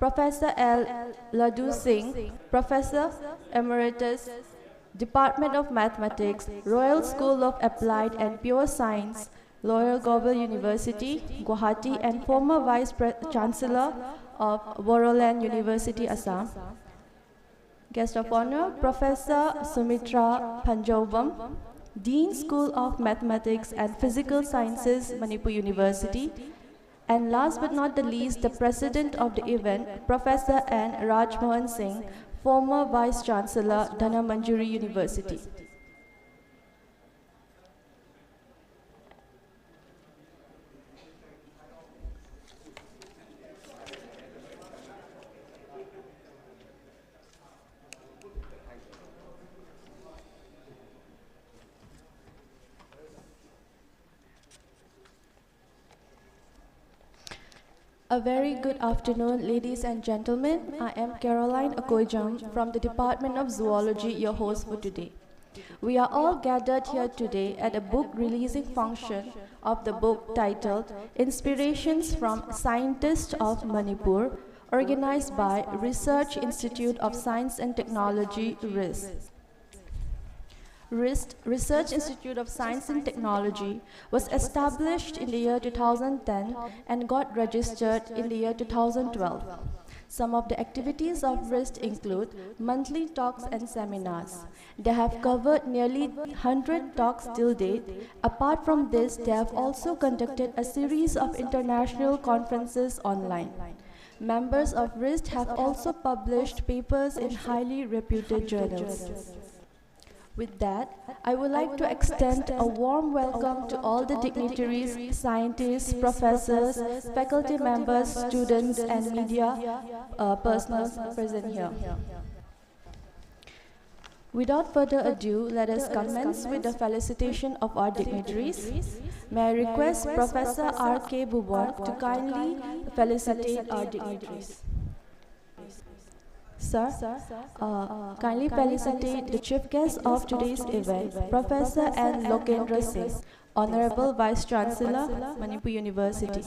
Professor L. Ladoo Singh, Professor Emeritus, Department of Mathematics, Royal School of Applied and Pure Science, Royal Global University, Guwahati, and former Vice-Chancellor of Boroland University, Assam. Guest of Honor, Professor Sumitra Panjobam, Dean School of Mathematics and Physical Sciences, Manipur University. And last but not the least, the President of the event, Professor N. Rajmohan Singh, former Vice-Chancellor, Dhanamandjuri University. A very good afternoon, ladies and gentlemen. I am Caroline Akoijam from the Department of Zoology, your host for today. We are all gathered here today at a book releasing function of the book titled Inspirations from Scientists of Manipur, organized by Research Institute of Science and Technology, RIST. RIST, Research Institute of Science and Technology, was established in the year 2010 and got registered in the year 2012. Some of the activities of RIST include monthly talks and seminars. They have covered nearly 100 talks till date. Apart from this, they have also conducted a series of international conferences online. Members of RIST have also published papers in highly reputed journals. With that, I would like to extend a warm welcome to all the dignitaries, scientists, professors, faculty members, students, and media personnel present here. Without further ado, let us commence with the felicitation of our dignitaries. May I request Professor R.K. Bubon to kindly felicitate our dignitaries. Sir, kindly felicitate the chief guest of today's event, Professor N. Lokendra Singh, Honorable Vice-Chancellor, Manipur University.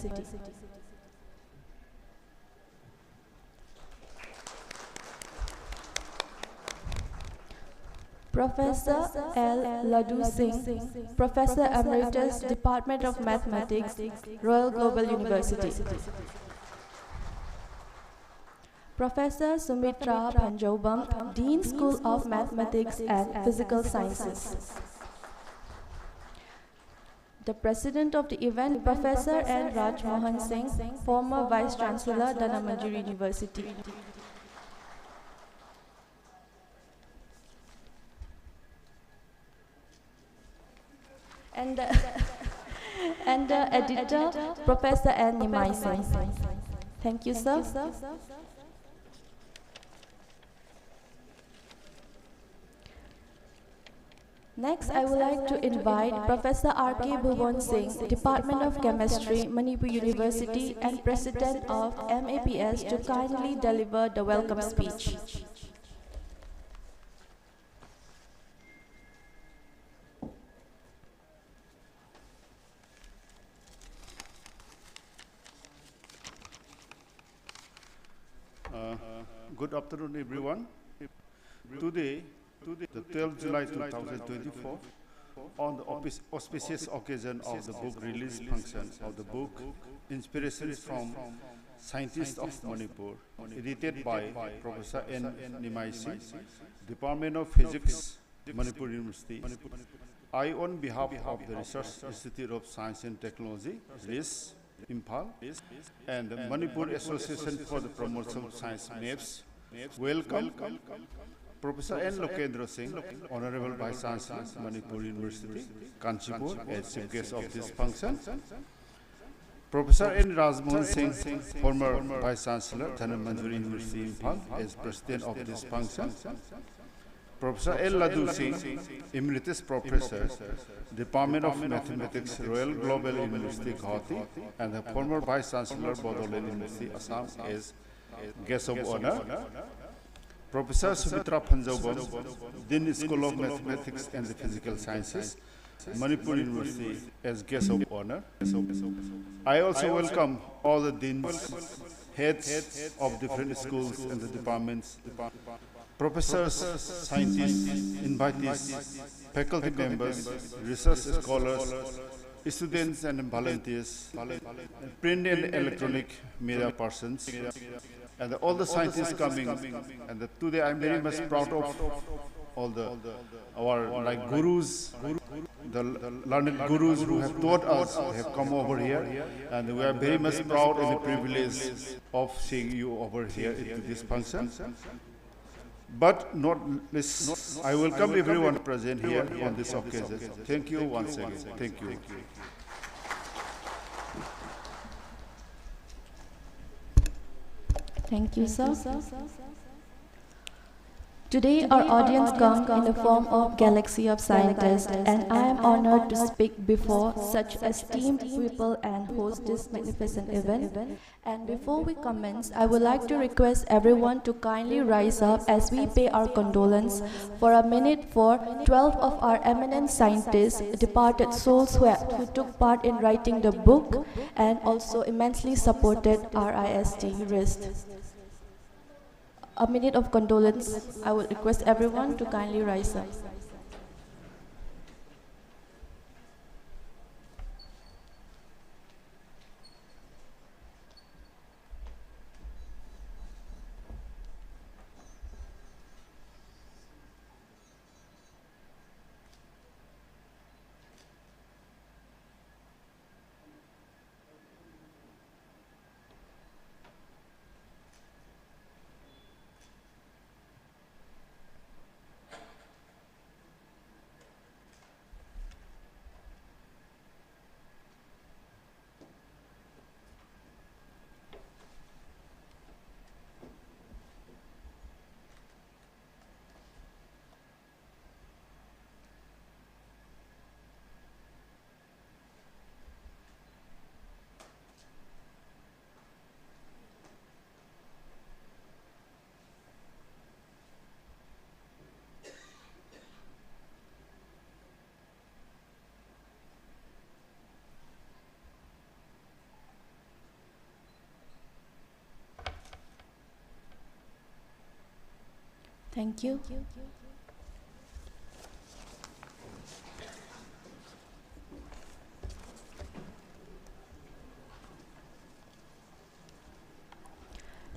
Professor L. Ladoo Singh, Professor Emeritus, Department of Mathematics, Royal Global University. Professor Sumitra Panjobam, Dean School of Mathematics and Physical Sciences. The President of the event, Professor N. Rajmohan Singh, former Vice-Chancellor, Dhanamandjuri University. And the editor, Professor N. Nimai Singh. Thank you, sir. Next, I would like to invite Professor R.K. Bubon Singh, Department of Chemistry, Manipur University, and President of MAPS to kindly deliver the welcome speech. Good afternoon, everyone. Today, the 12th July 2024, on the auspicious occasion of the book release function of the book Inspirations from Scientists of Manipur, edited by Professor N. Nimai Singh, Department of Physics, Manipur University. I, on behalf of the Research Institute of Science and Technology, RIST, Imphal, and the Manipur Association for the Promotion of Science, MAPS, welcome Professor N. Lokendra Singh, Honorable Vice Chancellor, Manipur University, Kanchipur, as chief guest of this function. Professor N. Rajmohan Singh, former Vice Chancellor, Dhanamandjuri University, Imphal, as President of this function. Professor L. Ladoo Singh, Emeritus Professor, Department of Mathematics, Royal Global University, Guwahati, and the former Vice Chancellor, Boroland University, Assam, as guest of honor. Professor Sumitra Panjobam, Dean School of Mathematics and the Physical Sciences, Manipur University, as guest of honor. I also welcome all the deans, heads of different schools and the departments, professors, scientists, invitees, faculty members, research scholars, students and volunteers, print and electronic media persons, and all the scientists coming. And today I'm very much proud of all our like gurus, the learned gurus who have taught us have come over here, and we are very much proud and privileged of seeing you over here into this function. But not least, I welcome everyone present here on this occasion. Thank you once again. Thank you. Thank you, sir. Today, our audience comes in the form of Galaxy of Scientists, and I am honored to speak before such esteemed people and host this magnificent event. And before we commence, I would like to request everyone to kindly rise up as we pay our condolence for a minute for 12 of our eminent scientists, departed souls who took part in writing the book and also immensely supported RIST RIST. A minute of condolence. I would request everyone to kindly rise up. Thank you.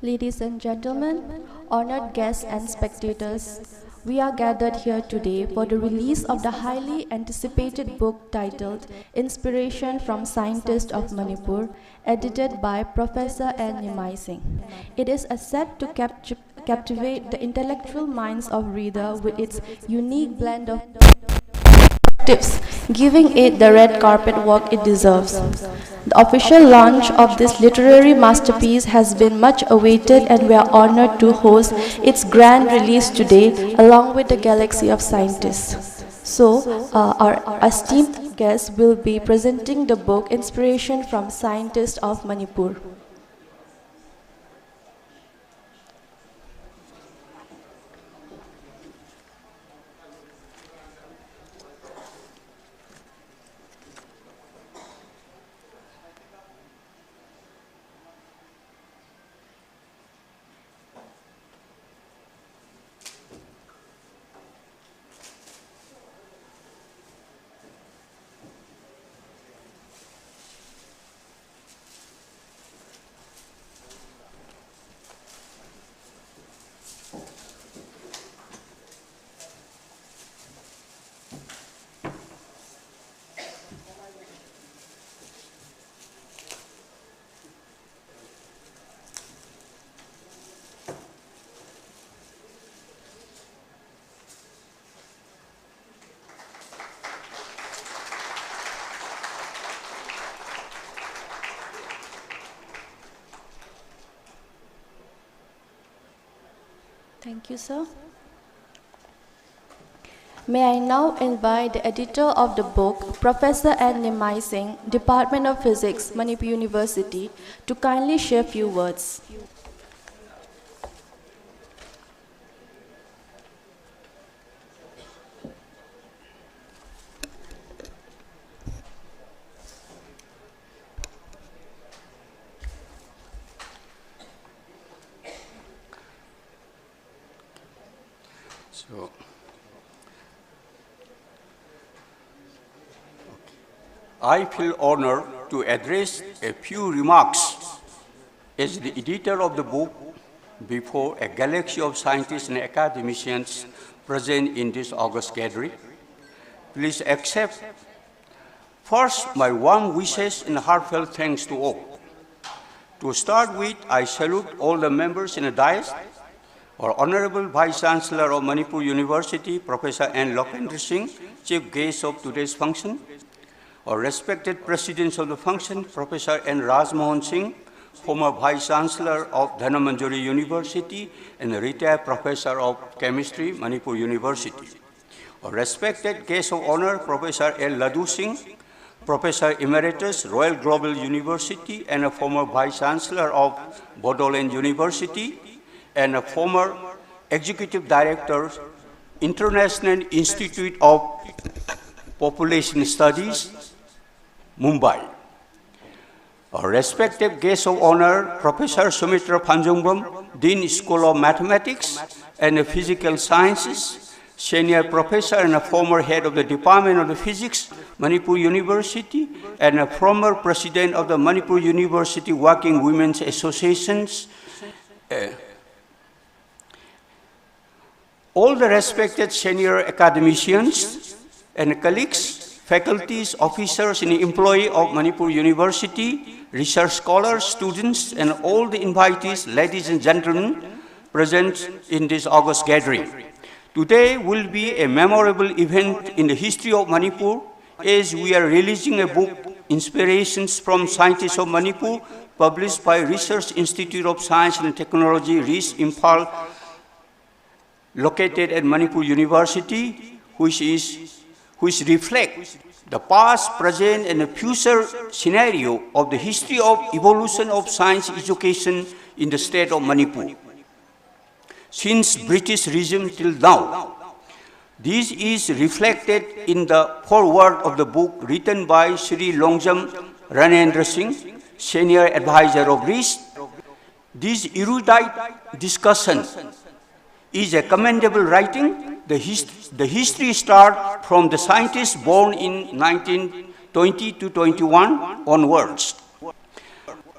Ladies and gentlemen, honored guests and spectators, we are gathered here today for the release of the highly anticipated book titled Inspiration from Scientists of Manipur, edited by Professor N. Nimai Singh. It is a set to captivate the intellectual minds of reader with its unique blend of tips, giving it the red carpet walk it deserves. The official launch of this literary masterpiece has been much awaited, and we are honored to host its grand release today along with the Galaxy of Scientists. So, our esteemed guest will be presenting the book Inspiration from Scientists of Manipur. Thank you, sir. May I now invite the editor of the book, Professor N. Nimai Singh, Department of Physics, Manipur University, to kindly share few words. So, I feel honored to address a few remarks as the editor of the book before a galaxy of scientists and academicians present in this August gathering. Please accept first my warm wishes and heartfelt thanks to all. To start with, I salute all the members in the dais, our Honorable Vice Chancellor of Manipur University, Professor N. Lokendra Singh, Chief Guest of today's function, our respected Presidents of the function, Professor N. Rajmohan Singh, former Vice Chancellor of Dhanamandjari University and a retired Professor of Chemistry, Manipur University. Our respected guest of honor, Professor L. Ladoo Singh, Professor Emeritus, Royal Global University and a former Vice Chancellor of Bodoland University and a former Executive Director, International Institute of Population Studies, Mumbai. Our respected guest of honor, Professor Sumitra Phanjungbam, Dean School of Mathematics and Physical Sciences, Senior Professor and a former Head of the Department of the Physics, Manipur University, and a former President of the Manipur University Working Women's Associations. All the respected senior academicians and colleagues, faculties, officers, and employees of Manipur University, research scholars, students, and all the invitees, ladies and gentlemen, present in this August gathering. Today will be a memorable event in the history of Manipur as we are releasing a book, Inspirations from Scientists of Manipur, published by Research Institute of Science and Technology, RIS, Imphal, located at Manipur University, which reflect the past, present, and the future scenario of the history of evolution of science education in the state of Manipur since British regime till now. This is reflected in the foreword of the book written by Sri Longjam Ranendra Singh, Senior Advisor of RIS. This erudite discussion is a commendable writing. The history starts from the scientists born in 1920 to 21 onwards.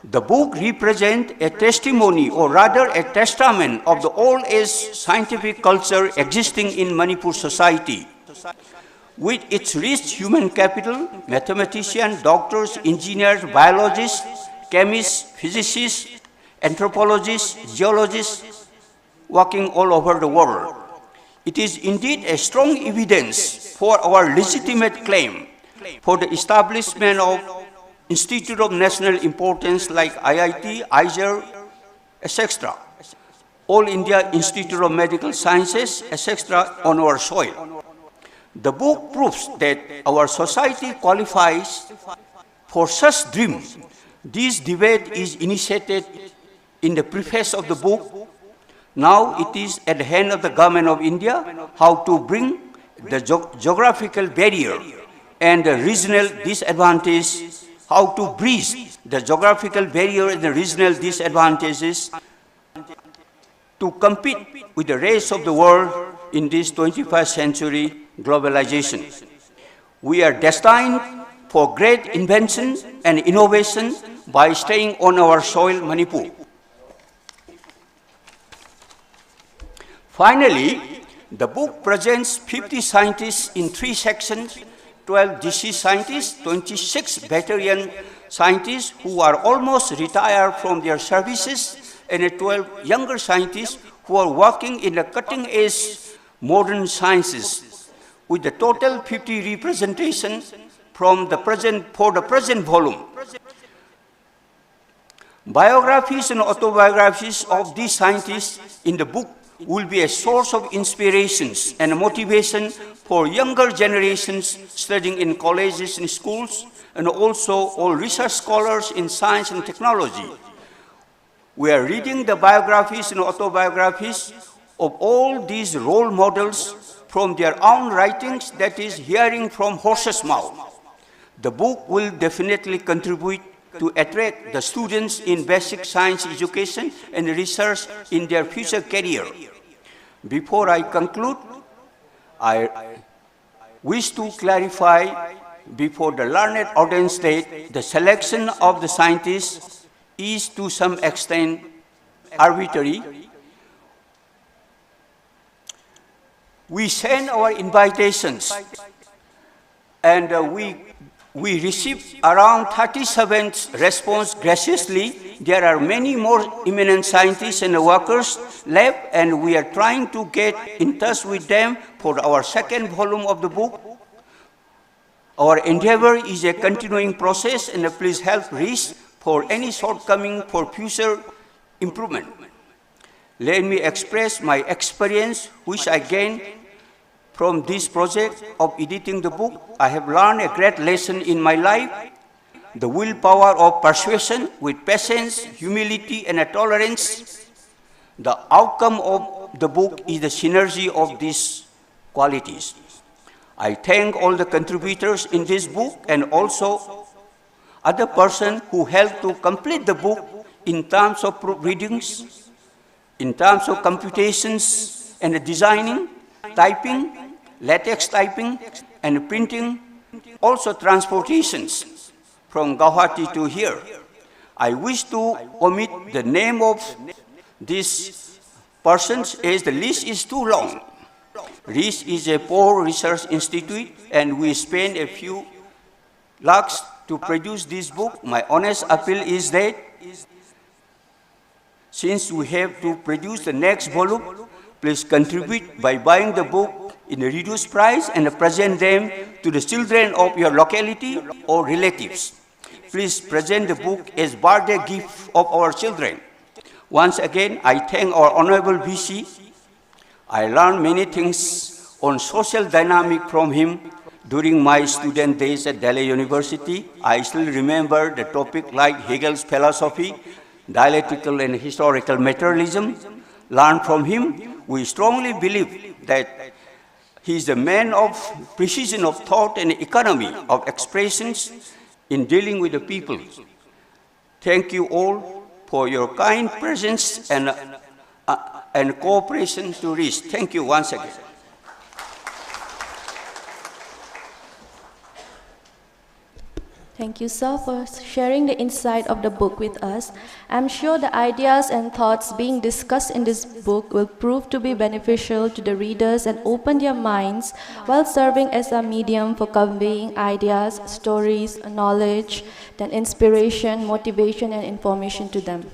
The book represents a testimony, or rather a testament, of the old-age scientific culture existing in Manipur society. With its rich human capital, mathematicians, doctors, engineers, biologists, chemists, physicists, anthropologists, geologists, working all over the world. It is indeed a strong evidence for our legitimate claim for the establishment of Institute of National Importance like IIT, IISER, etc., All India Institute of Medical Sciences, etc., on our soil. The book proves that our society qualifies for such dream. This debate is initiated in the preface of the book. Now it is at the hand of the government of India how to bring the geographical barrier and the regional disadvantage, how to bridge the geographical barrier and the regional disadvantages to compete with the rest of the world in this 21st century globalization. We are destined for great invention and innovation by staying on our soil, Manipur. Finally, the book presents 50 scientists in 3 sections, 12 DC scientists, 26 veteran scientists who are almost retired from their services, and 12 younger scientists who are working in the cutting-edge modern sciences, with the total 50 representation for the present volume. Biographies and autobiographies of these scientists in the book will be a source of inspirations and motivation for younger generations studying in colleges and schools, and also all research scholars in science and technology. We are reading the biographies and autobiographies of all these role models from their own writings, that is, hearing from horse's mouth. The book will definitely contribute to attract the students in basic science education and research in their future career. Before I conclude, I wish to clarify before the learned audience that the selection of the scientists is to some extent arbitrary. We send our invitations and we received around 37 response graciously. There are many more eminent scientists and workers left, and we are trying to get in touch with them for our second volume of the book. Our endeavor is a continuing process, and please help Rish for any shortcoming for future improvement. Let me express my experience, which I gained from this project of editing the book. I have learned a great lesson in my life, the willpower of persuasion with patience, humility, and tolerance. The outcome of the book is the synergy of these qualities. I thank all the contributors in this book and also other persons who helped to complete the book in terms of proofreadings, in terms of computations and designing, typing, latex typing, and printing, also transportations from Guwahati to here. I wish to omit the name of these persons as the list is too long. RIS is a poor research institute, and we spend a few lakhs to produce this book. My honest appeal is that since we have to produce the next volume, please contribute by buying the book in a reduced price and present them to the children of your locality or relatives. Please present the book as birthday gift of our children. Once again, I thank our Honorable VC. I learned many things on social dynamic from him during my student days at Delhi University. I still remember the topic like Hegel's philosophy, dialectical and historical materialism. Learned from him. We strongly believe that he is a man of precision of thought and economy of expressions in dealing with the people. Thank you all for your kind presence and cooperation to RIS. Thank you once again. Thank you, sir, for sharing the insight of the book with us. I'm sure the ideas and thoughts being discussed in this book will prove to be beneficial to the readers and open their minds while serving as a medium for conveying ideas, stories, knowledge, then inspiration, motivation, and information to them.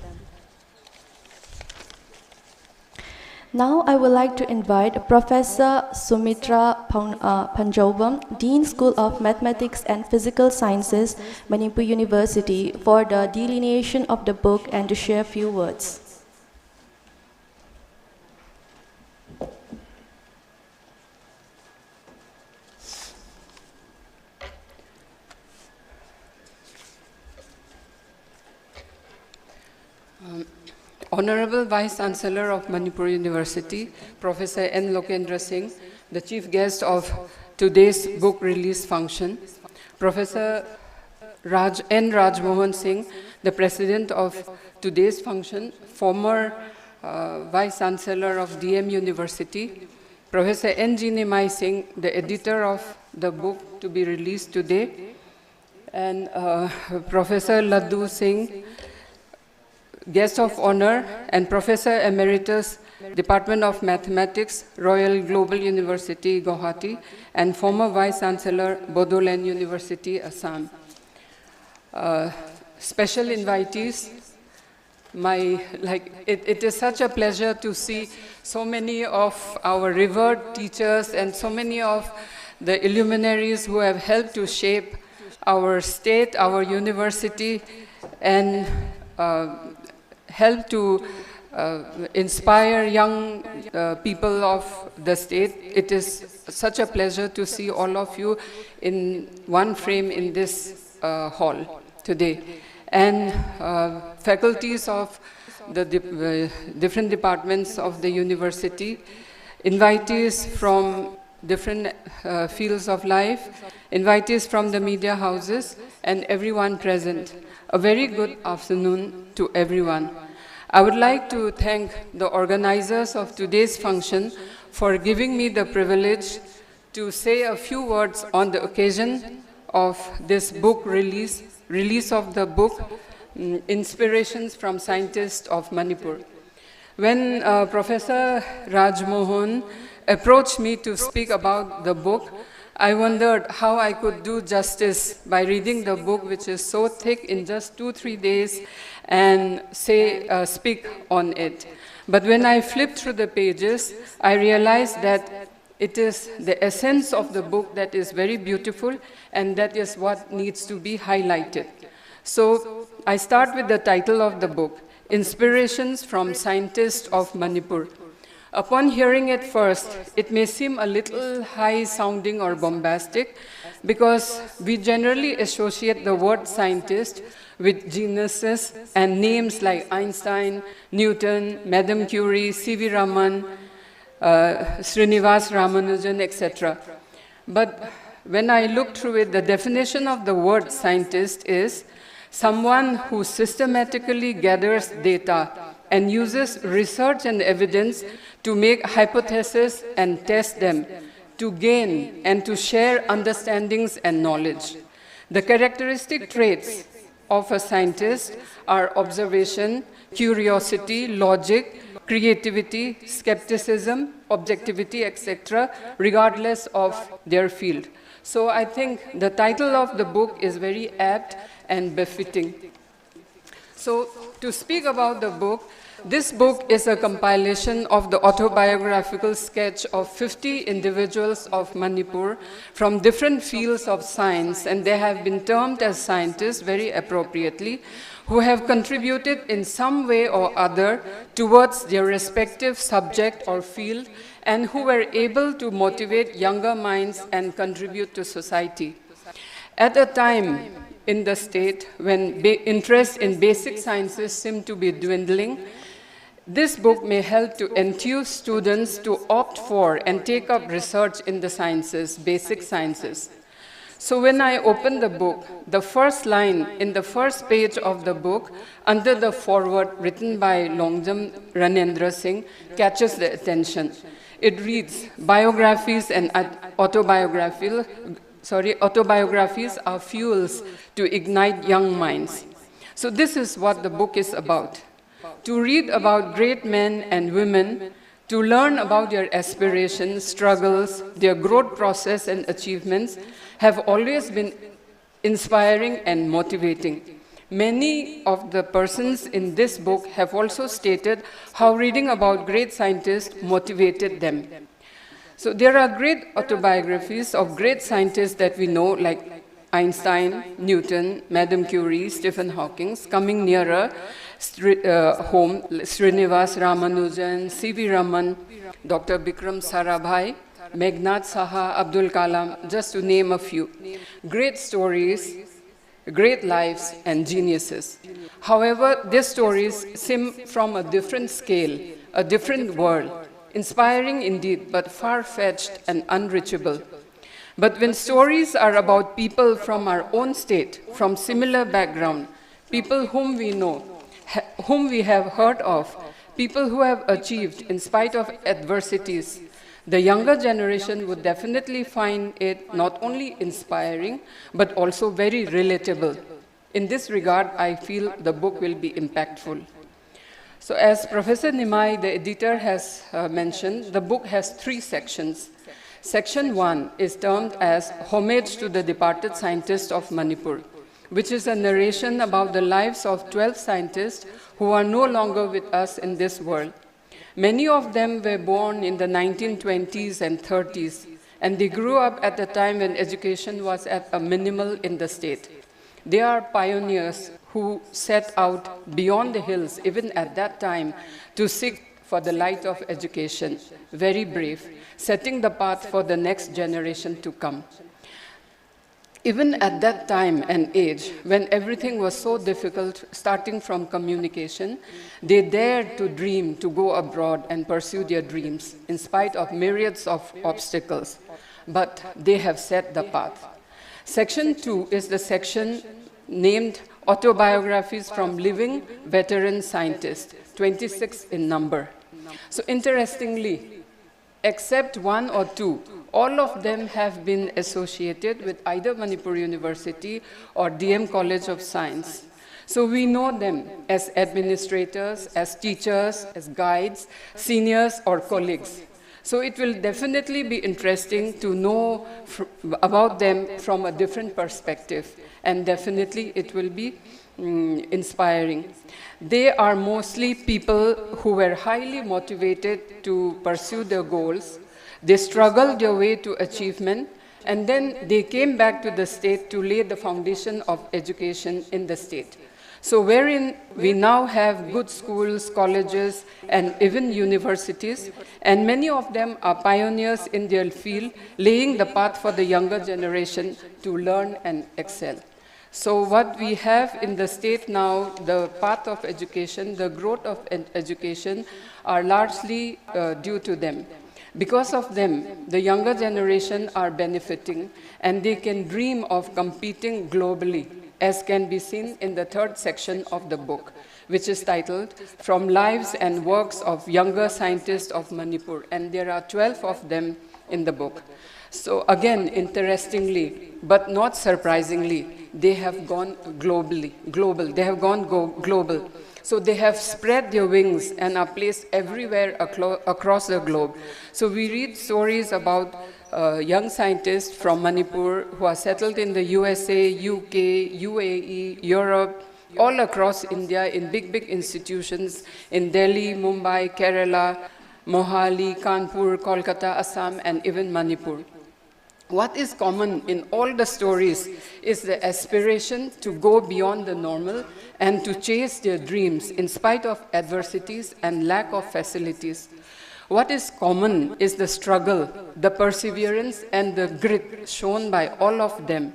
Now I would like to invite Professor Sumitra Panjobam, Dean School of Mathematics and Physical Sciences, Manipur University, for the delineation of the book and to share a few words. Honorable Vice Chancellor of Manipur University, Professor N. Lokendra Singh, the chief guest of today's book release function, Professor N. Rajmohan Singh, the president of today's function, former Vice Chancellor of DM University, Professor N. G. Nimai Singh, the editor of the book to be released today, and Professor Laddu Singh, guest of honor, and Professor Emeritus, Department of Mathematics, Royal Global University, Guwahati, and former Vice Chancellor, Bodoland University, Assam. Special invitees, it is such a pleasure to see so many of our revered teachers and so many of the illuminaries who have helped to shape our state, our university, and help to inspire young people of the state. It is such a pleasure to see all of you in one frame in this hall today. And faculties of the different departments of the university, invitees from different fields of life, invitees from the media houses, and everyone present. A very good afternoon to everyone. I would like to thank the organizers of today's function for giving me the privilege to say a few words on the occasion of this book release of the book, Inspirations from Scientists of Manipur. When Professor Raj Mohan approached me to speak about the book, I wondered how I could do justice by reading the book, which is so thick, in just 2-3 days, and speak on it. But when I flipped through the pages, I realized that it is the essence of the book that is very beautiful, and that is what needs to be highlighted. So I start with the title of the book, Inspirations from Scientists of Manipur. Upon hearing it first, it may seem a little high-sounding or bombastic because we generally associate the word scientist with genuses and names like Einstein, Newton, Madame Curie, C.V. Raman, Srinivas Ramanujan, etc. But when I looked through it, the definition of the word scientist is someone who systematically gathers data and uses research and evidence to make hypotheses and test them, to gain and to share understandings and knowledge. The characteristic traits of a scientist are observation, curiosity, logic, creativity, skepticism, objectivity, etc., regardless of their field. So I think the title of the book is very apt and befitting. So to speak about the book, this book is a compilation of the autobiographical sketch of 50 individuals of Manipur from different fields of science, and they have been termed as scientists very appropriately, who have contributed in some way or other towards their respective subject or field, and who were able to motivate younger minds and contribute to society. At a time in the state when interest in basic sciences seem to be dwindling, this book may help to enthuse students to opt for and take up research in the sciences, basic sciences. So when I open the book, the first line in the first page of the book, under the foreword written by Longjam Ranendra Singh, catches the attention. It reads, biographies and autobiographies are fuels to ignite young minds. So this is what the book is about. To read about great men and women, to learn about their aspirations, struggles, their growth process and achievements have always been inspiring and motivating. Many of the persons in this book have also stated how reading about great scientists motivated them. So there are great autobiographies of great scientists that we know, like Einstein, Newton, Madame Curie, Stephen Hawking. Coming nearer home, Srinivas Ramanujan, C.V. Raman, Dr. Bikram Sarabhai, Meghnad Saha, Abdul Kalam, just to name a few. Great stories, great lives, and geniuses. However, these stories seem from a different scale, a different world, inspiring indeed, but far-fetched and unreachable. But when stories are about people from our own state, from similar background, people whom we know, whom we have heard of, people who have achieved in spite of adversities, the younger generation would definitely find it not only inspiring, but also very relatable. In this regard, I feel the book will be impactful. So as Professor Nimai, the editor, has mentioned, the book has 3 sections. Section 1 is termed as Homage to the Departed Scientists of Manipur, which is a narration about the lives of 12 scientists who are no longer with us in this world. Many of them were born in the 1920s and 30s, and they grew up at the time when education was at a minimal in the state. They are pioneers who set out beyond the hills, even at that time, to seek for the light of education. Very brave, setting the path for the next generation to come. Even at that time and age, when everything was so difficult, starting from communication, they dared to dream to go abroad and pursue their dreams, in spite of myriads of obstacles. But they have set the path. Section 2 is the section named Autobiographies from Living Veteran Scientists, 26 in number. So interestingly, except one or two, all of them have been associated with either Manipur University or DM College of Science. So we know them as administrators, as teachers, as guides, seniors, or colleagues. So it will definitely be interesting to know about them from a different perspective, and definitely it will be inspiring. They are mostly people who were highly motivated to pursue their goals. They struggled their way to achievement, and then they came back to the state to lay the foundation of education in the state. So wherein we now have good schools, colleges, and even universities, and many of them are pioneers in their field, laying the path for the younger generation to learn and excel. So what we have in the state now, the path of education, the growth of education are largely due to them. Because of them, the younger generation are benefiting, and they can dream of competing globally, as can be seen in the third section of the book, which is titled From Lives and Works of Younger Scientists of Manipur, and there are 12 of them in the book. So again, interestingly, but not surprisingly, they have gone global. They have gone global. So they have spread their wings and are placed everywhere across the globe. So we read stories about young scientists from Manipur who are settled in the USA, UK, UAE, Europe, all across India in big institutions in Delhi, Mumbai, Kerala, Mohali, Kanpur, Kolkata, Assam, and even Manipur. What is common in all the stories is the aspiration to go beyond the normal and to chase their dreams in spite of adversities and lack of facilities. What is common is the struggle, the perseverance, and the grit shown by all of them.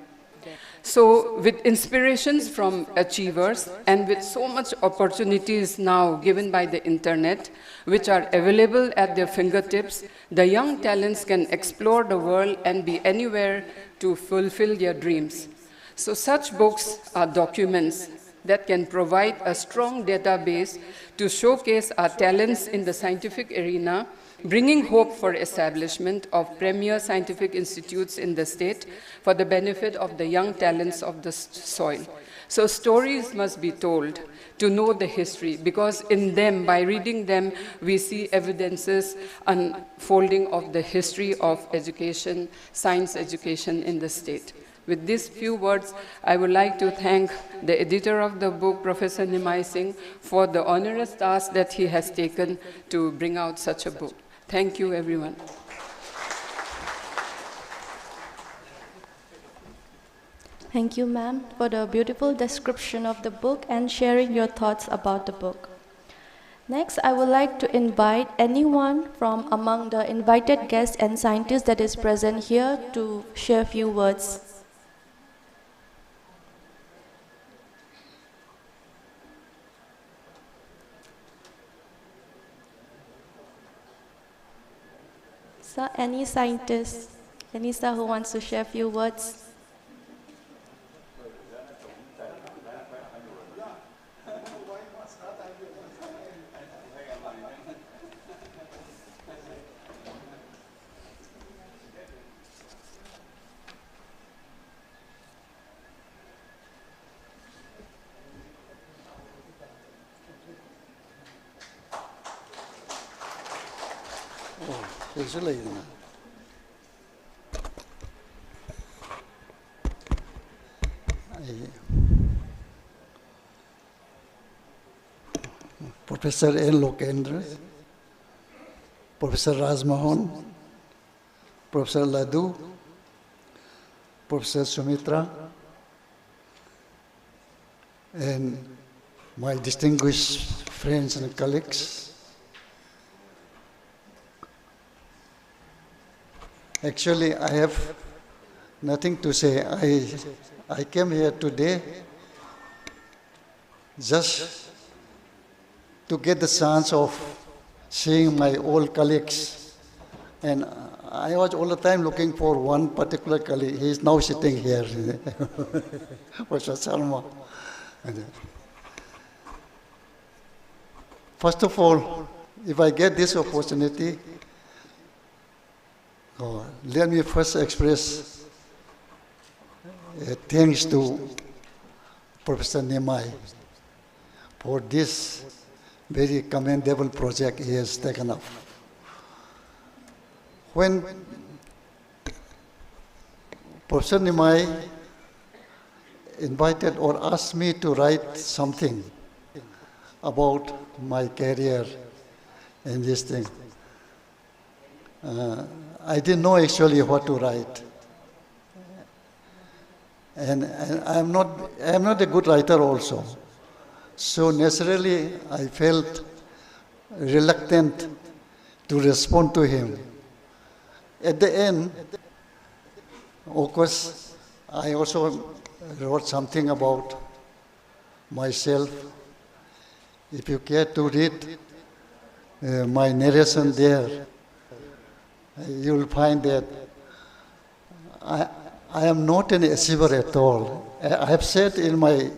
So with inspirations from achievers and with so much opportunities now given by the internet, which are available at their fingertips, the young talents can explore the world and be anywhere to fulfill their dreams. So such books are documents that can provide a strong database to showcase our talents in the scientific arena, bringing hope for establishment of premier scientific institutes in the state for the benefit of the young talents of the soil. So stories must be told to know the history, because in them, by reading them, we see evidences unfolding of the history of education, science education in the state. With these few words, I would like to thank the editor of the book, Professor Nimai Singh, for the onerous task that he has taken to bring out such a book. Thank you, everyone. Thank you, ma'am, for the beautiful description of the book and sharing your thoughts about the book. Next, I would like to invite anyone from among the invited guests and scientists that is present here to share a few words. So, any scientist, Anissa, who wants to share a few words? Professor N. Lokendra, Professor Rajmohan, Professor Laddu, Professor Sumitra, and my distinguished friends and colleagues. Actually, I have nothing to say. I came here today just to get the chance of seeing my old colleagues And I was all the time looking for one particular colleague. He is now sitting here, Professor Sharma. First of all, if I get this opportunity, let me first express thanks to Professor Nimai for this very commendable project he has taken up. When Professor Nimai invited or asked me to write something about my career and this thing, I didn't know actually what to write. And I'm not a good writer also. So naturally, I felt reluctant to respond to him. At the end, of course, I also wrote something about myself. If you care to read my narration there, you will find that I am not an achiever at all. I have said in my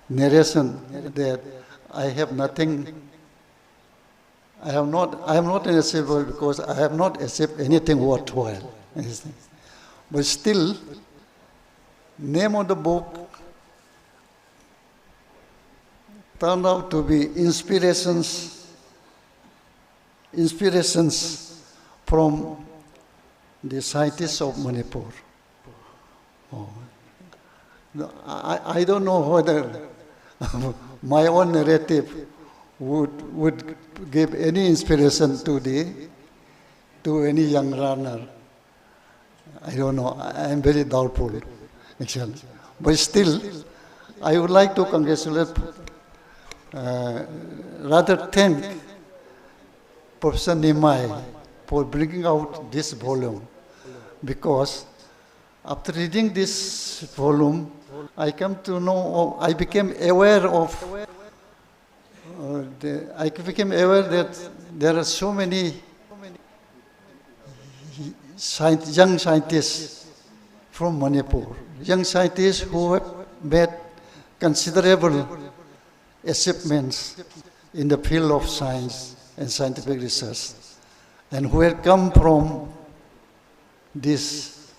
narration that I have nothing. I am not an achiever because I have not achieved anything worthwhile. But still, name of the book turned out to be inspirations from the scientists of Manipur. I don't know whether my own narrative would give any inspiration to any young runner. I don't know. I am very doubtful, actually. But still, I would like to congratulate, rather thank Professor Nimai for bringing out this volume, because after reading this volume, I came to know, I became aware that there are so many young scientists from Manipur, young scientists who have made considerable achievements in the field of science and scientific research, and who had come from this,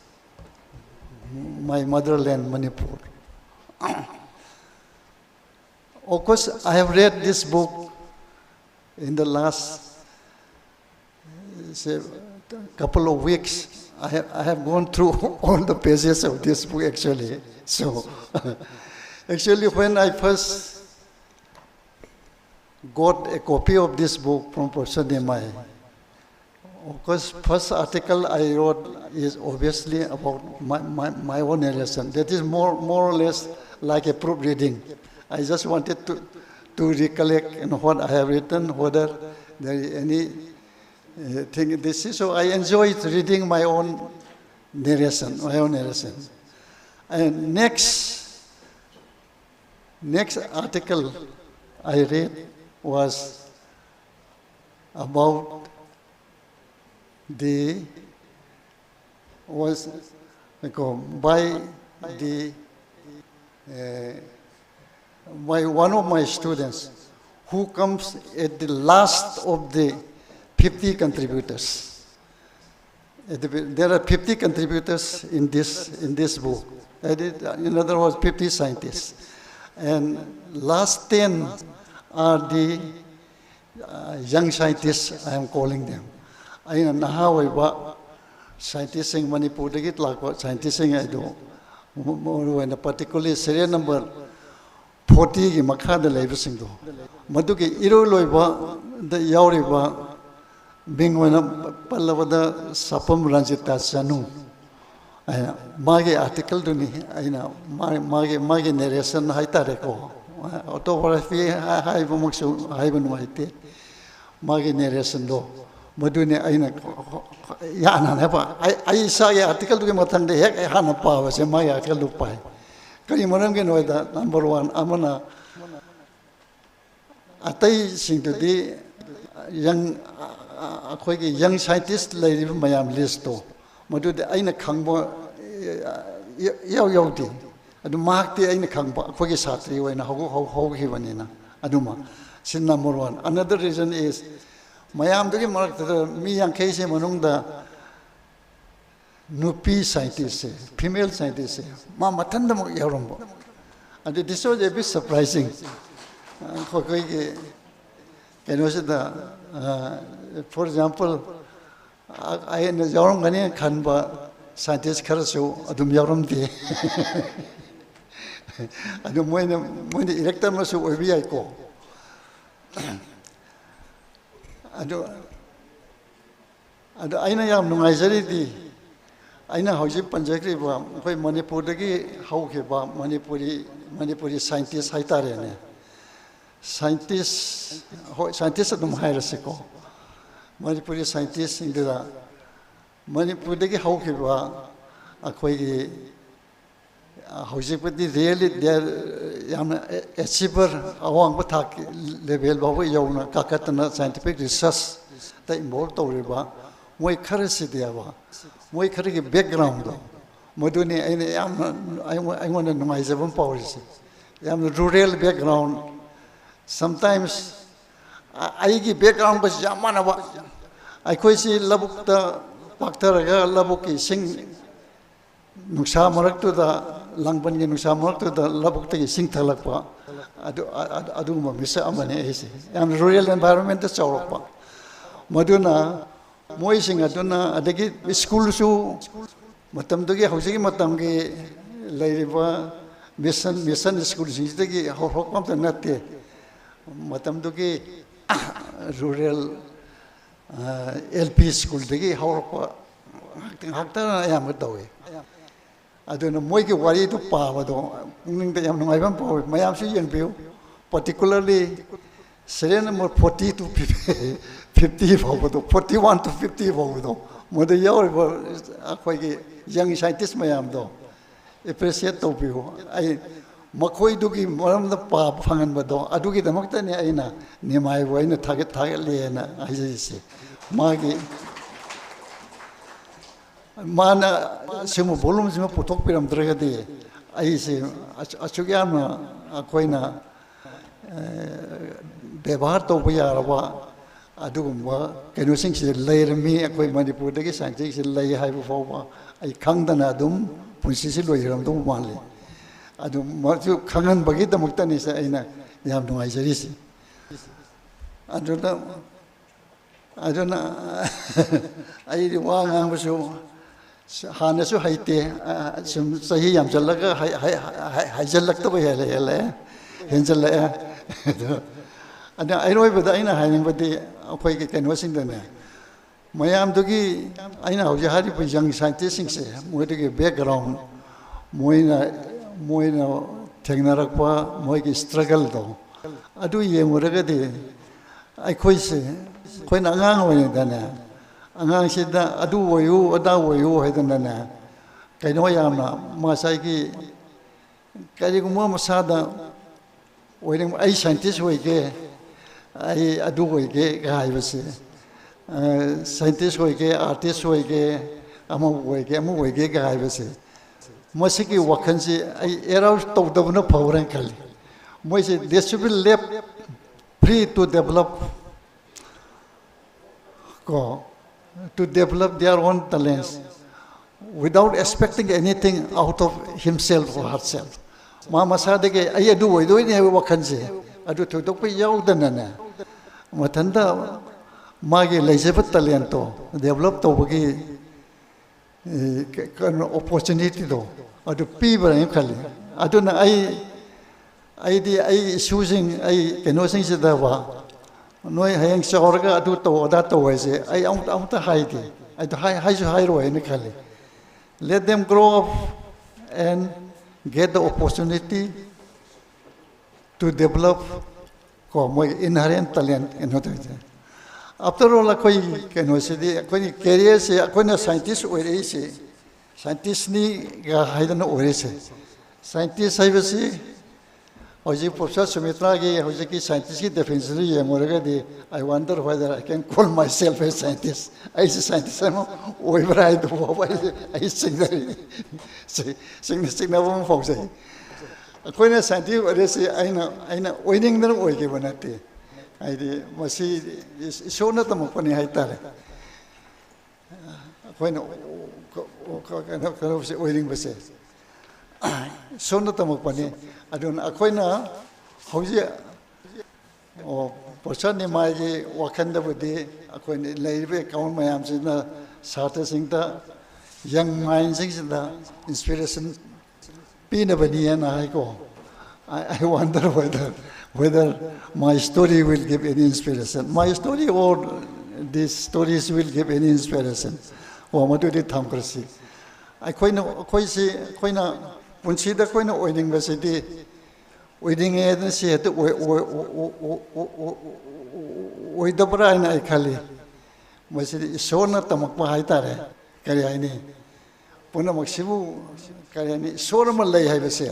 my motherland, Manipur. Of course, I have read this book in the last couple of weeks. I have gone through all the pages of this book, actually. So, actually, when I first got a copy of this book from Professor Nimai, of course, first article I wrote is obviously about my own narration. That is more or less like a proofreading. I just wanted to recollect what I have written, whether there is any thing in this. So I enjoyed reading my own narration, And next article I read was about by one of my students who comes at the last of the 50 contributors. There are 50 contributors in this book. In other words, 50 scientists. And last 10 are the young scientists, I am calling them. I know scientists in Manipur, scientists in Edo, and particularly serial number 40 ki makhada leiba singdo. Maduki iro loiba the yauriba bingwana pallavada sapam ranjita sanu. Magi article duni aina magi narration haitare ko. Autobiography haiba muksu haiba nuaite. Magi narration do. Madune aina yana napa. I saw the article to matande hek hana pa se magi article lupai. Kali maram ke noida number 1 amana atai sing to di young scientist lady mayam list to madu de aina khangbo yaw di adu mark ti aina khangba akhoi satri waina how hi banina aduma sin number 1. Another reason is mayam de mark mi yang case manung da nupi scientist female scientist ma matanda mo yawrombo and this was a bit surprising for example I in the yawrom gani khanba scientist kharasu adum yawrom de adum moine elector masu obi ai ko ado aina yam nungai jari di aina hoji panjakri ba koi manipur dagi hauke ba manipuri scientist haitare ne scientist adum hairase ko manipuri scientist indira manipur dagi hauke ba akoi gi hoji pati really there yam achiever awang ba thak level ba yauna kakatna scientific research ta involved to ba moi kharasi dia ba moi khari background do moduni I want to know my seven powers yam rural background sometimes I give background but jamana ba I koi si labuk ta paktar ga labuk ki sing nuksa marak to da langban gi nuksa marak to da labuk ta sing thalak pa adu ma misa amane ese yam rural environment ta chawrak pa maduna moi sing aduna adagi school su matam dogi hausi gi matam gi leiriba mission school si dagi hok pam ta natte matam dogi rural LP school dagi hok hakta yam tawe aduna moi gi wari tu pa ba do ning ta yam ngai bam pa mayam si yeng piu particularly serial number 40 to 50 forward, 41 to 50 forward. Mother Yaw, young scientist, mayam do. Appreciate to you. I Makoi Duki, one of the pop hanging bado, Aduki the Moktani Aina, near my way in the target Lena, I say. Magi Mana Simu volumes in Potopiram Dragadi. I say, Achugama, Aquina Devato Viarawa. Aduma, can you sing the lay me a quick money put the scientists lay high before I can't adum, Punsisi Loyam do only. Adum, what you can't bagit the Muktanis, they have no ideas. I don't know. I was so Hanasu Haiti, some Sahiyam Jalaga, Hijalak way, Henzela. And I know with Aina hiding with the Apoic and Washington. Mayam Dugi, I know you had with young scientists, Moigi background, Moina Technarakwa, Moigi struggle though. I do ye Muragadi. I quite say, when Angang went in there. Angang said, I do you, or that way you had in there. Kainoyama, Masaki, Kariguma Masada, waiting a scientist way gay. I do we get guys, scientists we get, artists we get, among we get guys. Mosiki Wakansi, I era of the no power and Kali. Moisi, they should be left free to develop their own talents without expecting anything out of himself or herself. Mama Sadege, I do it, Wakansi. I do to talk with Yaudanana. Matanda Magi Lazevat Talento, developed over opportunity though, or the people in Kali. I don't know, I choosing, I can sing the wa. No, I hang Sorga, do to that way. I out to hide it. I do high in Kali. Let them grow up and get the opportunity to develop inherent talent in what after all, can say, career say, a scientist or a scientist ni hidden or scientist, I will say, Hoji Professor Sumitra ki hoji ki scientist ki definition yengorega di I wonder whether I can call myself a scientist. I is a scientist mo oibra do wa I singari sing na mo fok sai. Akoi na scientist ore se aina oining na oi ke banate. Ai di masi shona ta mo pani hai tare. Akoi na ko se oining base. Shona ta mo pani adun akoi na hoji o person ni mai ki wakhanda budi akoi ni leibe kaun mayam sina sata singta young minds singta inspiration pina bani na hai ko I wonder whether my story will give any inspiration. My story or these stories will give any inspiration. O matu di tham krasi akoi na Punsida koi na oining basiti oining eden si hatu oidabra ina ikhali masidi isona tamakpa haitare kari aini puna maksibu kari aini isona malai hai base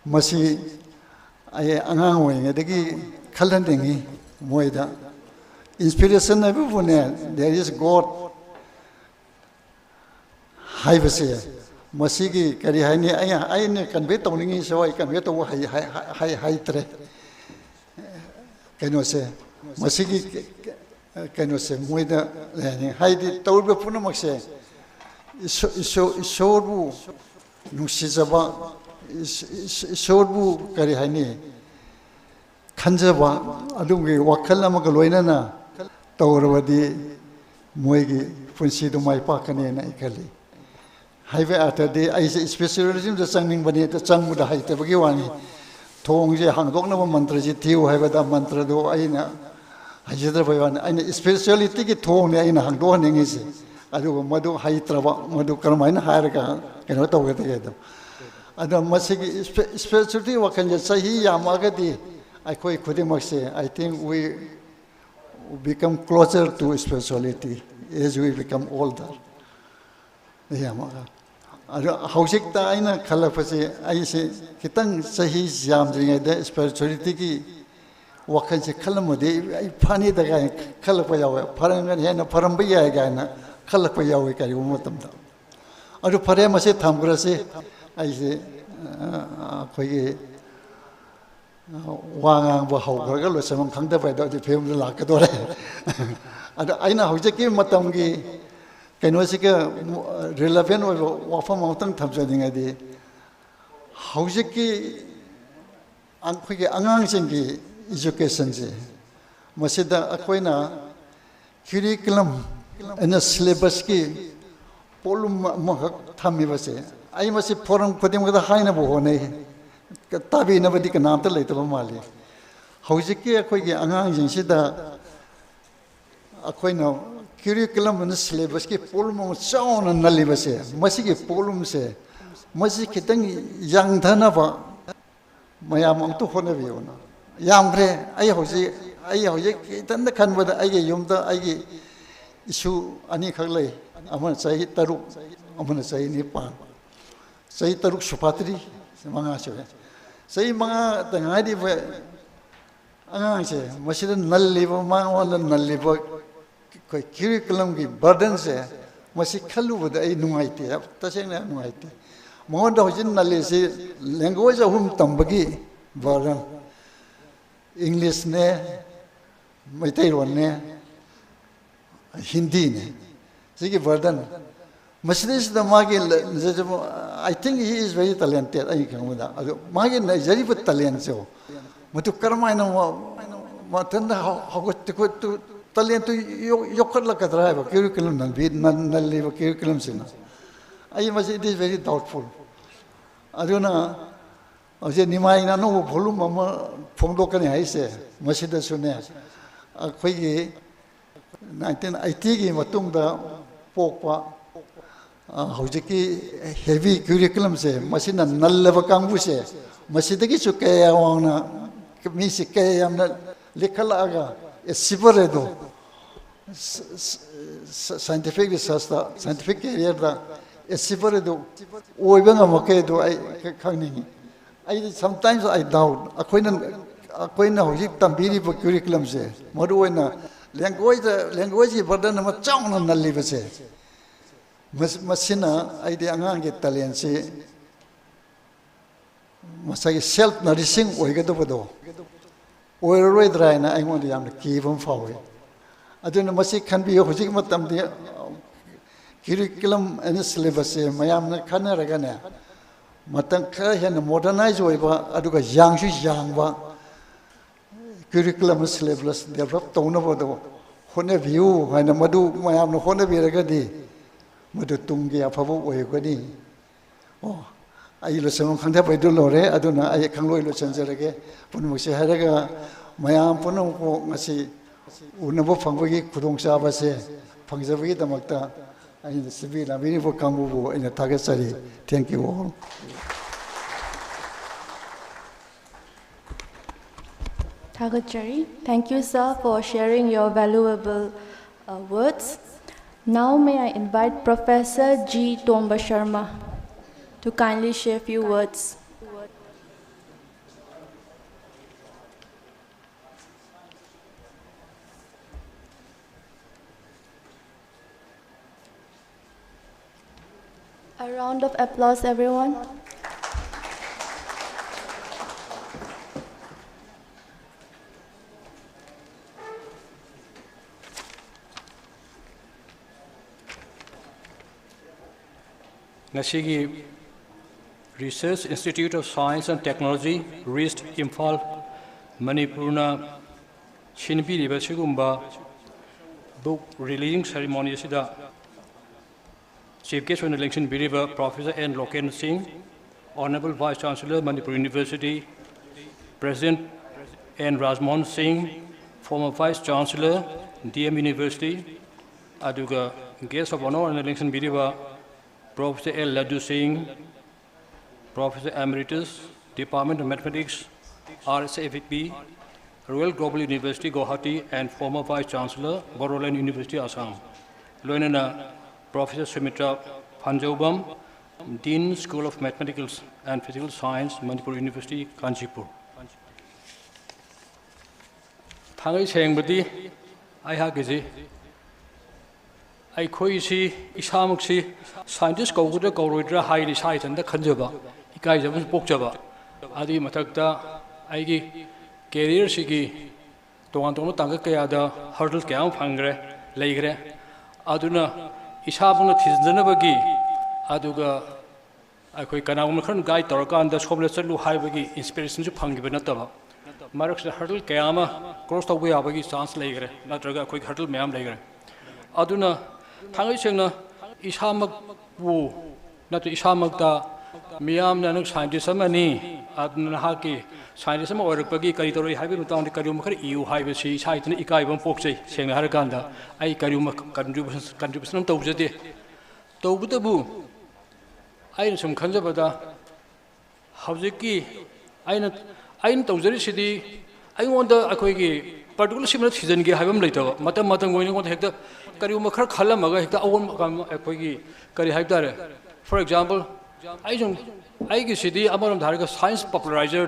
masi ay angang oing adagi khalan dengi moida inspiration na bu ne there is God hai base Masigi kari hai ni ai ne convey to ningi so ai convey to hai tre keno se masigi keno se moida le hai di to be puna makse so bu nusi jaba so bu kari hai ni khanjaba adungi wakhal amaga loina na tawrwadi moigi punsi do mai pa kane na ikali Highway after the I specialism the singing bani the chang with the height of Giwani. Tong Hangdok no mantra, Tiu have a mantra do Aina. I just have a speciality tone in Hangdoning is. I do Madu Haitrava, Madu Karmina Haraka, cannot talk together. I don't must specialty what can you say he Yamagadi. I quite could say. I think we become closer to speciality as we become older. Hausik ta aina khala pase ai se kitang sahi jam jing de spirituality ki wakhan se khalam de ai phani da ga khala pa yaw pharangan he na pharam ba ya ga na khala pa yaw ka yu matam da adu phare ma se tham gra se ai se khoi wangang ba hau ga lo samang khang da ba da de phem la ka do re adu aina hausik ki matam ki Kenosika relevant or from mountain tabsing a day. Hausiki Anquiki Angansingi education. Masida Aquina curriculum and a syllabus key Polum Tamivase. I must say, putting with a Hainabone Tabi never did an answer later on Mali. Hausiki Aquiki Angansin Sida Aquino. Curriculum and syllabus ke polum sound and nalibase masiki polum se masiki tang yang thana ba mayam to hone biona yam gre ai hoji tan da khan bada ai yum da ai issue ani khaglai aman sai taru aman sai ni pa sai taru supatri manga se sai manga tangai di ba anga se masida nalli ba ma wala nalli ba curriculum ki burden se masi khalu bada ai nungaite tasena nungaite mo do jin nale se language ahum tambagi burden English ne Maitai ne Hindi ne sigi burden maslis da magi I think he is very talented ai kamuda magi na jari but talent so mutu karma ina ma tanda hagot talent to yokar la kadra ba curriculum nan bi nan live curriculum sina ai mas it is very doubtful aduna aje nimai na no volume ma phongdo kan hai se masida sune akhoi gi 1980 gi matung da pokpa hojiki heavy curriculum se masina nallaba kangbu se masida gi chu kaya wangna mi se kaya amna likhala aga Siparedo scientific research, scientific career, a Siparedo, Oibanga Mokedo, I canning. sometimes I doubt. Akoina hojik tambiri pa curriculum se. Moduena language burden na chang na nalli ba se. Masina ay di angang ke talent se. Masay self nourishing oy ga do bodo. Oy roi drai na ay mon yam ki bom fawe. Aduna masi kan bi hojik matam di curriculum and syllabus se mayam na khana raga ne. Matang kha hen modernize oy ba aduga yang shi yang ba curriculum syllabus develop tona bodo hone view haina madu mayam no hone bi raga di madu tungge afabu oy ko ni oh ai lo sang khang tha pai do lo re aduna ai khang loi lo chen jerage pun se haraga mayam pun ko ngasi unabo phanggi khudong sa ba se phangjabi damakta ai sibi la bini bo kambu bo ina target sari. Thank you all. Thagachari, thank you, sir, for sharing your valuable words. Now may I invite Professor G. Tomba Sharma to kindly share a few words. A round of applause, everyone. Ngasigi Research Institute of Science and Technology, RIST, Imphal, Manipurna, Shinpi Ribashigumba, book releasing ceremony sida Chief Guest on Election Biriba, Professor N. Loken Singh, Honorable Vice Chancellor, Manipur University, President N. Rajmohan Singh, former Vice Chancellor, DM University, Aduga, Guest of Honor on Election Biriba, Professor L. Laddu Singh, Professor Emeritus, Department of Mathematics, RSAFP, Royal Global University, Guwahati, and former Vice Chancellor, Boroland University, Assam. Loinana, Professor Sumitra Panjobam, Dean, School of Mathematics and Physical Science, Manipur University, Kanchipur. Thangai Sengbadi, I have I coisi Isamuxi, scientists go with the Gorodra, highly sight and the Kanjaba, Ikajavan Pokjaba, Adi Matakta, Aigi, Career Shigi, Toantono Tangakayada, Hurdle Gam Hangre, Legre, Aduna, Isabuna Tiznabagi, Aduga, Akoikanakan Guy Torkan, the Scholaslu Highbagi, inspiration to Pangibanatava. Marks the Hurdle Kayama, crossed away Abagi Sans Legre, not a quick hurdle Mam Legre. Aduna. Thangai sengna Ishamak wu not Ishamak da Miam Nanuk scientist amani aduna haki scientist or Pagi Karitori having down the Karumaka EU highway sea site in Ikaiban Foxy saying Haraganda I Karuma contribution to the Tobudabu I some Kanjabada Hauziki I know Tozeri City I wonder a quiggy particular similar season give him later Matam going on hector Kariumakar Kalamaga hector own a quiggy Kari Hector. For example, I guess the Amaram Darga science popularizer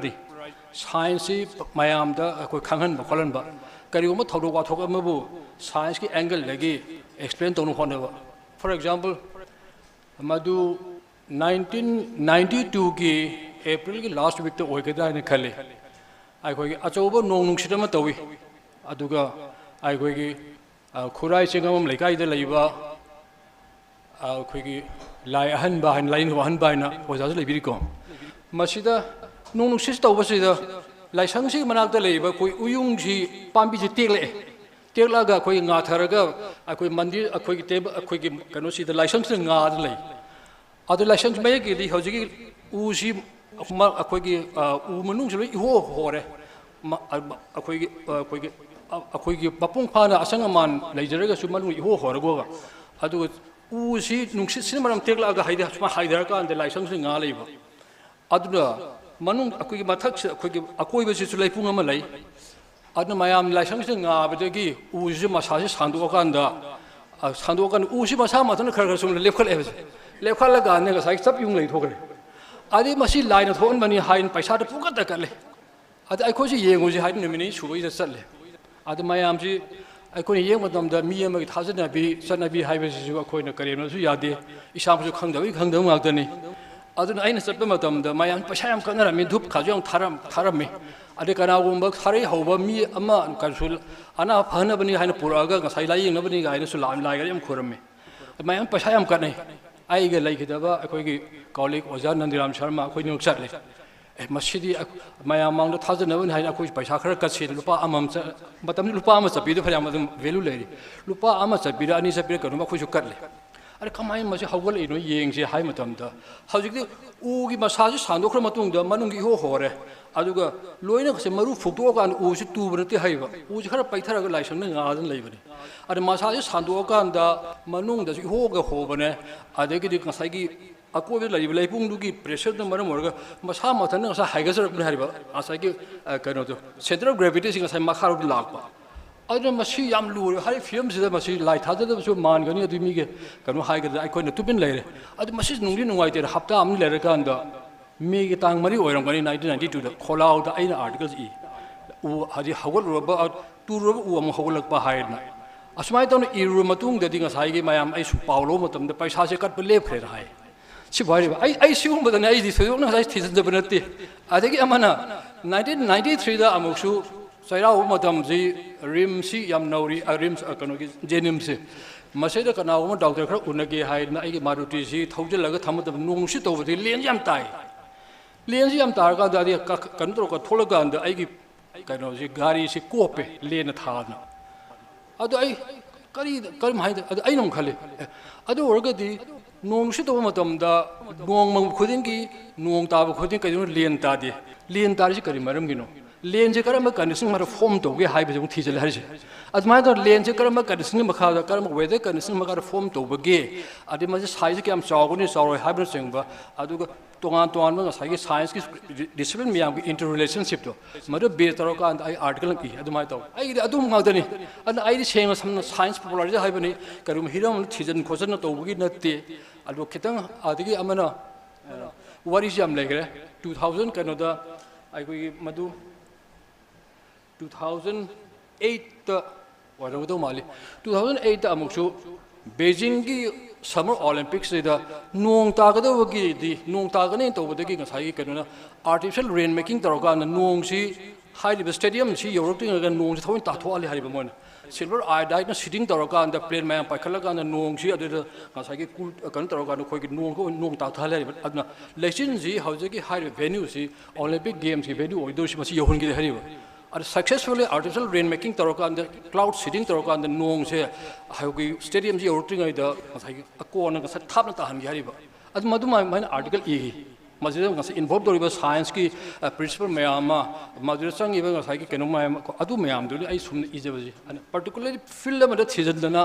science Mayam the Kangan Bakalamba Kariuma Todowa Tokamabu science angle legi explain to no. For example, Madu 1992 ki April last week the Oigada in Kali. I go Achoba no Nuxidamatawi Aduga I go Kurai Singam like I the Laiva Quiggy Lion behind line one by now was as Libicom. Masida no Nuxista was either Lysansi Manak the Labor, Uyungji Pambi Tele Telaga Quig Nataraga, I could Mandi a quick table, a quick cannot see the license in Gardley. Other license make it the Hoji Uzi. A quiggy Umanung, Hore, a quiggy Papung Pana, a sangaman, Nigeria, Suman, Horagoga. I do it. Uzi, Nuximaram Teglaga, Hyderka, and the licensing Aliva. Aduna, Manung, a quiggy Matax, a quiggy to Lapuna Malay. Adnamayam licensing Abedegi, Uzi Massages, Handokanda, Sandokan, Uzi Masama, and the Kargasun, Lekalaga, and I stop you late. अदे मसी line थोन बनी हाइन पैसा तो पुका तक ले अदे अखो से ये गोजी हाइन नमिनी सुबई चले अदे मयाम जी अखो ये मतम द मी अमगी थाजना बी सना बी हाइवे से अखो न करेनो सु यादे इसाम सु खंगदम गातनी अदुन आइन चप्प मतम द मयाम पैसा याम कनरमी धूप खाजों थारमी अदे कनागुंब खारे हौबा मी अमा कंसुल अना फहनबनी हाइन पुरागा गसाई लायिंगनबनी गाइन सु लाम लायगा यम खुरमे मयाम पैसा याम कनै आइगे लाइखिदबा अखोगी कॉलिग ओजा नंदिराम शर्मा अखोई नुक चले मसीदी मयाम मांग थाजनबन हाइन अखोई पैसा खर कछि लुपा अमम मतम लुपा अम चपीदो फयाम वैल्यू लेरी लुपा अम चपीदा अनि चपीदा कनुमा खुसु कटले अरे कमाई मसे हवल इनो येंगजे हाय मतमदा हजिकदि उगी मसाजि सांदोख्र मतुंगदा मनुंगी हो होरे अदुगा लोइना कसे मरु फुक्तोकान उसि तुबरति हायबा उजि खर पैथरगा लाइसंग गादन लैबने अरे मसाजि सांदोकानदा मनुंगदा होगा होबने अदगिदि कसैगी अकोबे लैब लैपुंगदुगी प्रेशर न मरम ओरगा मसा मथन कसा हाइगसरकने हारिबा असैगी कनो तो सेंटर ऑफ ग्रेविटी सिंग कसै मखारो लाकबा अदुन मसी याम लुर हाय फिल्म सिदा मसी लाइ थाजदबसु मानगनी अदु मीगे कनो हाइगदा अखोइना तुबिन लैरे अदु मसी नुंगि नुंगाइते हप्ता आम लैरकांदा मेगी तांग मरी ओरंगनी 1992 दा खोलाउदा आइना आर्टिकल्स इ उ हजि हवलरबा तुरब उ अम हवलकपा हायना असमाय तौन इरु मतुंग ददि ngसाइगे मयाम आइ सु पावलो मतम द पैसा से कट लेफ्रे हाय सि भरिबा आइ सिउम बदन आइ दि सोयोन हाय थिजन जबनते अदगि अमना 1993 दा अमुसु सैराउ मतम जी रिमसी याम नौरी रिम्स कनोगी जेनिमसे मसेदा कनाउ डॉक्टर खर उनगे हायना आइगे मारुति जी थौजलगा थमदब नोंगसि तौबदि लेन याम ताई लेन से हम तारका दादी कंट्रोल का थोड़ा गांध आएगी कहीं से गाड़ी से कोपे लेन था ना अदो आई करी कर माहित अदो आई नम खाले अदो औरगदी नोंग से तो मतम दा नोंग मंग खुदिन की नोंग ताब खुदिन कहीं लेन तारी से करी मरम गिनो लेन से करम कंडीशन मार फॉर्म तो गे हाई बजूं थी चले हर से अदमाय तो लेन से करम कंडीशन मखा करम वेदर कंडीशन मखा फॉर्म तो बगे अदि मजे साइज के हम चावगनी चाव हाई बन सेंबा अदुगा तोगान तोगान में साइज साइंस की डिसिप्लिन में याम की इंटर रिलेशनशिप तो मदो बेस तरो का आई आर्टिकल की अदमाय तो आई अदुम गादनी अन आई सेंग सम साइंस पॉपुलर हाई बनी करुम हिरम थीजन खोजन तो बगी नते अदो खितंग आदि अमना वरिस याम लेगरे 2000 कनोदा आई कोई मदु 2008 वारगदो माली 2008 अमुक्सु बेजिंग की समर ओलंपिक्स से नोंग तागदबगी दी नोंग तागने तौबदगी ngसाई कनोना आर्टिफिशियल रेन मेकिंग तौरगा नोंग सी हाइलिब स्टेडियम सी योरक्तिंग नोंग से थोइन ताथोआले हारिब मोन सिल्वर आयोडाइड न सिटिंग तौरगा प्लेन मयाम पाइखलगा नोंग सी अदु ngसाई कूल कन तौरगा खोइ नोंग को नोंग ताथाले हारिब अदना लेसिन जी हौजगी हाइलिब वेन्यू सी ओलंपिक गेम्स की वेन्यू ओइदोसी मसी योहनगी हारिब और सक्सेसफुली आर्टिफिशियल रेन मेकिंग तौरका क्लाउड सीडिंग तौरका नोंग से हाइगी स्टेडियम से योरक्तिंग अकोन थापना ताहनगी हारिब अदु मदुमा माइन आर्टिकल इ मजिद इन्वॉल्व तौर साइंस की प्रिंसिपल मैम मजिद चंगी कनो मैम अदु मैम सुम इजबजी पर्टिकुलरली फील्ड में थीजना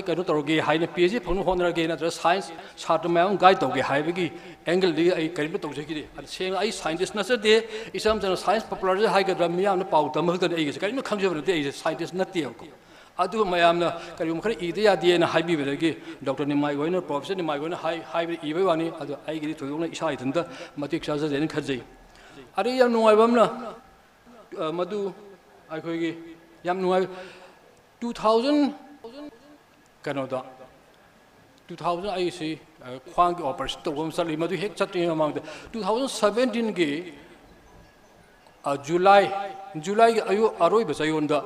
कनो तौरगे पीएचडी फंग होनरगे नत्र साइंस छात्र मैम गाइड तौगे हाइबगी एंगल करीब तौजगी सेंग साइंटिस्ट नचदे इसम साइंस पॉपुलर हाइगद्रा मियाम पाउ तमहदे कहीं खंजब नते साइंटिस्ट नते अदु मयामना करिम खर इदे यादेना हाइबिबदगी डॉक्टर निमाई गोइना प्रोफेसर निमाई गोइना हाइ इबे वानी अदु आइगिदि थोयोना इसा इथनदा मतिक साजदेन खजै अरे याम नुवाइबमना मदु आइखोइगी याम नुवाइ 2000 कनोदा 2000 आइसी ख्वांग ऑपरेशन तोगम सली मदु हेक चटिंग अमांग 2017 गी जुलाई अयो अरोइ बसयोंदा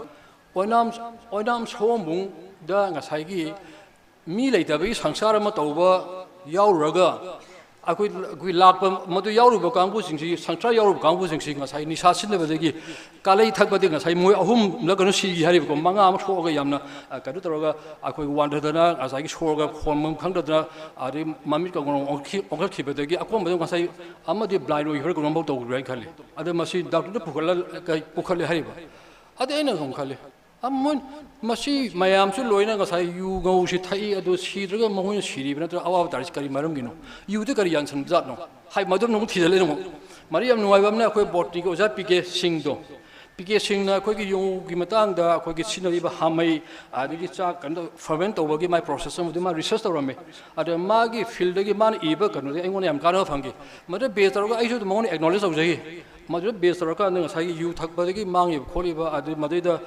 ओनाम सोमुंग दा ngसाइगी मी लेतबी संसार म तौबा याउरगा अखोइ लाप मदु याउरुब कांगबु सिंगसि संसार याउरुब कांगबु सिंगसि ngसाइ निसा सिनबदगी कालै थकबदि ngसाइ मोय अहुम लगनो सिगी हारिबको मंगा अम सोगा यामना कदु तरोगा अखोइ वान्डदना ngसाइगी सोरगा खोमम खंगदना आरि मामित कगनो ओखल खिबदगी अकोमबद ngसाइ अमदि ब्लाइंड ओइ हरगनो बौ तौग्राइ खाले अद मसि डॉक्टर पुखल हारिबा अद एना गम खाले अमन मसी मयामसु लोइना ngसाइ यु गौसि थई अदु सिद्रगा महोइन सिरिब नत्र अवाब तारिस करि मरम गिनो युदे करि यानसन जात नो हाइ मदम नो थिजले नो मरियम नुवाइबमना अखोइ बोटनी को ओजा पिके सिंगदो PK Singna Kogi Yung Gimatanga, Kogi Sinariba Hamay, Adigi Chak and ferment over my process of my research around me. At the Magi field the man Eba, and the England am kind of funky. Mother Bezer, I should only acknowledge of the Mother Bezer, and say you talk about the Mangi, Koliba, at the Madida,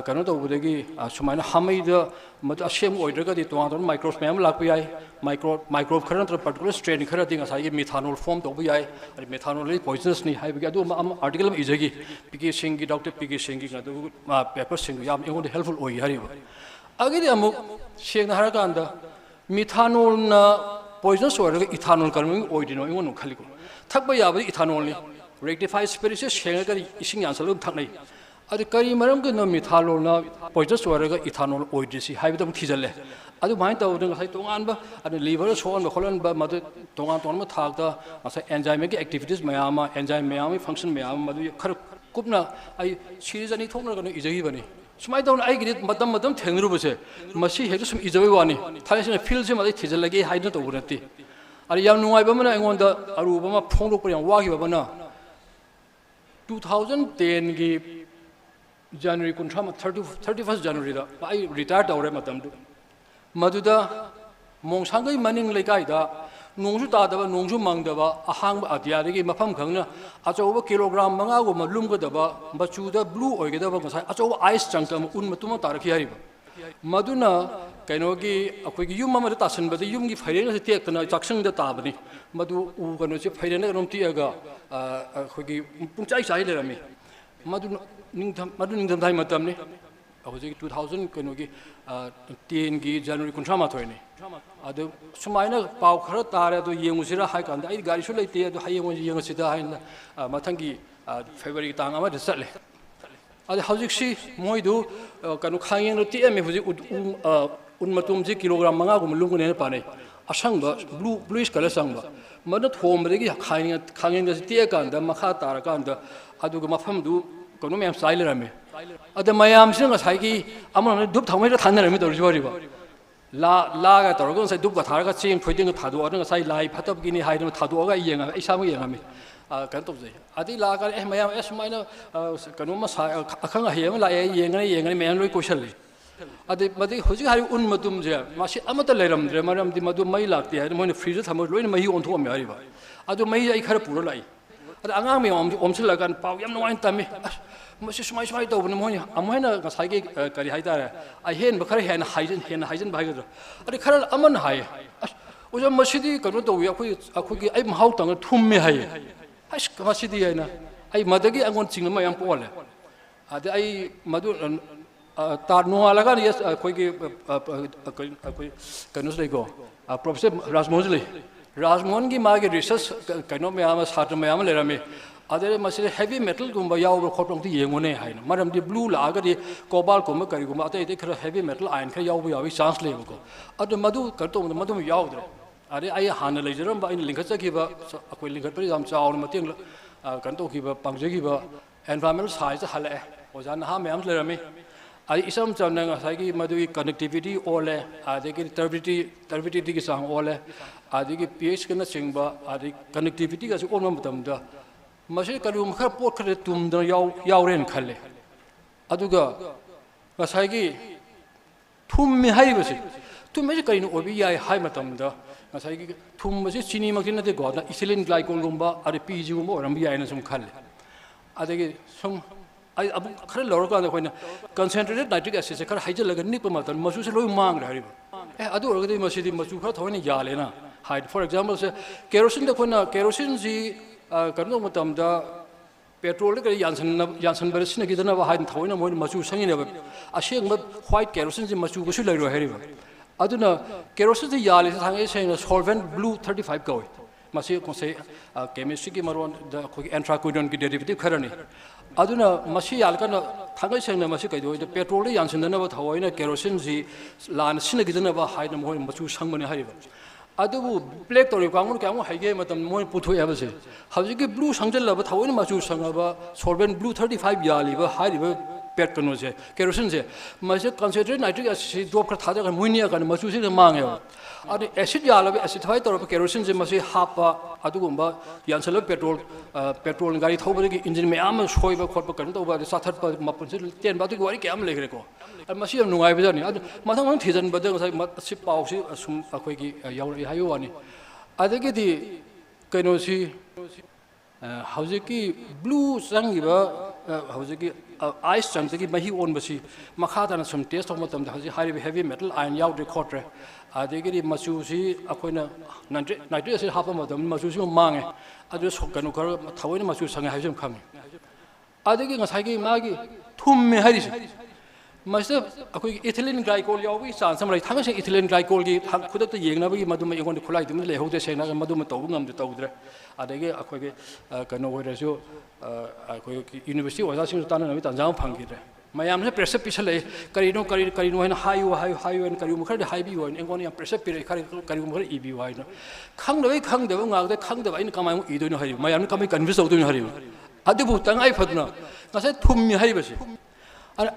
Canada over the Sumana Hamid, Matashem or Dragati to one microsmam lapi, microbe current, particular strain current as I methanol formed OBI, and methanol poisonous. I began article of Izagi, PK Shingi, Dr. PK Shingi, pepper sing, yam, helpful or Yariba. Agadiamu, Shang Haraganda, methanol poisonous or ethanol coming or you know, Calico. Takbayabi ethanol, rectified spirits, Shanghai, Ishing and Salum Tani. At the Kari Maramka no methanol, poisonous or ethanol or DC, have them Tizale. I do mind out and I don't and the liver so on the Holland, but Mother Tonga Tagda, as enzymatic activities, Mayama, enzyme Miami function, Mayama, Kupna, I she is any toner going to Izavani. So my don't I get it, Madame Tenrubase, Mashi had some Izavani, Tyson feels him like Tizalagi, hide not over it. I am no Ibama, I want the Arubama Pongo and Wagi Babana. 2010 January, 31st January, I retired our Matam. Maduda Mongsangai Manning Lekaida, Nongsu Tadava, Nongsu Mangdava, a hang Adiadi, Mapam Kanga, as over kilogram Mangago, Malungadava, Bachuda, Blue or Gedava, as over ice chunkam, Unmatuma Taraki. Maduna, Kanogi, a quick Yumama Tassan, but the Yungi Fire take the Jackson the Tabani, Madu Uganosi Fire Tiaga, a quick Punchai Side me. Madun time Matamni. I was 2000 Kanogi, TNG January Contramatoini. The Sumaina Paukara, the Yamusira Hike, and I got to late the high Yamusida in Matangi, February Tanga, the Sally. At the Hausi, Moidu, Kanukayan, the TM, Unmatumzi, kilogram Mangagum, Lungun Pane, a sangba, bluish color sangba. Mother home, the Kangin, the Tiakan, the Makata, the Adugumafamdu, Konomiam Silent. At the Mayam Sing as Hagi, Amon Dup Tamata Tanner River. La Torgon said Dupa Targa seeing putting a Tadu, and I lie, Patop Guinea hide Taduaga, Isami Yami. Cantosi. Adi Laga, Mayam S. Minor, Kanuma, Akanga Hiam, like Yang, man, Ricochet. At the Hosihari Unmatum, Mashi Amataleram, Remaram, the Madu Mailak, the Adamon freezes, I'm going to my own to America. I do may I carapura. At Angami Omsilag and Pau, no one time. Mrs. My over the morning, I'm when a Sagi Karihida. I hear Bakari and Heisen by the Karal Aman High. Was a Mashidi, Karuto, we are quick, I'm how tongue to me high. Hush, Mashidi, I Madagi, I want to sing my Ampole. I Madu Tarno Alagan, yes, a quick Canus go. Professor Rasmosley. Rasmongi Margaret research, Kanomiamas, Hatamayam Lerame. Other must heavy metal Gumba Yaw Cotton the Yemone, Madam the Blue Lager, the Cobalt Comacariguma, they take heavy metal iron, Kayawi, chance label. Other Madu, Kato, the Madam Yawder. I handle later by Linkasakiva, Aquilinkapri, Chow, Mating, Kantokiva, Pangjagiva, environmental size, Hale, was an Hamam Lerame. I some Sagi Madu connectivity or they get turbidity sang ole, I think PH can sing, but I think connectivity as one of them. Masikarum her portrait to the Yauren Kale. Aduga Masagi Tum Mihai to Magica in Obi Haimatam, the Masagi Tum Masini Makina de God, Isilin Glycolumba, or the Pijum or Ambia and some Kale. I think some. I Lorga when concentrated nitric acid, a car hydra like a nippomat and Masulo Mang. I do already Masidi Masuka, Tony Yalena. Hide, for example, kerosene the Puna, kerosene the Karnomatam, the petrol Janssen Bersina Gitanava hide and Tawina when Masu singing a shame but white kerosene in Masu Shula Heriva. I don't know, kerosene the Yal is saying a solvent blue 35 go. Masia can say chemistry maron the anthraquidon derivative currently. Aduna Mashi Alcana Tangasang Masika, the petrol Janssen never Tawana kerosene the land Sinagitanava hide and more Masu Sangman Hariva. Adu black or Kamu Hagame at the more Putu ever how you get blue Sangela, but how much you sang about solvent blue 35 Yali, high पेट कनो से kerosene से मसे concentrate nitric acid dope खर थादा kan Muniya kan मसु से मांगे अदि acid यालब acidify तौर kerosene से मसे हापा अदुगुंबा यानसल पेट्रोल गाड़ी थौबदगी इंजिन मयाम सोइबा खोटबा कन तौबा साथत मपुन से तेन बातु वारी क्याम लेखरे को मसी यम नुगाइ बजानि अदु मथां मथां थिजन बदे सि पाउ सि असुम अखोइगी याउ हायो वानी अदगिदि कइनोसी हौजिकी ब्लू संगिबा हौजिकी आइस चंगतगी मही ओनबसी मखादाना सम टेस्ट तौब मतम हौजि हाइबी हेवी मेटल आयन याउद्रे खोट्रे अदगिदि मचुसी अखोइना नाइट्रिक एसिड हापा मतम मचुसी मांगे अदु सोकनु खर थवैना मचु संगे हाइजम खंगे अदगी ngसाइगी मागी थुम्मे हारिसि मसे अखोइ इथिलीन ग्लाइकोल याउबी चांस हम लै थांगसे इथिलीन ग्लाइकोल गी खुदत येंगनाबगी मदुम एगोन खुलाई दुम लेहौदे सेना मदुम तौब ngamde तौद्रे अदगी अखोइगे कनो होइरसु अखोइ यूनिवर्सिटी ओजासिं ताननाबि तंजाम फंगिरे मयामसे प्रेशर पिसले करिनो हैन हाइयो एन करियो मखर हाइबी होइन एगोन या प्रेशर पिरे करियो मखर इबी होइन खंगदबे ngagde खंगदबा इन कमाय इदोइन हरि मयाम कमाय कन्विन्स तौदोइन हरि अदुबु तंगाइ फदना ngase थुम्मि हरिबसि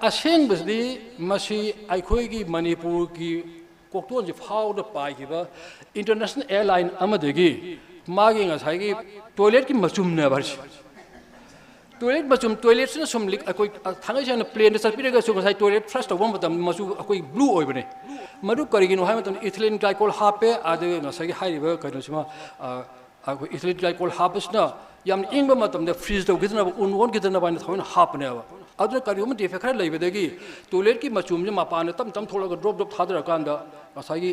असेंबसदि मसी आइखोइगी मणिपुर की कोक्तोन जे फाउद पाइगिबा इंटरनेशनल एयरलाइन अमदगी मागी ngसाइगी टॉयलेट की मचुमने बरसि टॉयलेट मचुम टॉयलेट से सम लिक अकोइ थांगैसन प्लेन दे चपिरेगा सु ngसाइ टॉयलेट फ्लश तौबम मतम मचु अकोइ ब्लू ओइबने मरु करिगिनो हाय मतम इथिलीन ग्लाइकोल हापे आदे ngसाइगी हाइबा कइनोसिमा अकोइ इथिलीन ग्लाइकोल हापसना याम इंगबा मतम दे फ्रीज तौगिदना उनवन गिदना बाइन थौन हापने अदुना करियोम डिफेक्ट खर लैबदगी टॉयलेट की मचुम जे मापान तम तम थोलगा ड्रॉप थादरा कांदा ngसाइगी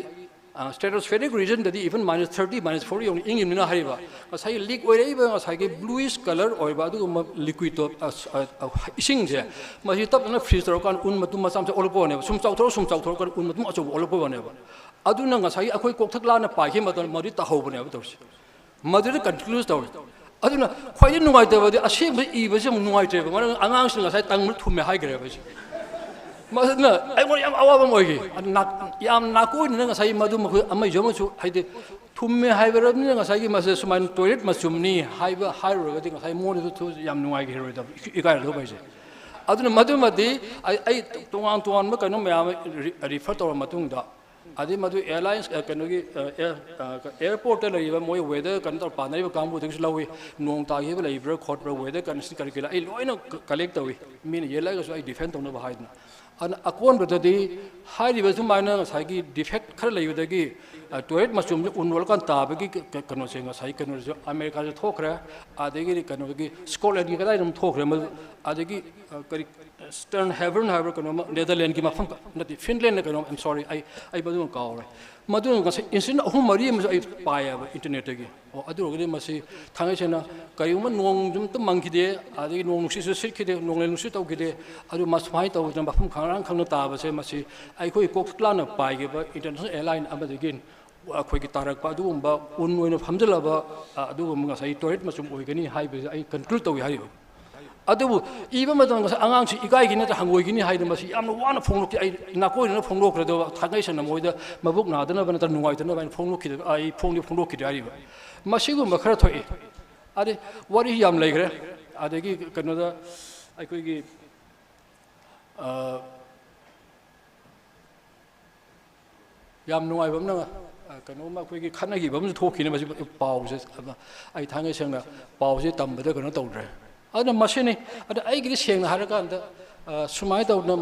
स्ट्रेटोस्फेरिक रीजन ददी इवन -30 -40 ओन इंग इमना हरिबा ngसाइ लीक ओइरेबा ngसाइगी ब्लूइश कलर ओइबा अदुगुम लिक्विड तो इसिंग जे महि तपना फ्रीज तरो कान उन मतुम मचाम से ओलपोने सुम चाउथरो कान उन मतुम अचो ओलपोने अदुना ngसाइ अखोइ कोक्थकलाना पाइखे मतन मरि तहौबने तौसि मदुर कंक्लूज तौ अदुना खोइ नुगाइतबदि असेंब इबसे नुगाइतबा मन आंगांसिन ngसाइ तंग थुमे हाइग्रेबसि मदुना आइगोन याम अवाबम ओइगे याम नाकोइन ngसाइ मदु मखु अमै जोमसु हाइदे थुमे हाइबरबनि ngसाइ मसे सुमान टॉयलेट मचुमनी हाइबा हाइरोगदि ngसाइ मोनि थु याम नुगाइगे हेरोइदा इकाइ लो बाइसे अदुना मदुमदि आई तोंगान म कनो मयाम रिफर तौर मतुंगदा आदि मधु एयरलाइंस कनोगी एयरपोर्ट लैब मोय वेदर कन तौर पानरिब कांबु दिस लवी नोंग तागिब लैब्र खोटब्र वेदर कंडिशन करकेला आई लोइना कलेक्ट तवी मीन येलागसु आई डिफेंड तौना बहाइदना अन अकोन बददी हाइरिब सुमाइना साइगी डिफेक्ट खर लैबदगी टॉयलेट मचुम उनवल कान ताबगी कनो सेंगा साइ कनो जो अमेरिका जो थोखरे आदेगी कनोगी स्कॉटलैंड की कदाइ रम थोखरे मल आदेगी करी स्टर्न हेवन हाइबर कनो नेदरलैंड की मफम नति फिनलैंड कनो आई एम सॉरी आई बदु कावरे मदु ngase इंसिडेंट अहु मरी म आई पायाब इंटरनेट की ओ अदुगदि मसी थांगैसेना करिउम नोंग जुम त मंगिदे आदि नोंग नुसि सिखिदे नोंगले नुसि तौगिदे अदु मसमाइ तौ जम बफम खांरां खांना ताबसे मसी आइखोइ कोक्लाना पाइगेबा इंटरनेशनल एयरलाइन अमदगिन अखोइगी तारकपा अदुगुम्बा उन ओइना फमजलबा अदुगुम ngасai टॉयलेट मसुम ओइगनि हाइबे आई कंट्रोल तौइ हारिबो अदुबु इबा मतम ngasa angang si ikai gini ta hangoi gini haida masi yamna wana phonglok ti ai nakoi na phonglok redo thangai sana moida mabuk na dana bana ta nungai tana ban phonglok ki ai phonglok ki ari masi gu makhara thoi ade wari yam laigre adegi kano da ai koi gi yam nungai bam na kano ma koi gi khana gi bam thok ki ne masi pau se ai thangai sana pau se tam bada kano tawre अदना मशीनी अद आइगिरि सेंगना हारकांद सुमाइ तौना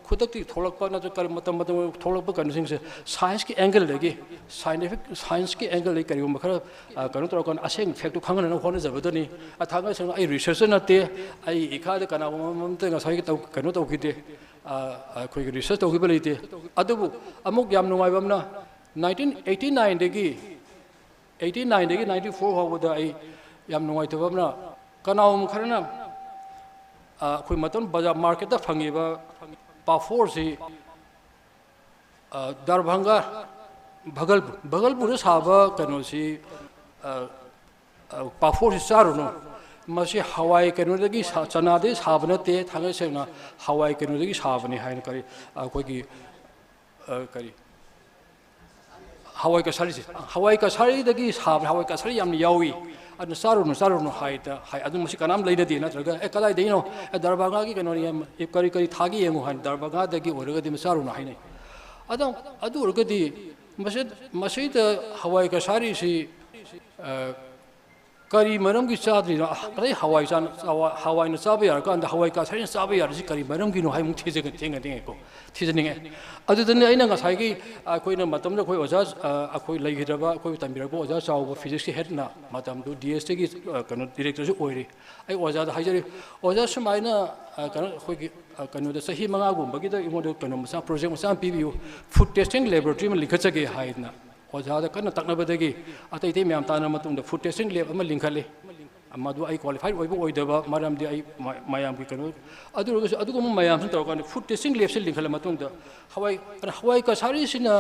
खुदक्ति थोलकपा न कर मतम थोलकपा कनसिंग से science की angle लगी science की एंगल लगी करियो मखर कनो तोरकन असेंग फैक्ट खंगन न होने जबदनी अथांगा संग आई रिसर्च नते आई इखाद कना ममते ngसाइ तौ कनो तौकिते खोइ रिसर्च तौकिबा लेते अदबु अमुक याम नुगाइबमना 1989 दगी 94 फावबदा आई याम नुगाइतबमना कनाउम खरना अखोइ मतन बाजार मार्केट दा फंगिबा पाफोर से दरभंगा भगलपुर साबा कनो से पाफोर से चारुनो मसे हवाई कनो दगी चना दे साबनते थांगे सेना हवाई कनो दगी साबने हाइन करी अखोइ की करी hawai ka sari dagi sab hawai ka sari yam yawi adna saru haida hai adu masi kanam leida di na traga e kalai deino e darbaga gi kanoni yam e kari thagi yemu han darbaga dagi oraga di saru na hainai adu oraga di masi da hawai ka sari si kari maram gi chadri kare hawai na sabe yar kan da hawai ka sari sabe yar si kari maram gi no hai mu thije ga tenga ko thijning adu dan aina nga sai gi koi na matam da koi oja koi lai hidaba koi tambira bo oja chaw physics ki head na matam du DST gi kano director ju oiri ai oja da haijari oja sumaina kano koi gi kano da sahi manga gum bagi da imo do kano masa project masa PBU food testing laboratory ma likha ge haidna oja da kana takna badagi atai te myam tana matung da food testing lab ama linkhale amadu ai qualified oibo oidaba maram di ai mayam ki kanu adu ko mayam sun tawkan food testing lab se linkhale matung da hawai ka sari sina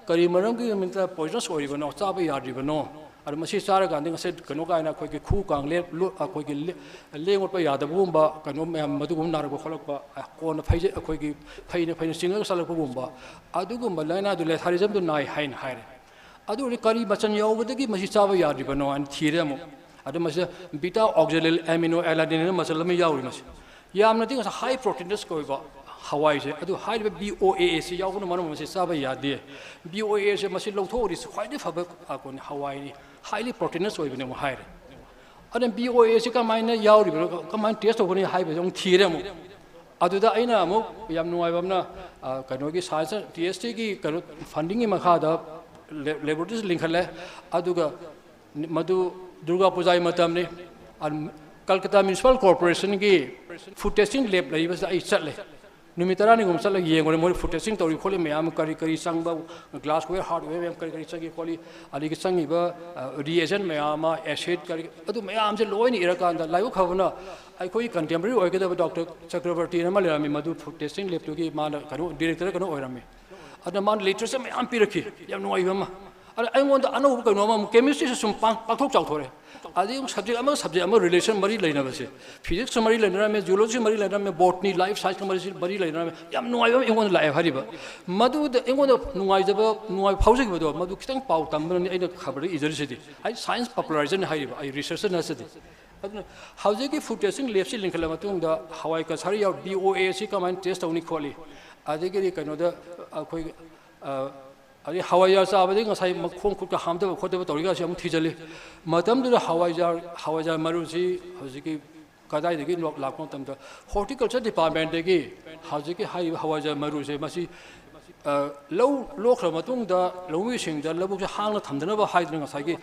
kari maram ki minta poisonous oibo no chaba yadri bano ar masi sara ga nding se kanu ka na khoi ki khu kang le khoi ki lengot pa yadabu ba kanu mayam madu gum nar ko kholok ba ko na phaije khoi ki phaine singal salak ko bumba adu gum laina du le tharijam du nai hain haire adu ri kari bachan yawbadagi masi chaba yadri bano an thire mo adu masa beta oxalate amino alanine masal me yawi mas yamna ting high proteinous ko ba hawai je adu high BOAA se yawu no mano masi saba yade BOAA se masi lawthori se khwai de faba akon hawai ni highly proteinous oi bene mo haire adu BOAA se ka maina yawi ka main test ho ni high be jong thire mo adu da aina mo yam nuai bamna kano gi science TST gi kano funding ma kha da laboratories linkhale adu ga madu Durga Puja matam ne Kolkata Municipal Corporation ki food testing lab lai bas ai chatle numitara ni gum chala yengore mo food testing tori khole mayam kari sangba glassware hardware mayam kari changi kholi ali ki changi ba reagent mayam acid kari adu mayam je loi ni irakan da laiu khavna ai koi contemporary oigeda Dr. Chakravarti na malami madu food testing lab to ki man kanu director kanu oirame ada man literature mayam pirakhi yam noi bama I want to know chemistry is some pathok. I think subject relation Marie Lena physics Marie Lena, geology Marie Lena, botany, life science Marie Lena. Yam no, I want life Hariba. Madu, the England of Nuizaba, Nui Housing with Madu Kitang Pau Tamban in the Kabari is a city. I science popularization Hariba, I research in a city. Housing food testing left in Kalamatung, the Hawaii Kasari of BOAC come and test only quality. I think you can know the Ari Hawaii sabadi ngasai makhong khut ka hamda khote ba toriga siam thijali matam du Hawaii marusi hojiki kadai de gi lakon tam da horticulture department de gi hojiki Hawaii marusi masi low khra matung da lowi sing da labu hang na thamdana ba haidna ngasai gi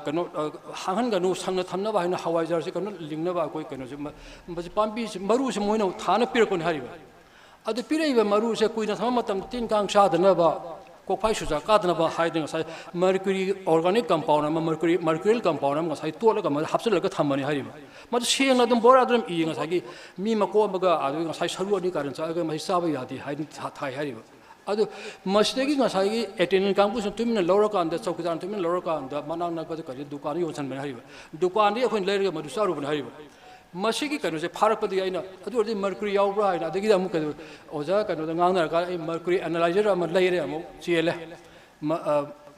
kano hanghan ga nu sang na thamna ba na Hawaii se kano lingna ba koi kano se masi pambi marusi moina thana pir kon hariba adu pirei ba marusi kuina thama matam tin kang sha dana ba Kopai Suja Kadnaba hiding aside mercury organic compound, mercurial compound, as I told like a Hapsel Tamani Harim. But she and Adam Boradram eating as I give me Makomaga are doing a size Haruni currents, I got my Savayati hiding Thai Harim. Other mistaking as I attending campus and Tumin and Lorokan, the Sokutan Tumin Lorokan, the Manana Dukani and Hariba. Dukani when later Madusaru and Hariba. Mashiki can say Parapadiana, the mercury outright, I think I'm Ozak and the Nana mercury analyzer, I'm a layer, CLA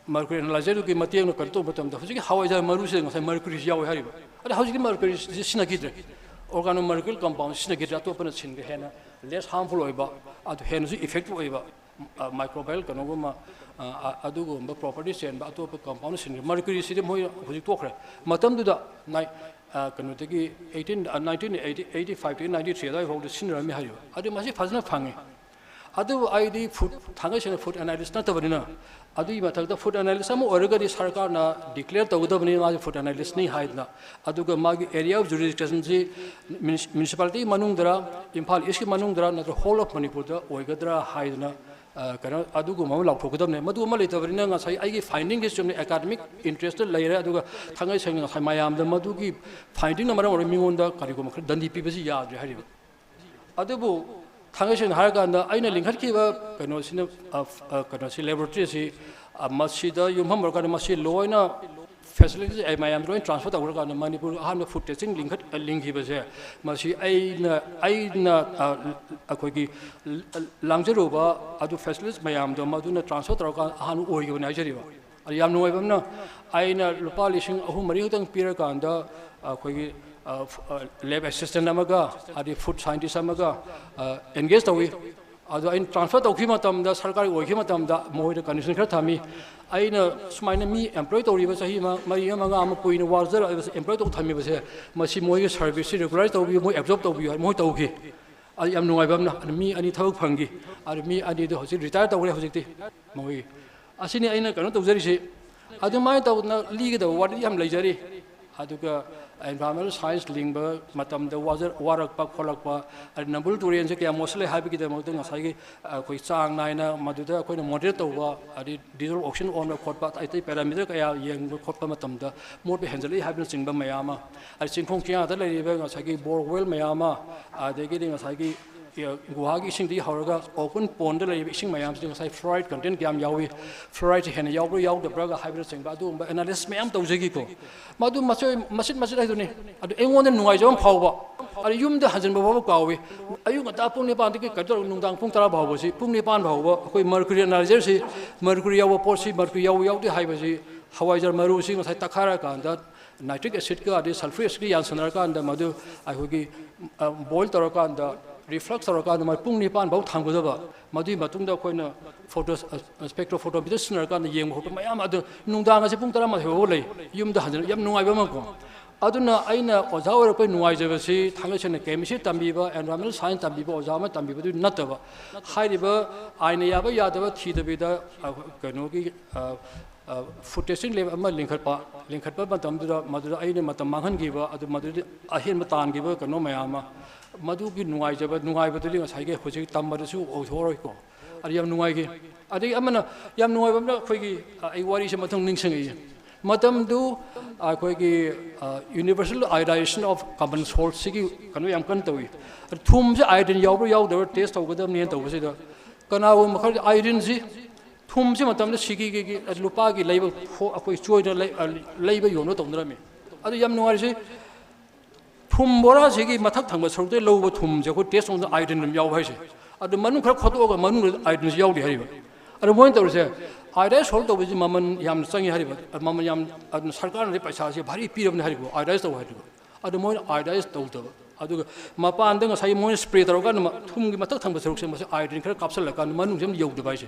mercury analyzer to give Matino Kantobatum, the Hosiki, how is a Marusing, and mercury Yaw Hariba. And how is the mercury Sinagitra? Organomercury compound, Sinagitra to open a sin, less harmful over, at Henry effective over microbial canogoma, Adugo, properties and Batopa compounds in mercury city, Hositoka. Matam to the night. 1985 to 93, I hold the senior Mihayo. I do my Fazna Fangi. I do ID food, Tangashan food analyst, not over. I do the food analyst, some Oregon is Harkana declared the Udavani food analyst, Ni Haidna. I do the Magi area of jurisdiction, municipality Manundra, Impal Iski Manundra, not the whole of Manipur, Oigadra Haidna. Adugo Mamma Pokudam, Maduma later, I give finding his academic interest later, Aduga Tanga saying Mayam, the Madugi finding number of Mimunda, Karigum, Dundee Pibisi Yard, Adubu, Tangashan Harganda, I know Linkakiva, Canosin of Canosi laboratory, Masida, Yumhamaka, Masi Loina, facilities ai mayam join transfer tawra ka manipur aham food testing link hi base masi aina akoi gi langjeru ba adu facilities mayam do maduna transfer tawra ka aham oi gi na jari ba ari yam noi bamna aina lupa lising ahum mari tang pira ka anda akoi gi lab assistant amaga adi food scientist amaga engage tawi adu ain transfer tawki matam da sarkari oi gi matam da moi da condition khar thami aina sumaina mi employee tori ba sahi ma mari amaga am poina warzer employee to thami ba se masi moi gi service regularize tawbi moi absorb tawbi moi tawki ai am noi bamna mi ani thawk phangi ari mi ani do hosi retire tawre hositi moi asini aina kanu tawjari se adu mai tawna ligi da wadi am leijari aduga environmental science lingba matam da warak pa kholak pa ari nambul turian se kya mostly happy ki da mo da sai gi koi chang nai na maduda koi na moderate tawwa ari diesel auction on the khot pa ai tai parameter kaya yeng khot pa matam da more be handle happy singba mayama ari singkhong kya da lai ba sai gi bore well mayama adegi ding sai gi guhagi ising di haraga open pond da lai ising mayam ding sai fluoride content kyam yawi fluoride hen yaw yaw da braga hybrid singba adu analysis mayam tawjegi ko madu masit ai duni adu engon nuai jom phawba ari yum da hajan ba kawi ayu ngata pung ne pan de ka dor nungdang pung tara bhaw si pung ne pan bhaw koi mercury analyzer si mercury yaw por si mercury yaw de hai ba si hawai jar maru si ngai takhara ka da nitric acid ka ade sulfuric acid yan sanar ka da madu ai hogi boil tor ka da reflux tor ka da mai pung ne pan bhaw thang go ba madu matung da koi na photo spectrophotometer sanar ka da yeng ho mayam adu nungdang ase pung tara ma ho lei yum da hajan yam nungai ba ma ko aduna aina oja or koi nuai jaba si thangasena chemistry tambiba environmental science tambiba oja ma tambiba du nataba hairiba aina yaba yadaba thidabida kano gi food testing lab ama linkhat pa matam du madura aina matam manghan gi ba adu madura ahin matan gi ba kano mayama madu gi nuai jaba nuai ba duli ngasai ge hoji tamba su othoroi ko ari yam nuai gi adi amana yam nuai ba na khoi gi ai wari se mathang ning sangi matam du akoi gi universal iodization of carbon salt sigi kanu yam kan tawi thum se iodine yaw da test tawgadam ne taw se da kana wo makhar iodine si thum se matam da sigi gi lupa gi leiba akoi choi da leiba yono tawndra me adu yam nuari se thum bora sigi mathak thangba saruk de loba thum je ko test on da iodine yaw hai se adu manu khar khoto ga manu iodine yaw di hariba adu moin taw se iodine salt to bi maman yam sangi hariba maman yam sarkar ne paisa se bhari pirabne haribo iodine to haribo adu moin iodine to to adu mapan dang sai moin spray taro kan thum gi matak thang basaruk se ma iodine khar kapsal la kan manung sem yau device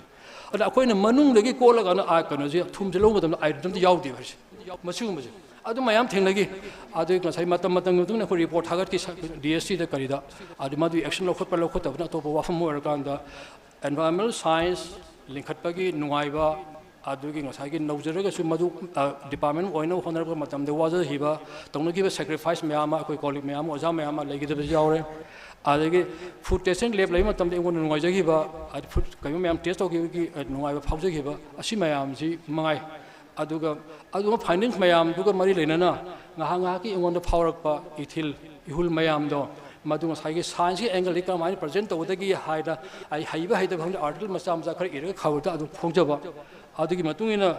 adu akoi na manung legi ko la kan a kan je thum je lo ma dam iodine to yau device masu ma je adu mayam thengnagi adu ka sai matam tung na ko report hagat ki DSC da karida adu madu action lo khot pa lo khot na to wa fam mo kan da environmental science linkhat pagi nuaiba adugi ngasai gi nojaraga su madu department oina honor ba matam de waja hiba tongno gi sacrifice mayama koi colleague mayam oja mayama legi de yaure adagi food testing lab lai matam de ngon nuai jagi ba food kai mayam test gi nuai ba phau jagi ba asi mayam ji mangai aduga findings mayam duga mari leina na nga ki ngon da phaurak pa ihul mayam do madung sai gi science gi angle ka mai present to da gi haida ai haiba haida phang article masam ja khar ira khawta adu phongjaba adugi matung ina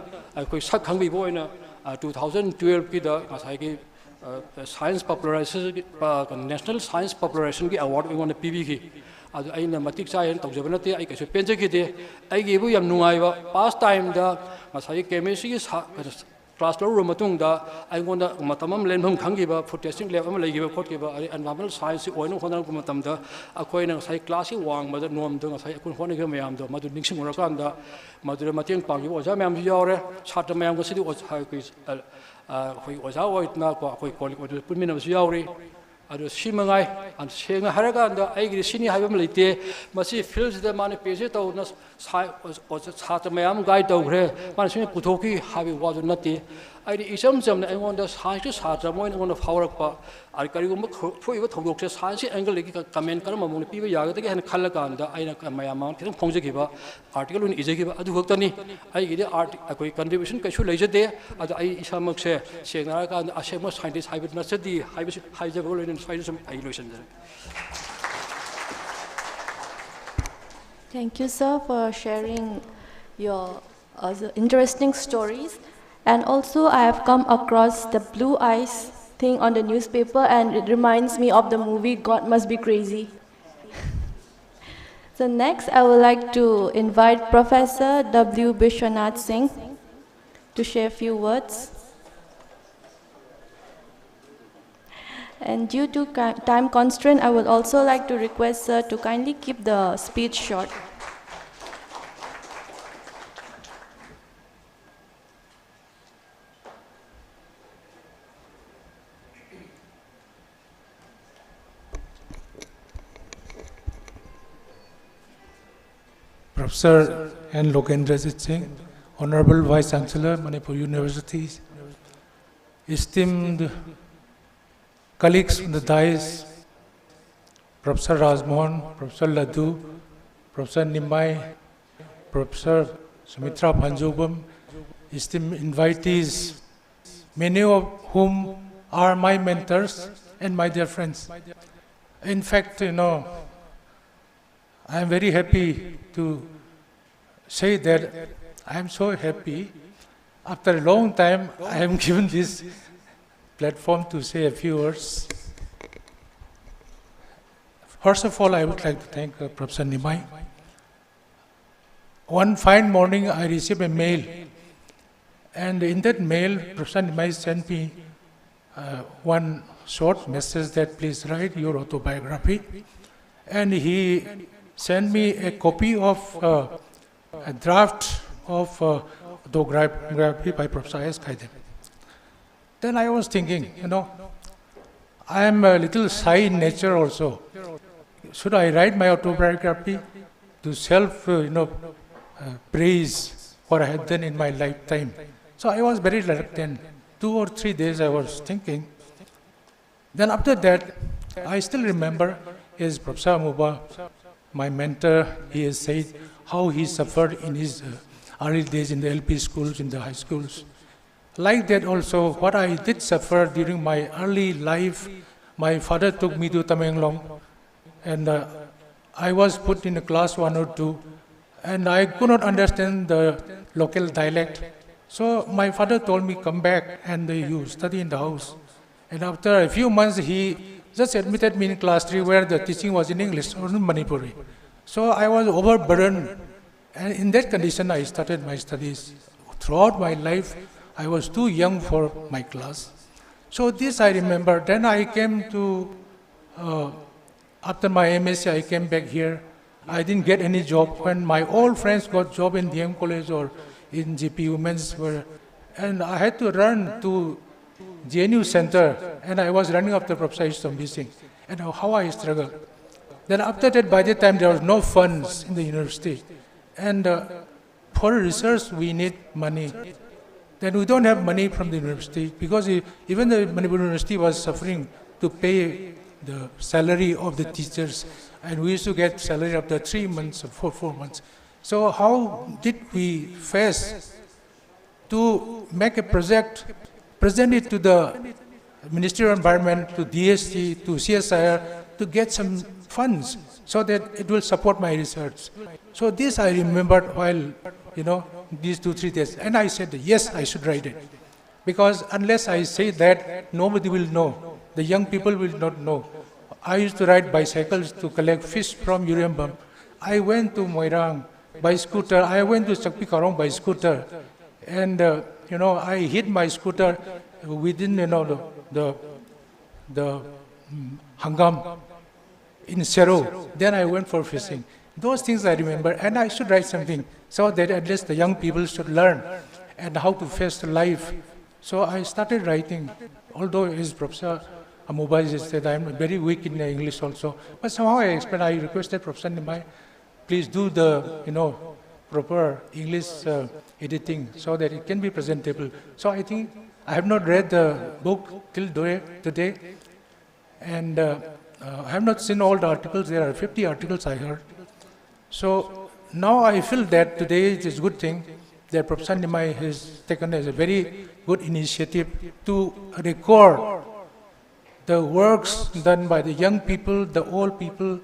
koi sak khangbi boina 2012 ki da sai gi science popularization national science popularization gi award ngona pb ki adu aina matik chai tawjaba nate ai kaise penje ki de ai gi bu yam nungai ba past time da sai chemistry gi class lo room matung da ai ngona matamam lenbam khangi ba food testing lab am legi ba khot ki ba environmental science oino khonang ko matam da akoi na sai class ki wang ba da nom da sai akun khone ga mayam da madu ningsing ora kan da madu mateng pang gi oja mayam ji yore chhat mayam ko sidi oja ki khoi oja oit na ko khoi kolik odu punmin am ji yore adu simangai an senga haraga da ai gi sini haibam leite masi fields da mane page to na sai chhat mayam guide to gre man sini puthoki habi wadu nati ai di isam jam na ngon da sai to chhat moin ngon da power pa ar kari gum phoi ba thogok se sai si angle gi comment kar mamung pi ba yaga da han khalla kan da ai na mayam ma thong phongje gi ba article un ije gi ba adu hoktani ai gi de art akoi contribution kai su leije de adu ai isamak se sengara kan asema scientist haibit na sedi haibit haije bo lein Thank you, sir, for sharing your interesting stories. And also I have come across the blue eyes thing on the newspaper, and it reminds me of the movie God Must Be Crazy. So next I would like to invite Professor W. Bishwanath Singh to share a few words. And due to time constraint, I would also like to request Sir to kindly keep the speech short. Professor N. Lokendra Singh, Honorable Vice Chancellor, Manipur University, esteemed colleagues on the dais, Professor Rajmohan, Professor Laddu, Professor Nimai, Professor Sumitra Panjubam, esteemed invitees, many of whom are my mentors and my dear friends. In fact, I am very happy to say that I am so happy. After a long time, I am given this platform to say a few words. First of all, I would like to thank Professor Nimai. One fine morning, I received a mail, and in that mail, Professor Nimai sent me one short message that please write your autobiography, and he sent me a copy of a draft of autobiography by Professor S. Kaidem. Then I was thinking, I am a little shy in nature also. Should I write my autobiography to praise what I had done in my lifetime? So I was very reluctant. 2 or 3 days I was thinking. Then after that, I still remember is Professor Muba, my mentor. He has said how he suffered in his early days in the LP schools, in the high schools. Like that also, what I did suffer during my early life, my father took me to Tamenglong, and I was put in a class 1 or 2, and I could not understand the local dialect. So my father told me, come back and you study in the house. And after a few months, he just admitted me in class 3 where the teaching was in English or in Manipuri. So I was overburdened, and in that condition I started my studies. Throughout my life, I was too young for my class. So this I remember. Then I came to, after my MSc, I came back here. I didn't get any job. When my old friends got job in DM College or in GP Women's, and I had to run to JNU Center, and I was running after Professor Ishtam Singh, and how I struggled. Then after that, by that time, there was no funds in the university. And for research, we need money. Then we don't have money from the university, because even the Manipur University was suffering to pay the salary of the teachers. And we used to get salary after 3 months or 4 months. So how did we face to make a project, present it to the Ministry of Environment, to DST, to CSIR, to get some funds so that it will support my research. So this I remembered while, these 2-3 days. And I said, yes, I should write it. Because unless I say that, nobody will know. The young people will not know. I used to ride bicycles to collect fish from Uriambam. I went to Moirang by scooter. I went to Sakpi Karong by scooter. And, I hid my scooter within, the Hangam in Sero. Then I went for fishing. Those things I remember, and I should write something so that at least the young people should learn and how to face life. So I started writing, although his Professor Amubai said I am very weak in English also. But somehow I requested Professor Nimai, please do the, proper English editing so that it can be presentable. So I think I have not read the book till today, and I have not seen all the articles. There are 50 articles I heard. So now I feel that today it is a good thing that Professor Nimai has taken as a very good initiative to record the works done by the young people, the old people,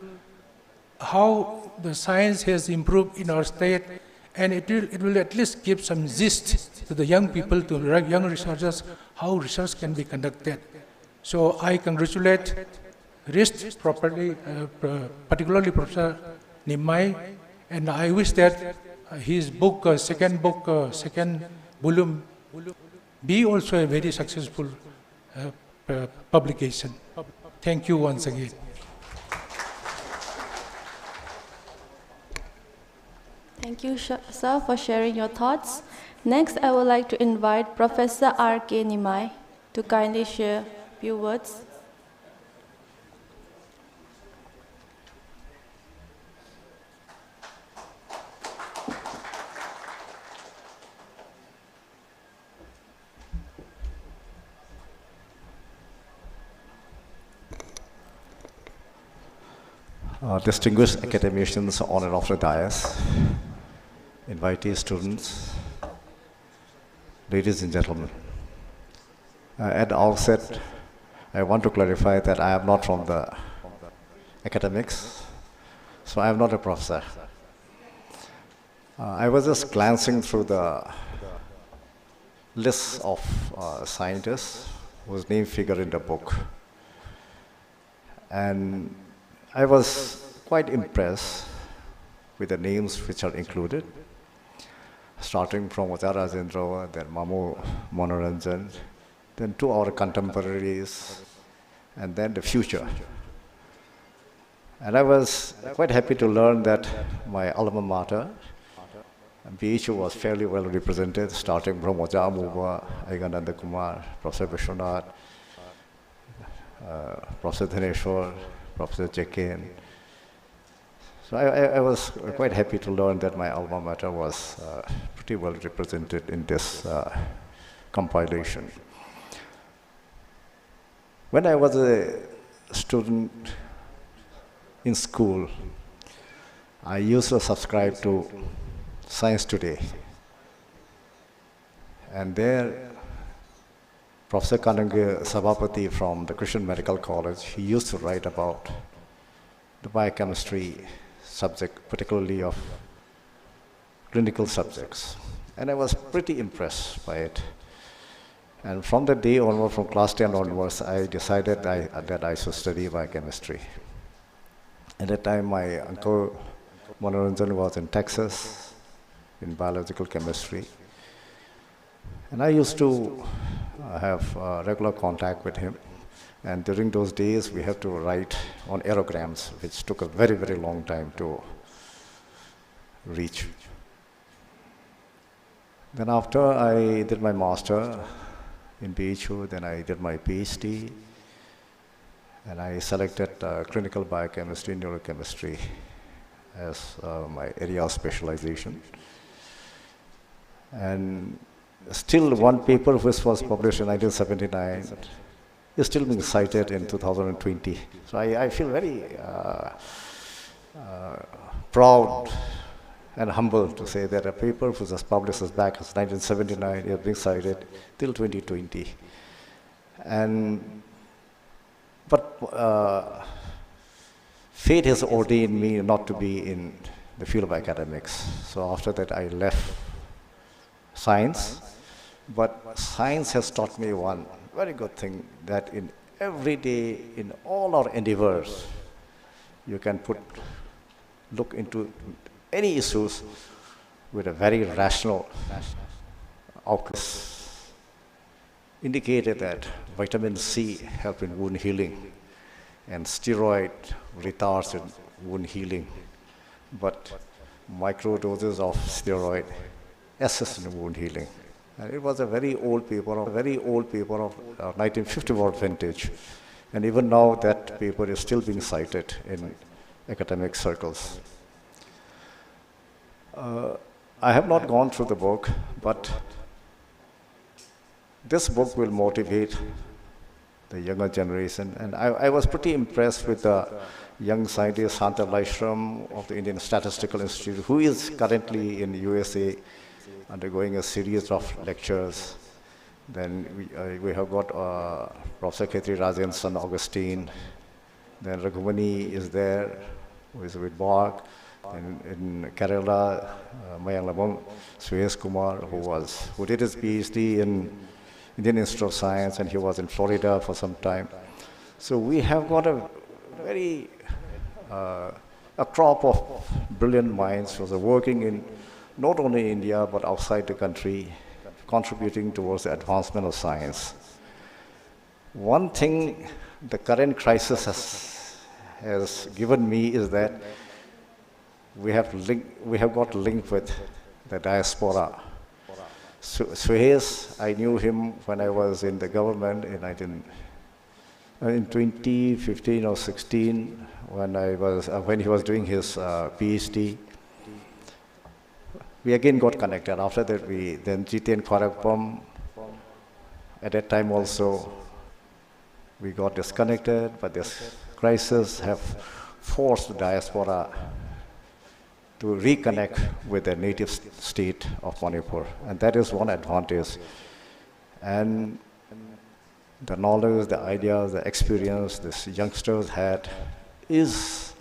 how the science has improved in our state, and it will at least give some gist to the young people, to young researchers, how research can be conducted. So I congratulate RIST properly, particularly Professor Nimai, and I wish that his book, second volume, be also a very successful publication. Thank you once again. Thank you, sir, for sharing your thoughts. Next, I would like to invite Professor R.K. Nimai to kindly share a few words. Distinguished academicians on and off the dais, invitee students, ladies and gentlemen. At the outset, I want to clarify that I am not from the academics, so I am not a professor. I was just glancing through the list of scientists whose name figure in the book, and I was quite impressed with the names which are included, starting from Acharya Rajendra, then Mamu Manoranjan, then to our contemporaries, and then the future. And I was quite happy to learn that my alma mater, BHU, was fairly well represented, starting from Acharya Muba, Aigananda Kumar, Professor Vishwanath, Professor Dhaneshwar, Professor Jekin. So I was quite happy to learn that my alma mater was pretty well represented in this compilation. When I was a student in school, I used to subscribe to Science Today. And there, Professor Kananga Sabapati from the Christian Medical College, he used to write about the biochemistry subject, particularly of clinical subjects. And I was pretty impressed by it. And from the day onward, from class 10 onwards, I decided that I should study biochemistry. At that time, my uncle Manoranjan was in Texas in biological chemistry. And I used to have regular contact with him. And during those days, we had to write on aerograms, which took a very, very long time to reach. Then after I did my master in BHU, then I did my PhD, and I selected clinical biochemistry, neurochemistry as my area of specialization. And still one paper which was published in 1979 is still being cited in 2020. So I feel very proud and humble to say that a paper which was published as back as 1979 is being cited till 2020. But fate has ordained me not to be in the field of academics. So after that I left science, but science has taught me one very good thing, that in every day, in all our endeavors, you can look into any issues with a very rational outlook. Indicated that vitamin C helps in wound healing and steroid retards in wound healing, but micro doses of steroid assist in wound healing. And it was a very old paper of 1954 vintage, and even now that paper is still being cited in academic circles. I have not gone through the book, but this book will motivate the younger generation. And I was pretty impressed with the young scientist Santa Laishram of the Indian Statistical Institute, who is currently in the USA undergoing a series of lectures. Then we have got Professor Khetri Rajan's son Augustine. Then Raghumani is there, who is with Bach. In Kerala, Mayang Labong, Suez Kumar, who did his PhD in Indian Institute of Science, and he was in Florida for some time. So we have got a very a crop of brilliant minds who are working in not only India but outside the country, contributing towards the advancement of science. One thing the current crisis has given me is that we have got linked with the diaspora. Suez, I knew him when I was in the government in 2015 or 16, when he was doing his PhD. We again got connected. After that, then Jiten Kwaragpam, at that time also, we got disconnected, but this crisis have forced the diaspora to reconnect with their native state of Manipur. And that is one advantage. And the knowledge, the ideas, the experience these youngsters had is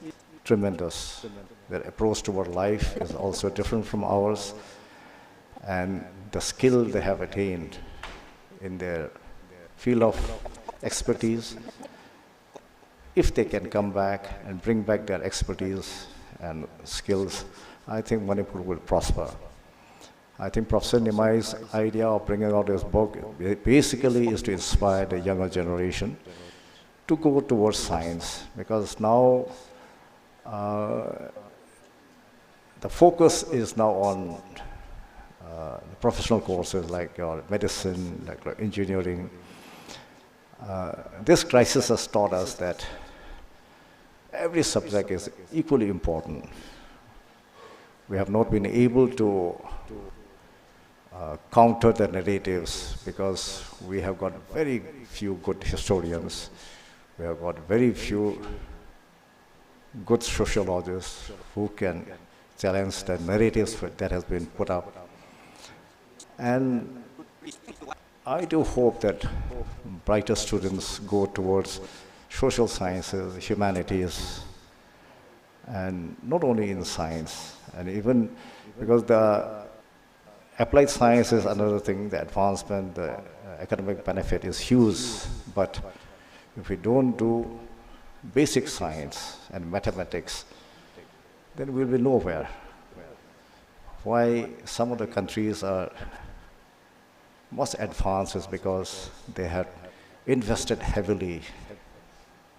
tremendous. Their approach toward life is also different from ours. And the skill they have attained in their field of expertise, if they can come back and bring back their expertise and skills, I think Manipur will prosper. I think Professor Nimai's idea of bringing out this book basically is to inspire the younger generation to go towards science, because now the focus is now on the professional courses like medicine, like engineering. This crisis has taught us that every subject is equally important. We have not been able to counter the narratives because we have got very few good historians. We have got very few good sociologists who can challenge the narratives that has been put up. And I do hope that brighter students go towards social sciences, humanities, and not only in science, and even because the applied science is another thing, the advancement, the economic benefit is huge, but if we don't do basic science and mathematics, then we'll be nowhere. Why some of the countries are most advanced is because they have invested heavily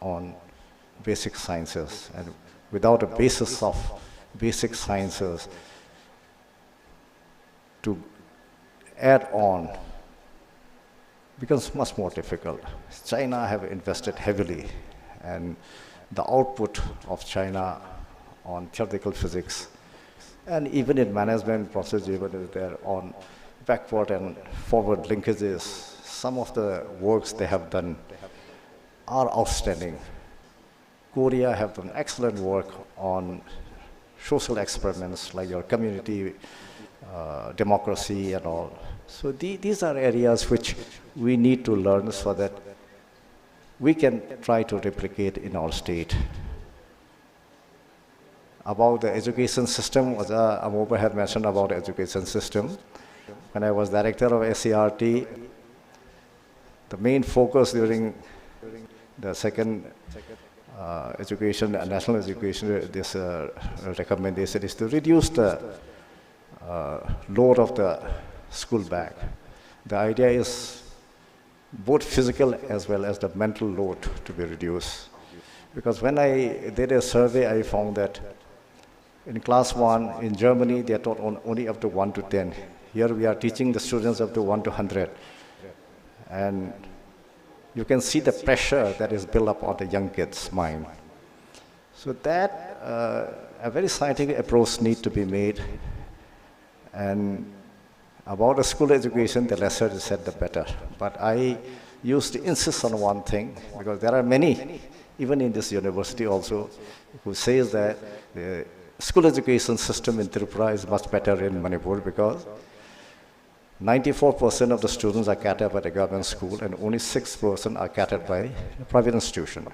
on basic sciences, and without a basis of basic sciences to add on becomes much more difficult. China have invested heavily, and the output of China on theoretical physics and even in management, Professor Jeevan is there on backward and forward linkages. Some of the works they have done are outstanding. Korea have done excellent work on social experiments like your community democracy and all. So these are areas which we need to learn so that we can try to replicate in our state. About the education system, Amoba had mentioned about the education system. When I was director of SCRT, the main focus during the second education, national education, this recommendation is to reduce the load of the school bag. The idea is both physical as well as the mental load to be reduced. Because when I did a survey, I found that in class 1 in Germany, they are taught only up to 1 to 10. Here we are teaching the students up to 1 to 100. And you can see the pressure that is built up on the young kids' mind. So that, a very scientific approach needs to be made. And about the school education, the lesser is said, the better. But I used to insist on one thing, because there are many, even in this university also, who says that the school education system in Tripura is much better in Manipur because 94% of the students are catered by the government school and only 6% are catered by a private institution.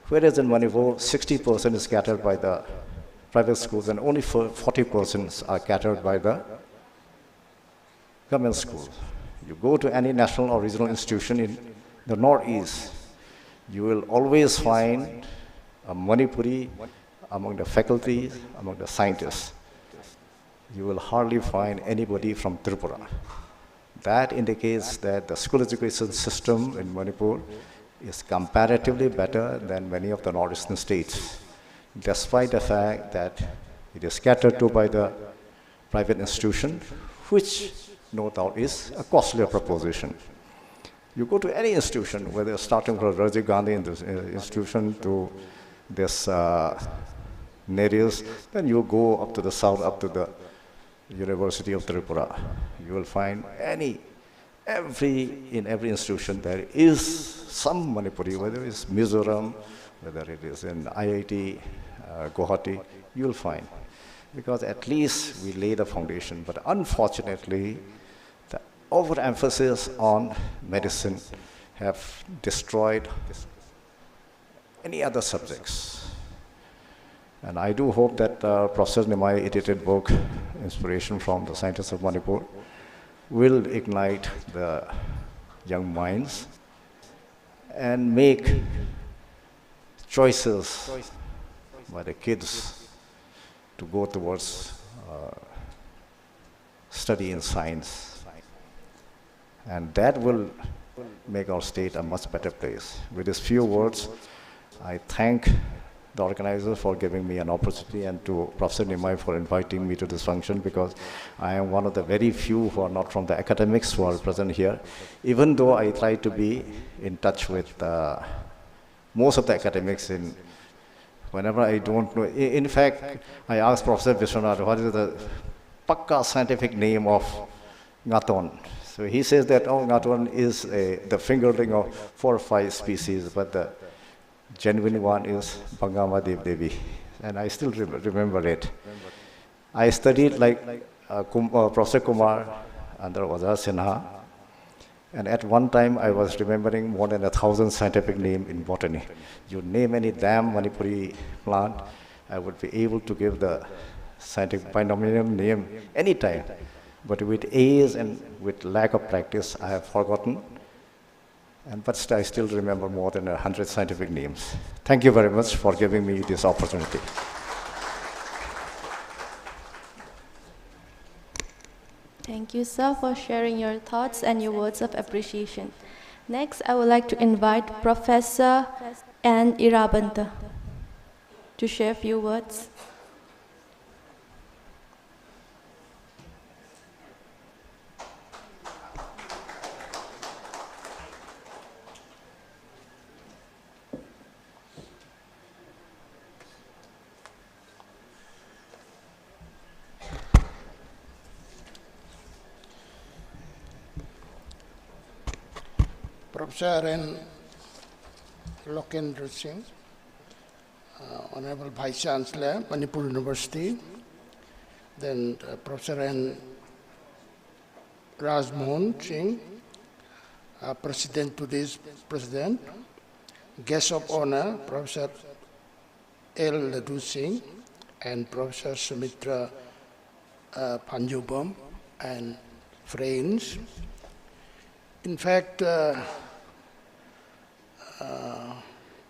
Whereas in Manipur, 60% is catered by the private schools, and only 40% are catered by the government school. You go to any national or regional institution in the Northeast, you will always find a Manipuri among the faculty, among the scientists. You will hardly find anybody from Tripura. That indicates that the school education system in Manipur is comparatively better than many of the northeastern states, despite the fact that it is catered to by the private institution, which no doubt is a costlier proposition. You go to any institution, whether starting from Rajiv Gandhi institution to this Nereus, then you go up to the south, up to the University of Tripura. You will find in every institution there is some Manipuri, whether it's Mizoram, whether it is in IIT, Guwahati, you will find. Because at least we lay the foundation, but unfortunately, the overemphasis on medicine have destroyed any other subjects. And I do hope that Professor Nimai edited book, Inspiration from the Scientists of Manipur, will ignite the young minds and make choices by the kids to go towards study in science. And that will make our state a much better place. With these few words, I thank the organizers for giving me an opportunity, and to Professor Nimai for inviting me to this function, because I am one of the very few who are not from the academics who are present here, even though I try to be in touch with most of the academics whenever I don't know. In fact, I asked Professor Vishwanath, what is the pakka scientific name of Ngaton? So he says that, oh, Ngaton is the fingerling of 4 or 5 species, but the genuine one is Bangama Dev Devi, and I still remember it. I studied like Professor Kumar under Wazar Sinha, and at one time I was remembering more than 1,000 scientific names in botany. You name any damn Manipuri plant, I would be able to give the scientific binomial name anytime. But with age and with lack of practice, I have forgotten. But I still remember more than 100 scientific names. Thank you very much for giving me this opportunity. Thank you, sir, for sharing your thoughts and your words of appreciation. Next, I would like to invite Professor Anne Irabanta to share a few words. Professor N. Lokendra Singh, Honorable Vice Chancellor, Manipur University, then Professor N. Rajmohan Singh, today's President, Guest of Honor, Professor L. Laddu Singh, and Professor Sumitra Panjubam, and friends. In fact,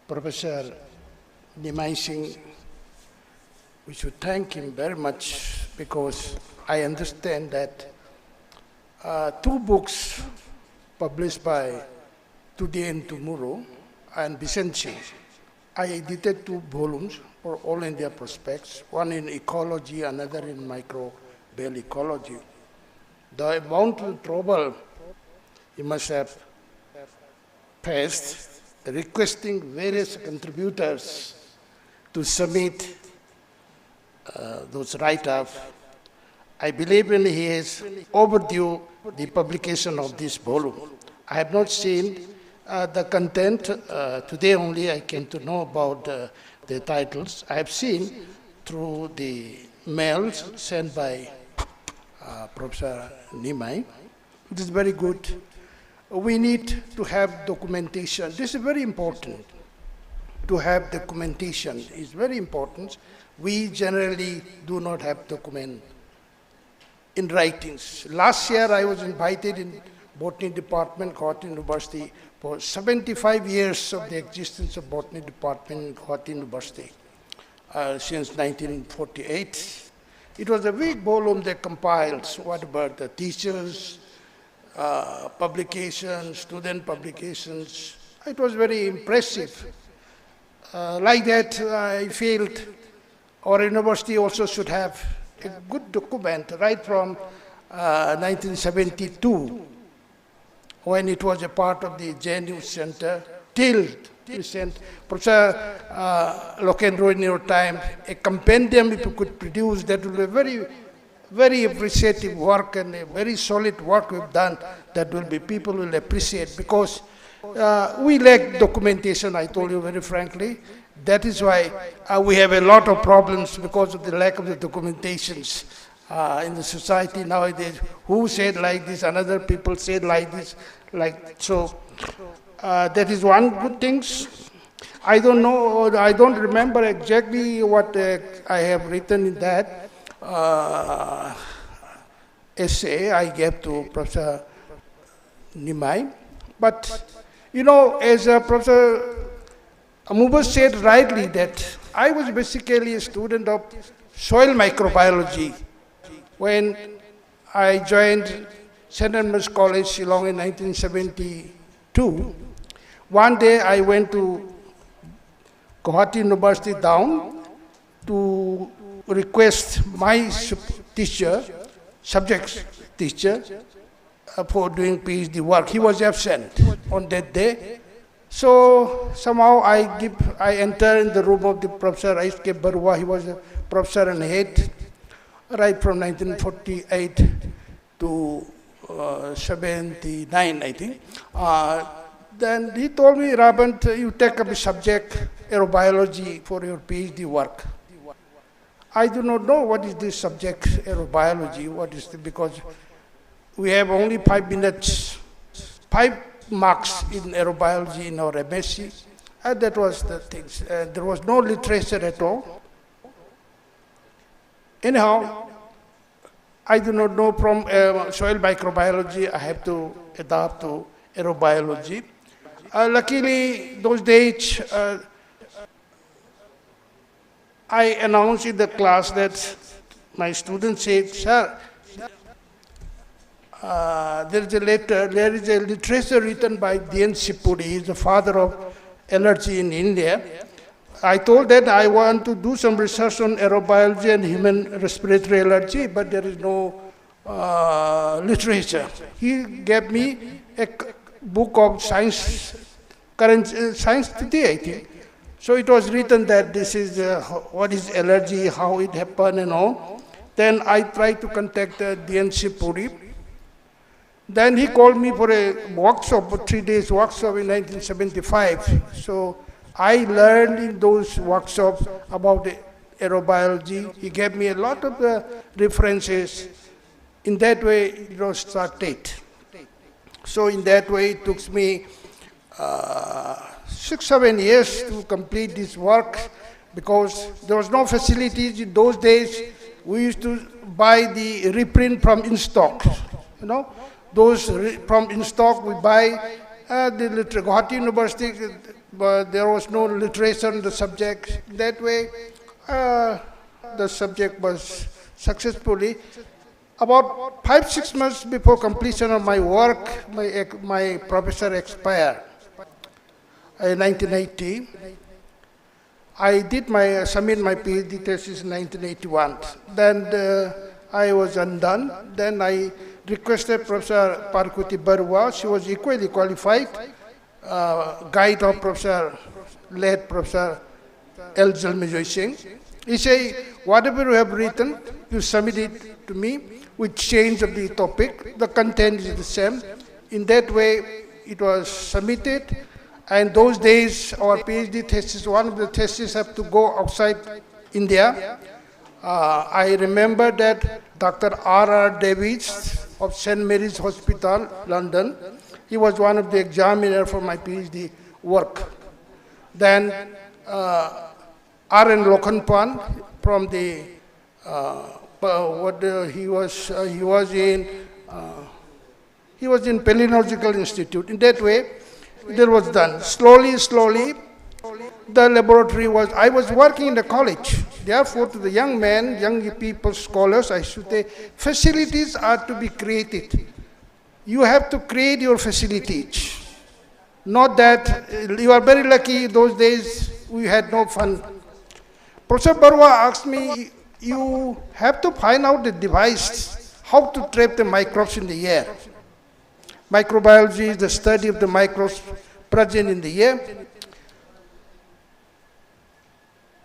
Professor Nimai Singh, we should thank him very much, because I understand that 2 books published by Today and Tomorrow and Vicente, I edited 2 volumes for All India Prospects, one in ecology, another in microbial ecology. The amount of trouble he must have faced requesting various contributors to submit those write-ups. I believe he is overdue the publication of this volume. I have not seen the content. Today only I came to know about the titles. I have seen through the mails sent by Professor Nimai. It is very good. We need to have documentation. This is very important. to have documentation. It's very important. We generally do not have document in writings. Last year I was invited in Botany Department, Guwahati University, for 75 years of the existence of Botany Department in Guwahati University, since 1948. It was a big volume that compiles what about the teachers, publications, student publications. It was very impressive. Like that, I felt our university also should have a good document right from 1972, when it was a part of the JNU Center, till recent. Professor Lokendra in your time, a compendium if you could produce, that will be very, very appreciative work and a very solid work we've done that will be, people will appreciate, because we lack documentation, I told you very frankly. That is why we have a lot of problems because of the lack of the documentations in the society nowadays. Who said like this, another people said like this, like so. That is one good thing. I don't know, I don't remember exactly what I have written in that essay I gave to Professor Nimai. But, you know, as Professor Amuba said rightly, that I was basically a student of soil microbiology when I joined St. Edmund's College, Shillong in 1972. One day I went to Guwahati University down to request my teacher, subject teacher, for doing PhD work. He was absent on that day. So somehow I enter in the room of the Professor S.K. Barua. He was a professor and head right from 1948 to 79, I think. Then he told me, Rabant, you take up a subject, aerobiology, for your PhD work. I do not know what is this subject, aerobiology, what is it, because we have only 5 minutes, 5 marks in aerobiology in our MSc, and that was the things. There was no literature at all. Anyhow, I do not know, from soil microbiology, I have to adapt to aerobiology. Luckily, those days, I announced in the class that my students said, sir, there is a literature written by D.N.C. Puri. He is the father of allergy in India. I told that I want to do some research on aerobiology and human respiratory allergy, but there is no literature. He gave me a book of science, current science today, I think. So it was written that this is what is allergy, how it happened and all. Then I tried to contact D.N.C. Puri. Then he called me for a workshop, a 3 days workshop in 1975. So I learned in those workshops about aerobiology. He gave me a lot of references. In that way, it was started. So in that way, it took me 6-7 years to complete this work, because there was no facilities in those days. We used to buy the reprint from in stock, you know. Those from in stock we buy. The Guwahati University, but there was no literature on the subject. That way, the subject was successfully. About 5-6 months before completion of my work, my professor expired in 1980. I did submit my PhD thesis in 1981. Then I was undone. Then I requested Professor Parkuti Barua. She was equally qualified, guide of late Professor L. Jalmejoy Singh. He said, whatever you have written, you submit it to me with change of the topic. The content is the same. In that way, it was submitted. And those days, our PhD thesis, one of the theses have to go outside India. I remember that Dr. R.R. Davies of St. Mary's Hospital, London, he was one of the examiners for my PhD work. Then R.N. Lokhanpan from the, he was in Paleontological Institute. In that way, it was done. Slowly, the laboratory was, I was working in the college. Therefore, to the young men, young people, scholars, I should say, facilities are to be created. You have to create your facilities. Not that you are very lucky those days we had no fun. Professor Barua asked me, you have to find out the device, how to trap the microbes in the air. Microbiology is the study of the microbes present in the air.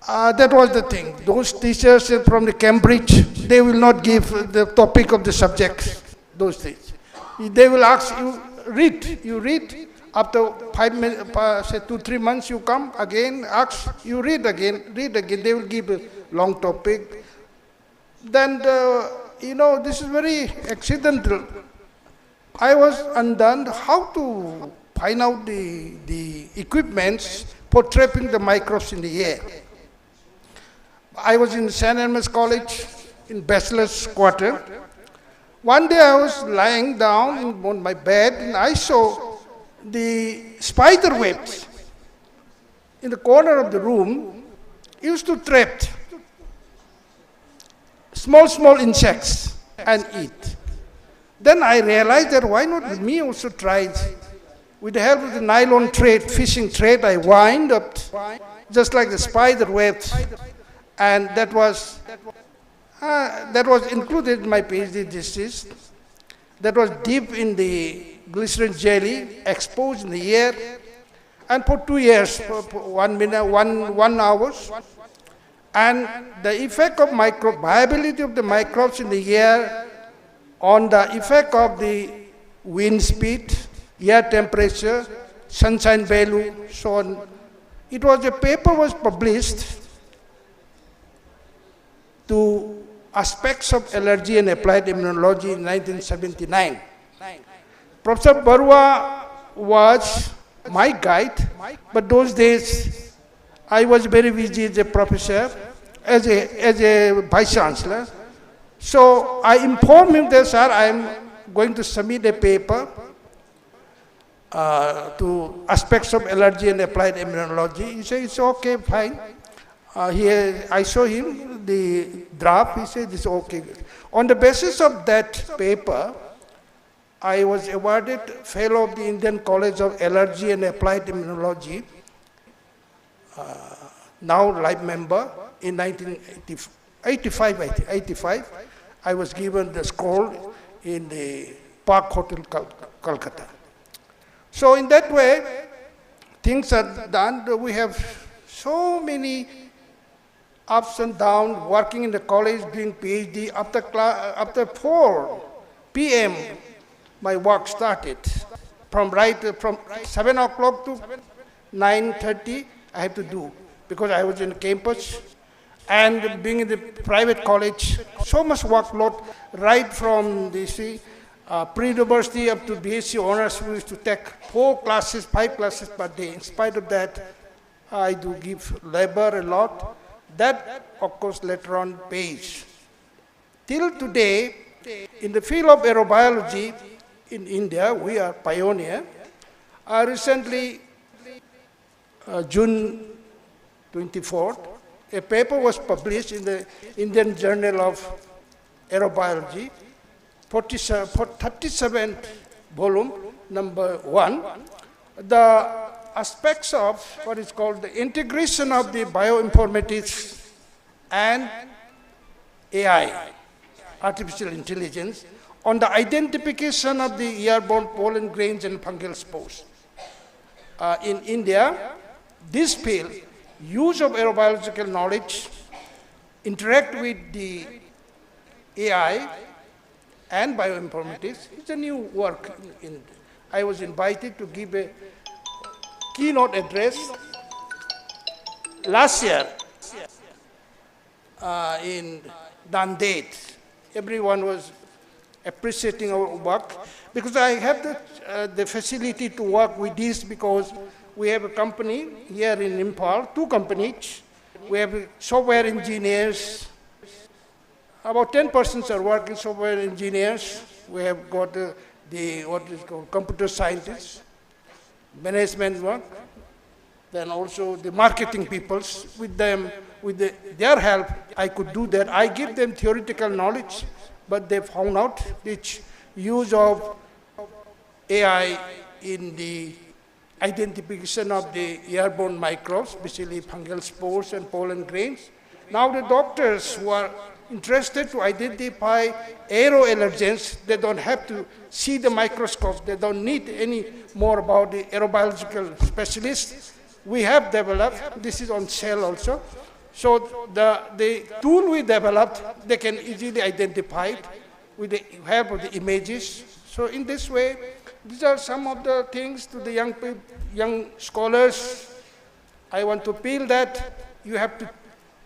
That was the thing. Those teachers from the Cambridge, they will not give the topic of the subject, those things. They will ask you, read. You read. After 5 minutes, say 2-3 months, you come again, ask, you read again. They will give a long topic. Then, this is very accidental. I was undone how to find out the equipments for trapping the microbes in the air. I was in St. Edmund's College in bachelor's quarter. One day I was lying down on my bed and I saw the spider webs in the corner of the room used to trap small insects and eat. Then I realized that why not me also try it. With the help of the nylon thread, fishing thread, I wind up just like the spider webs. And that was included in my PhD thesis. That was deep in the glycerin jelly, exposed in the air, and for 2 years, for 1 minute, 1 hour. And the effect of viability of the microbes in the air on the effect of the wind speed, air temperature, sunshine value, so on. It was a paper was published to aspects of allergy and applied immunology in 1979. Professor Barua was my guide, but those days I was very busy as a professor, as a vice chancellor. So I informed him that, sir, I am going to submit a paper to aspects of allergy and applied immunology. He said, it's okay, fine. I saw him the draft. He said, it's okay. On the basis of that paper, I was awarded Fellow of the Indian College of Allergy and Applied Immunology, now life member, in 1985. I was given the scroll in the Park Hotel, Calcutta. So in that way, things are done. We have so many ups and downs, working in the college, doing PhD. After 4 p.m., my work started. From 7 o'clock to 9:30, I have to do, because I was in campus. And being in the private college, so much workload, right from the pre-university up to BSc honors. We used to take 4 classes, 5 classes per day. In spite of that, I do give labor a lot. That, of course, later on pays. Till today, in the field of aerobiology in India, we are pioneer. Recently, June 24th, a paper was published in the Indian Journal of Aerobiology, 37th volume, number 1. The aspects of what is called the integration of the bioinformatics and AI, artificial intelligence, on the identification of the airborne pollen grains and fungal spores. In India, this field, use of aerobiological knowledge, interact with the AI and bioinformatics, it's a new work. I was invited to give a keynote address last year in Nanded. Everyone was appreciating our work, because I have the facility to work with this, because we have a company here in Impal, 2 companies. We have software engineers. About 10 persons are working software engineers. We have got what is called computer scientists, management work, then also the marketing peoples. With them, with their help, I could do that. I give them theoretical knowledge, but they found out which use of AI in the identification of the airborne microbes, especially fungal spores and pollen grains. Now the doctors who are interested to identify aeroallergens, they don't have to see the microscope. They don't need any more about the aerobiological specialists. We have developed, this is on sale also. So the tool we developed, they can easily identify it with the help of the images. So in this way, these are some of the things to the young scholars. I want to appeal that you have to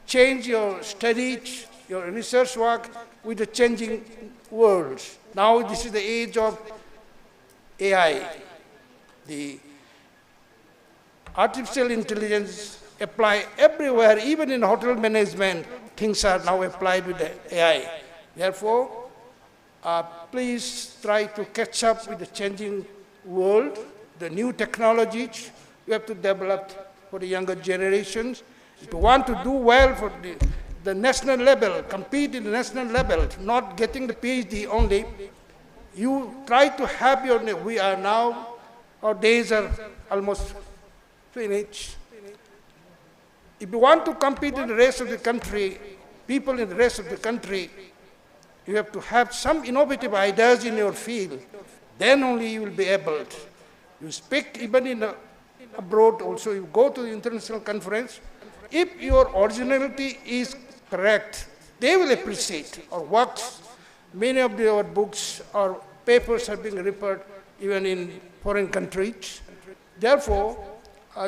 change your studies, your research work with the changing world. Now this is the age of AI. The artificial intelligence apply everywhere, even in hotel management, things are now applied with the AI. Therefore, please try to catch up with the changing world, the new technologies you have to develop for the younger generations. If you want to do well for the national level, compete in the national level, not getting the PhD only, you try to have your, we are now, our days are almost finished. If you want to compete in the rest of the country, people in the rest of the country, you have to have some innovative ideas in your field. Then only you will be able to. You speak even in abroad also, you go to the international conference. If your originality is correct, they will appreciate our works. Many of our books or papers have been referred even in foreign countries. Therefore,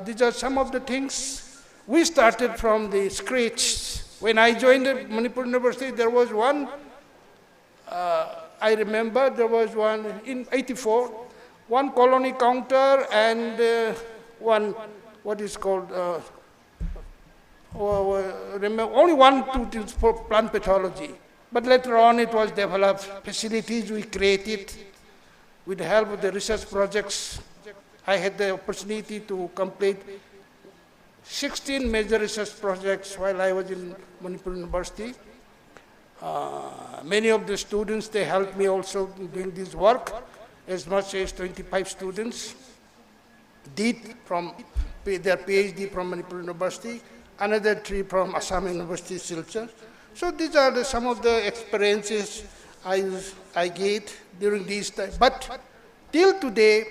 these are some of the things. We started from the scratch. When I joined Manipur University, there was one, I remember there was one in '84, one colony counter and one, what is called, remember, only one tooth for plant pathology. But later on it was developed, facilities we created with the help of the research projects. I had the opportunity to complete 16 major research projects while I was in Manipur University. Many of the students, they helped me also in doing this work. As much as 25 students did from their PhD from Manipur University, another 3 from Assam University, Silchar. So these are some of the experiences I get during these times. But till today,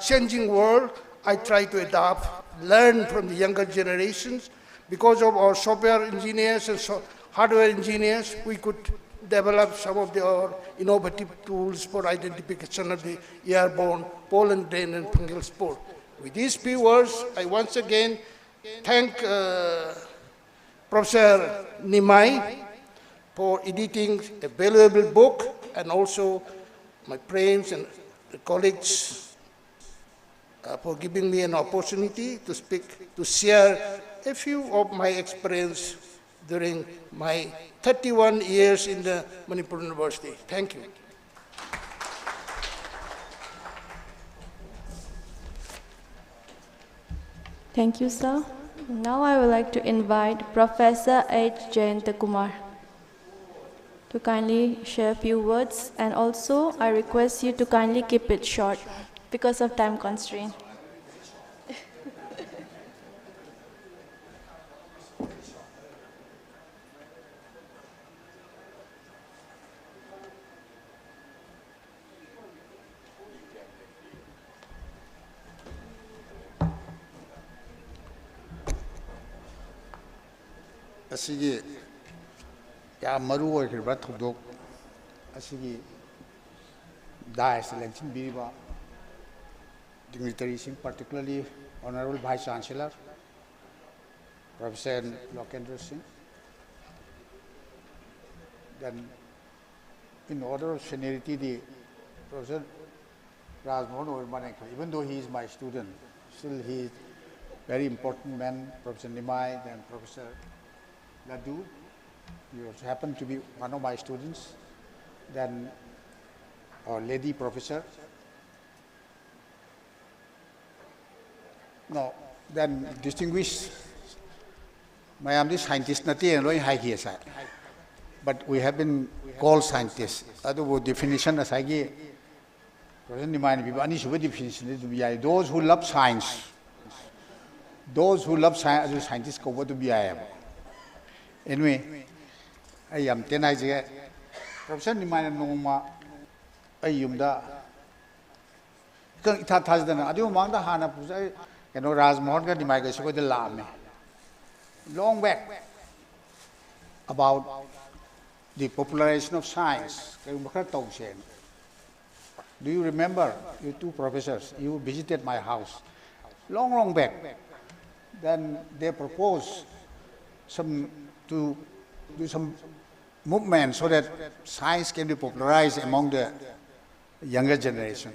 changing world, I try to adapt, learn from the younger generations. Because of our software engineers and hardware engineers, we could develop some of our innovative tools for identification of the airborne pollen grain and fungal spore. With these few words, I once again thank Professor Nimai for editing a valuable book, and also my friends and colleagues for giving me an opportunity to speak, to share a few of my experience during my 31 years in the Manipur University. Thank you. Thank you, sir. Now I would like to invite Professor H. Jayantakumar to kindly share a few words, and also I request you to kindly keep it short because of time constraint. asigi ya maru oikriba thodok asigi dais election biriba dignitaries, particularly Honorable Vice Chancellor Professor Lokendra Singh. Then, in order of seniority, the Professor Rajmohan Verma, even though he is my student, Still, he is very important man, Professor Nimai and Professor Ladu. You also happen to be one of my students. Then our lady professor. No, then distinguished I am the scientist nati and high here side. But we have been called scientists. Other definition as I give. Definition those who love science. Those who love science as scientists go what to be I am. Anyway, I am 10 years. Professor Nimai Noma Ayumda Tazdan Adu Manda Hana Pusa, you know, Razmorga Nimai with the Lame. Long back about the popularization of science. Do you remember, you two professors, you visited my house long back. Then they proposed to do some movement so that science can be popularized among the younger generation.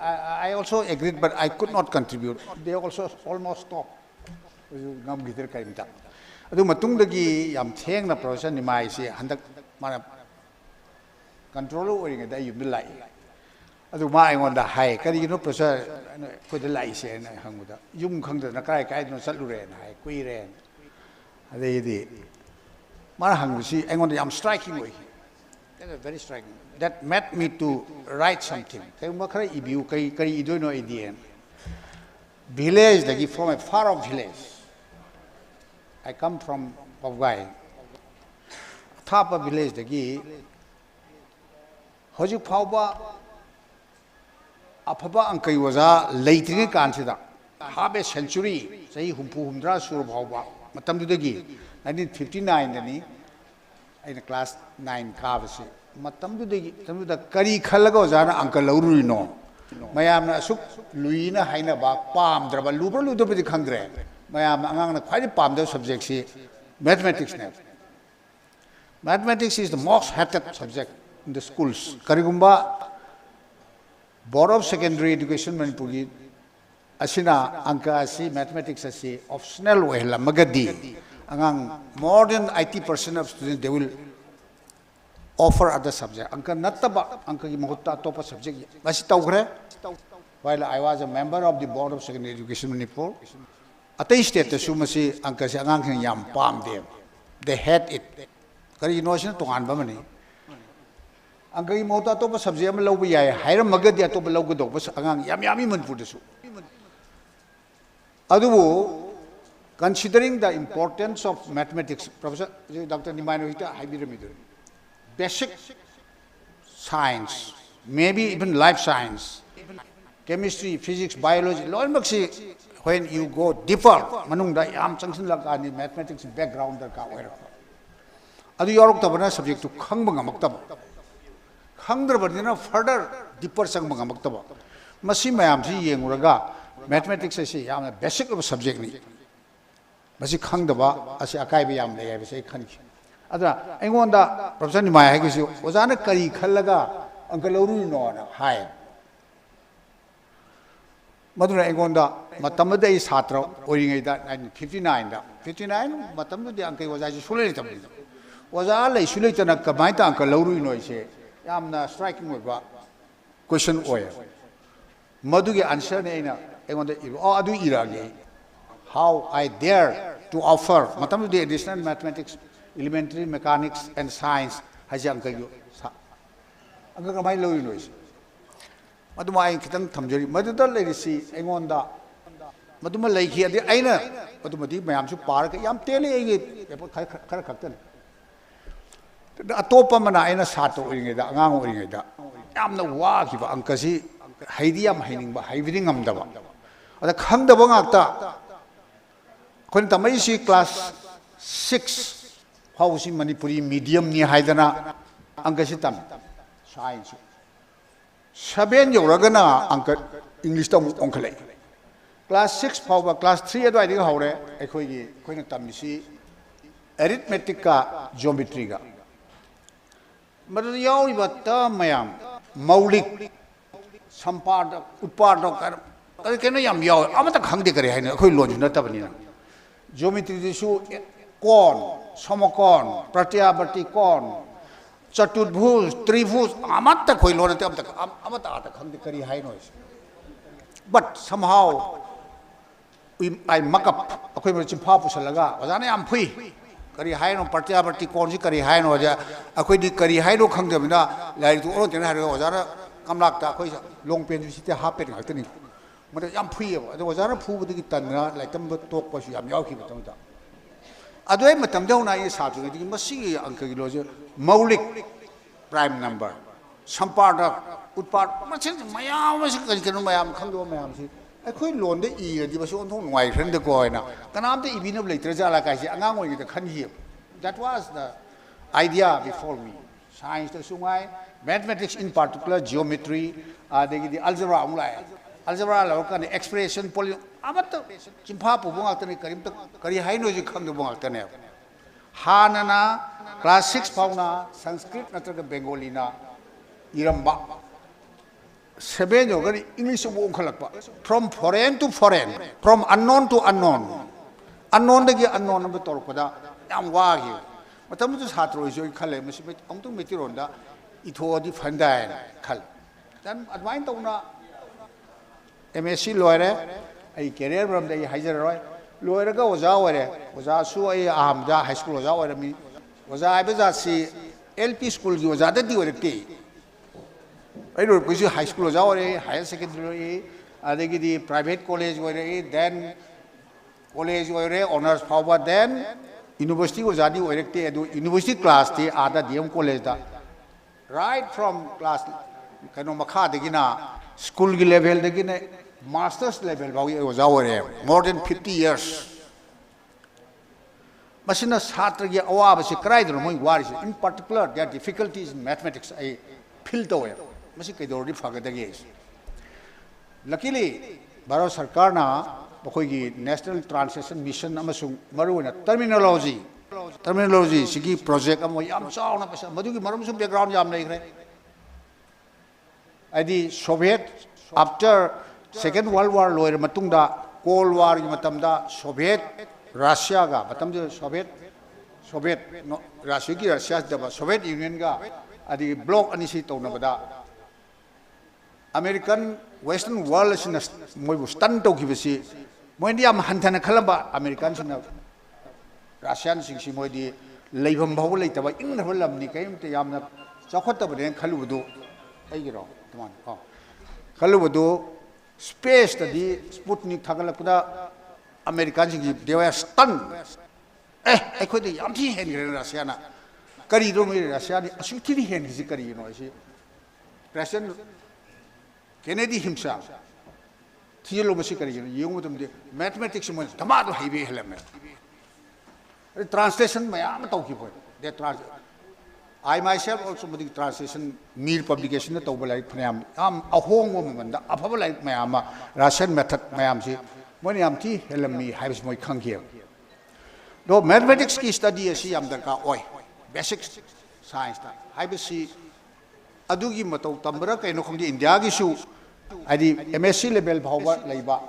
I also agreed, but I could not contribute. They also almost stopped. Adu matungdagi yam theng na Professor Nimai si handak mana control oring da yum lai. Adu ma ai ngonda hai kari you know Professor ko de lai se na hanguda yum khangda na kai no satlu re na hai kui re. Ade di mana hangu si ai ngonda yam striking way. That is very striking. That made me to write something. Kai ma khara ibiu kai idoi no idea. Village dagi from a far off village. I come from Pavgai. Thapa village dagi Hoju Pauba Apaba Ankai was a late consider. Half a century, say Humpu Humdra Sur Pauba, Matam Dagi, 1959, in class 9 Kavasi. Matam the Kari Kalagozana, Uncle Laurino. Mayam Suk, Luina Haina Bak, Palm, Draba Luba Ludo with the Kangre. Mayam Ang quite a palm the subjects here. Mathematics. Mathematics is the most hated subject in the schools. Karigumba Board of Secondary Education Manipuri Asina Anka Asi Mathematics Asi optional Wehla Magadi. Angang more than 80% of students they will offer other subjects. Anka Nataba Anka Mahutta Topa subject. Masitawre while I was a member of the Board of Secondary Education Manipur. Atay state to sumasi Anka si angang yam palm them. They had it. Kari notion to anbamani. Anka Mahutta Topa subject Lobi, hire Magadi Topa Logo was angang yami manpudisu. Adu considering the importance of mathematics, Professor Dr. Nimai Hibiramidu. Basic science, maybe even life science, chemistry, physics, biology, when you go deeper, manungda yam changsin lagani mathematics background da ka oira. Adu yorok tabana subject to khangbanga maktaba. Khangdra badina further deeper sangbanga maktaba. Masi mayam si yenguraga mathematics is yam basic of subject ni. Masi khangdaba asi akai bi yam lay bi khanki. Adra engonda Professor Nimai hagisi ozana kari khallaga Uncle Lauru no na hai. Madura engonda matamada is hatra oring da 1959 da 59 matamda Uncle was actually sule tamni. Was all like sule tana kamaita Uncle Lauru no ise yamna striking with question oil. Madugi answer ne ina engonda oh adu irage. How I dare to offer matamda additional mathematics, elementary mechanics and science has young Kayo. Uncle my low noise. Maduma Kitan Tamjari, Madudal lady see Engonda Maduma Lake here, the Aina, Madumadi, Mayamsu Park, Yam Tele, Karakatan. The Atopamana Aina Sato ring it, Angang ring it. Yam the Wak, Uncasi, Haidiam Haining, but Hiving Amdava. The Kandabangata. When Tamaisi class 6. House in Manipuri medium ni Haidana Ankasitam science. Saben Yoragana Anka English Uncle. Class 6 power, class 3 at Riding Hore, Equi, Quinatamisi, arithmetica, geometry. But the Yawi Mayam, Maulik, some part of kena yam yaw amata khangde kare haina khoi lon na tabani na geometry disu kon somokon pratyabati kon chatutbhuj tribhuj amata khoi lon ta amata ata khangde kare haino but somehow I muck up akhoi mer chimpha pusalaga wajana yam phui kari haino pratyabati kon si kari haino ja akhoi di kari haino khangde bina lai tu oro tena haro wajana kamlak ta akhoi long pen si te ha pen ngakni mada yam phui ba ado wajana phu bu di tanna lai tam tok pa su yam yaw ki batam ta adoi matam dau na ye sa tu di masi angka gi lo je maulik prime number sampada utpad machin mayam masi kan kan mayam khangdo mayam si akhoi lon de I di ba so thong nwai thren de ko na kanam te ibin of later jala kai si angang oi de khan hi that was the idea before me science the sungai mathematics in particular geometry the algebra algebra la kan expression poly amat chimpha pu bong akta ni karim ta kari haino ji khang de bong akta ne hanana class 6 fauna sanskrit natra bengali na iramba 7 yogari English bong khalakpa from foreign to foreign from unknown to unknown unknown de unknown number torpada yam wa gi matam tu satro jo khale masi amtu metironda itho di fandai khal dan advine tawna MSc loire ai career from the haizer roy loire ga oja ware oja su ai amja high school oja ware mi oja ai baza si LP school gi oja da di ware te ai ro kuisi high school oja ware higher secondary adegi di private college ware then college ware honors power then university oja di ware te do university class te ada DM college da right from class kano makha de gina school gi level de gina masters level bawi was our more than 50 years masina satra gi awa ba se krai dro moi wari in particular their difficulties in mathematics I feel to it masi kai dor di faga de ge luckily baro sarkar na bakoi gi national translation mission amasung maru na terminology sigi project am yam chaw na pasa madu gi marum sum background yam nei gre adi Soviet after Second World War loir matungda Cold War matamda Soviet Russia ga matamda Soviet no Russia ki Russia da Soviet Union ga adi block ani si to na bada American Western world sin moi bu stand to ki bisi moi ndi am hanthana khalaba American sin Russian sing si moi di leibam bhaw lei taba ing na lam ni kaim te yam na chakhot ta bden khalu du ai gi ro come on khalu du space the Sputnik Thagalakuda Americans they were stunned. I could the empty hand in Russia. Kari do me Russia, a shooting hand is Kari, you know. President Kennedy himself. Theolo Masikari, you with them, the mathematics was Tamado heavy element. Translation, my arm talking for it. I myself also with the translation mere publication at over like Pam. A home woman, a public like my ama, Russian method, my amsi, when I'm tea, Helen me, has my kung here. Though mathematics key study as she am the oi, basic science. I will see Adugi Mato Tamburaka and Okom the Indiagi shoe. I did MSc level power labor.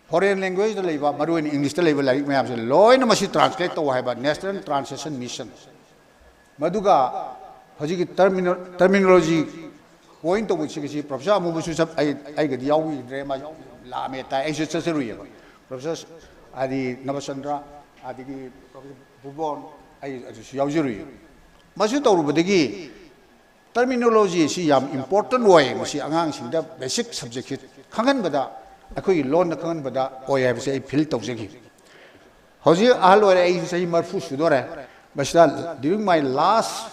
Foreign language the labor, Maru in English level like my law in a machine translate to have a national translation mission. Maduga Hajiki terminology point to which is Professor Mubusu I get Yawi Drema La Meta Executive Professor Adi Navasandra Adi Bubon I Yauzuri. Masuto Rubadigi terminology is an important way, Masi Angang in the basic subject. Kangan Bada, a quick loan the Kangan Bada, or I have say Pilt of Zeki. Hosi Alo I say Marfu Sudore. But during my last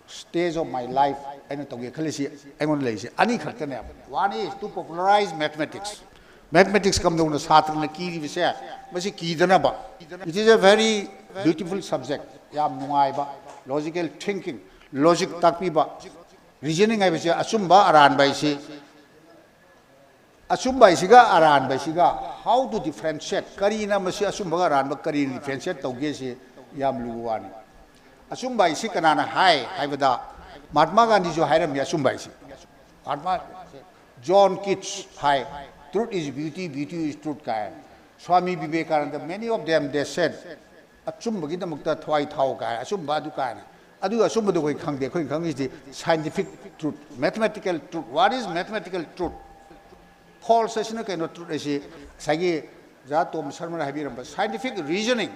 stage of my life, I don't talk I want lazy. Ani Khartane. One is to popularize mathematics. Mathematics come down to Satan Kiri Visaya, Masi Kidanaba. It is a very beautiful subject. Yam Nuaiba, logical thinking, logic takiba, reasoning I was Asumba aran by si. Asumba isiga aran by siga. How to differentiate? Karina Masi Asumba aran, but Karin differentiate Togesi. Yam Luwani. Asumba is Sikanana high, Ivada. Mahatma Gandhi jo hiram Yasumba is. John Keats, hi, truth is beauty, beauty is truth. Swami Vivekananda, many of them, they said, Achumba Twai Tau Kai, Asumba Dukana. Adu Asumba Dukai Kang, the Kang is the scientific truth, mathematical truth. What is mathematical truth? Paul says, no, cannot truth as a Sagi Zatom Sarman Habiram, scientific reasoning.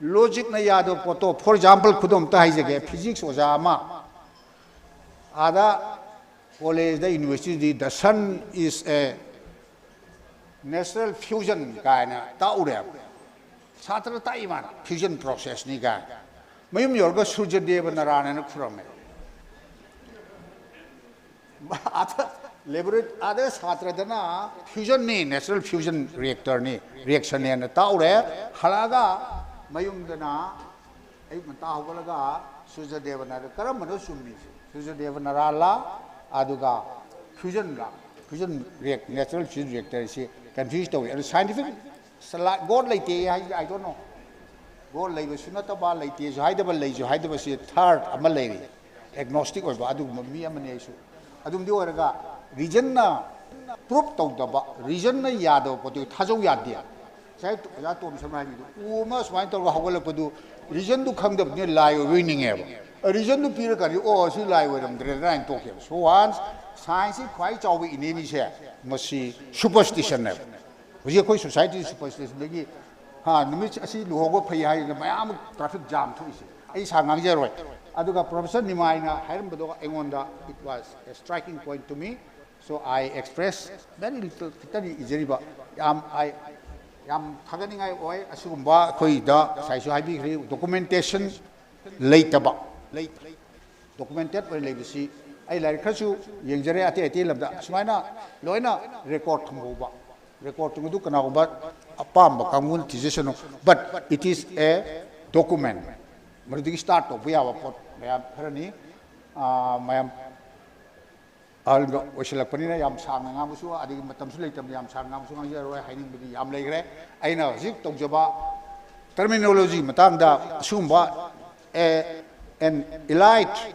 Logic na yado poto. For example, Kudum Tahizage, physics was Ama. Ada college, the university, the sun is a natural fusion kind of Satra Taiwan fusion process niga. Mayum Yorga Surja Deva Narana from it. Other laboratory other Satra Dana fusion ni natural fusion reactor ni reaction ni and Taure Halaga Mayum Dana Aymataholaga Surja Deva Nara Karamano Sumi Surja Deva Narala Aduga fusion natural fusion reactor is confused away. And scientific God like I don't know. God like was not about like this, hideable lazy, hideable third a Malay. Agnostic or Badum me issue. Adum the Oraga region proof to the region Yado, but you Tazo Yadia. Said that to somebody who must want to Hawala region to come up near lie winning ever. A region to Peter can you all see lie with them, the Tokyo. So once science is quite all in any share, must see superstition. We are society superstition. Ha, Nimich Asi Luhogo Pay, the Miami traffic jam to it. Is Hangangero. Aduga Professor Nimaina, Hermbado, Emonda, it was a striking point to me. So I expressed very little Izeriba. I am Haganing I Asumba, Koida, Saisu Habi, documentation later. Late documented when legacy. I like Kasu, Yangere at the tail of the Smina, Loina, record to move. Record to do Kanaba, a palm, a Kangun decision, but it is a document. But the start of we have a pot, Mayam Perani, Mayam Alga, Oshalapanina, Yam Sangamusu, Adim Matamsulatum, Yam Sangamusu, hiding with the Yam Legre. I know, Zik Tokjaba terminology, Matanda, Sumba, an elite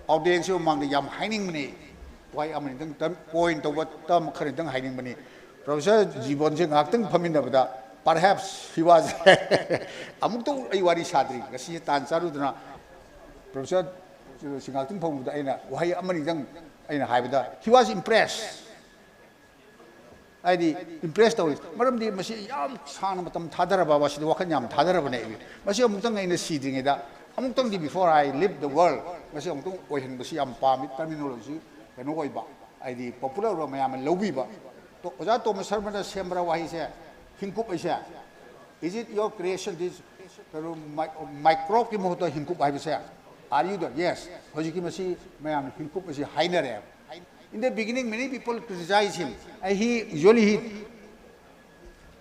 audience among the Yam hiding money. Why am I point of what term current hiding money? Professor Jibonjing acting Paminavada, perhaps he was Amutu Iwari Sadri, Gasi Tansarudana, Professor Singating Pamudaina, why am I in Hybida? He was impressed. I impressed with it. Madam de Masi Yam Sanamatam Tadaraba was the Wakanyam Tadarabane. Masi Mutang in the seeding it up. Amutung before I lived the world, Masi Amutung, Oyan Masiam Pamit terminology, and Oiba. I the popular Romayam and Lobiba. Ozato Masarmana Sembra Wahisa, Hinkup Asia. Is it your creation? This microkimoto Hinkup Ibisa? Are you the? Yes. Hojikimasi, Mayam Hinkup is a Hainer. In the beginning, many people criticize him. He usually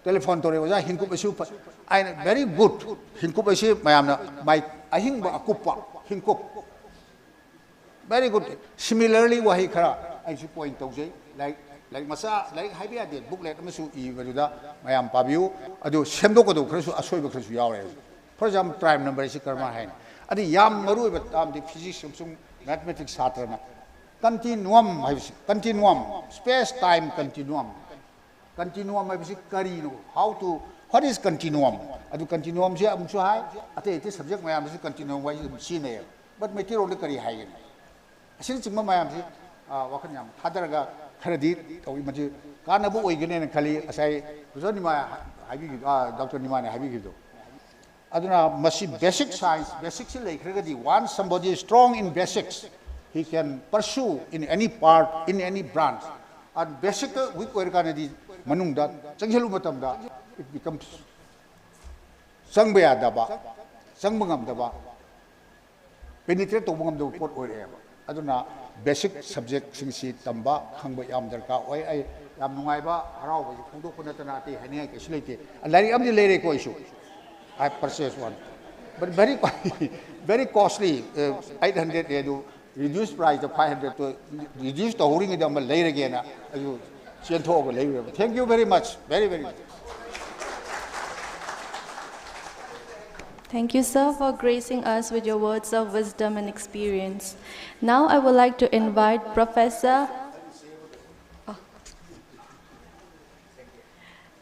telephone to Rewa Hinkup Super. I very good. Hinkup Asia, Mayamna, my Ahimba Akupa, Hinkup. Very good. Similarly, Wahikara, I should point out, like Masa, like Habia did, book like Masu Ivaruda, Mayam Pabu, Adu Shemdoko, Kresu, Asoy Kresu Yaw. For example, prime number is Karma Hain. At the Yam Maru, but the physics of some mathematics Saturn. Continuum, space time continuum. Continuum, I was Carino. How to, what is continuum? Adu continuum, I'm so high. At the subject, my am continuum, why you see there. But material very high. Since my am Wakanyam, Hadaraga, Credit, or imagine Kanabu again and Kali, as I was only my Dr. Nimana Habigido. Aduna must be basic science, basics like once somebody is strong in basics, he can pursue in any part, in any branch. And basic, we Korekanadi, Manunda, Changalumatamda, it becomes Sangbaya Daba, Sangbangam Daba, penetrate to one of the port wherever. Aduna basic subject singsi tamba hangba yam darka oi ai yam nungai ba harau ba khungdo khuna tanati hani ke silite alari am di lere ko issue I purchased one but very costly 800 to reduce price of 500 to reduce the holding it am lere again ayu chen tho ko lere thank you very much very Thank you, sir, for gracing us with your words of wisdom and experience. Now I would like to invite Professor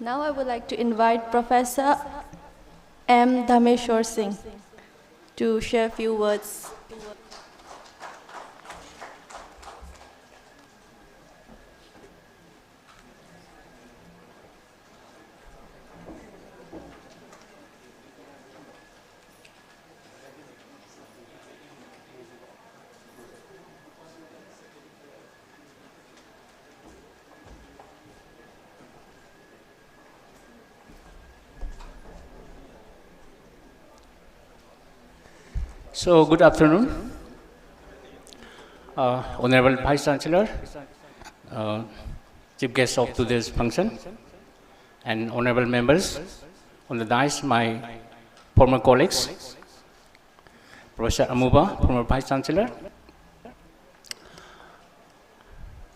Now I would like to invite Professor M. Dhameshwar Singh to share a few words. So, good afternoon, Honorable Vice Chancellor, Chief Guest of today's function, and Honorable members on the dais, my former colleagues, Professor Amuba, former Vice Chancellor.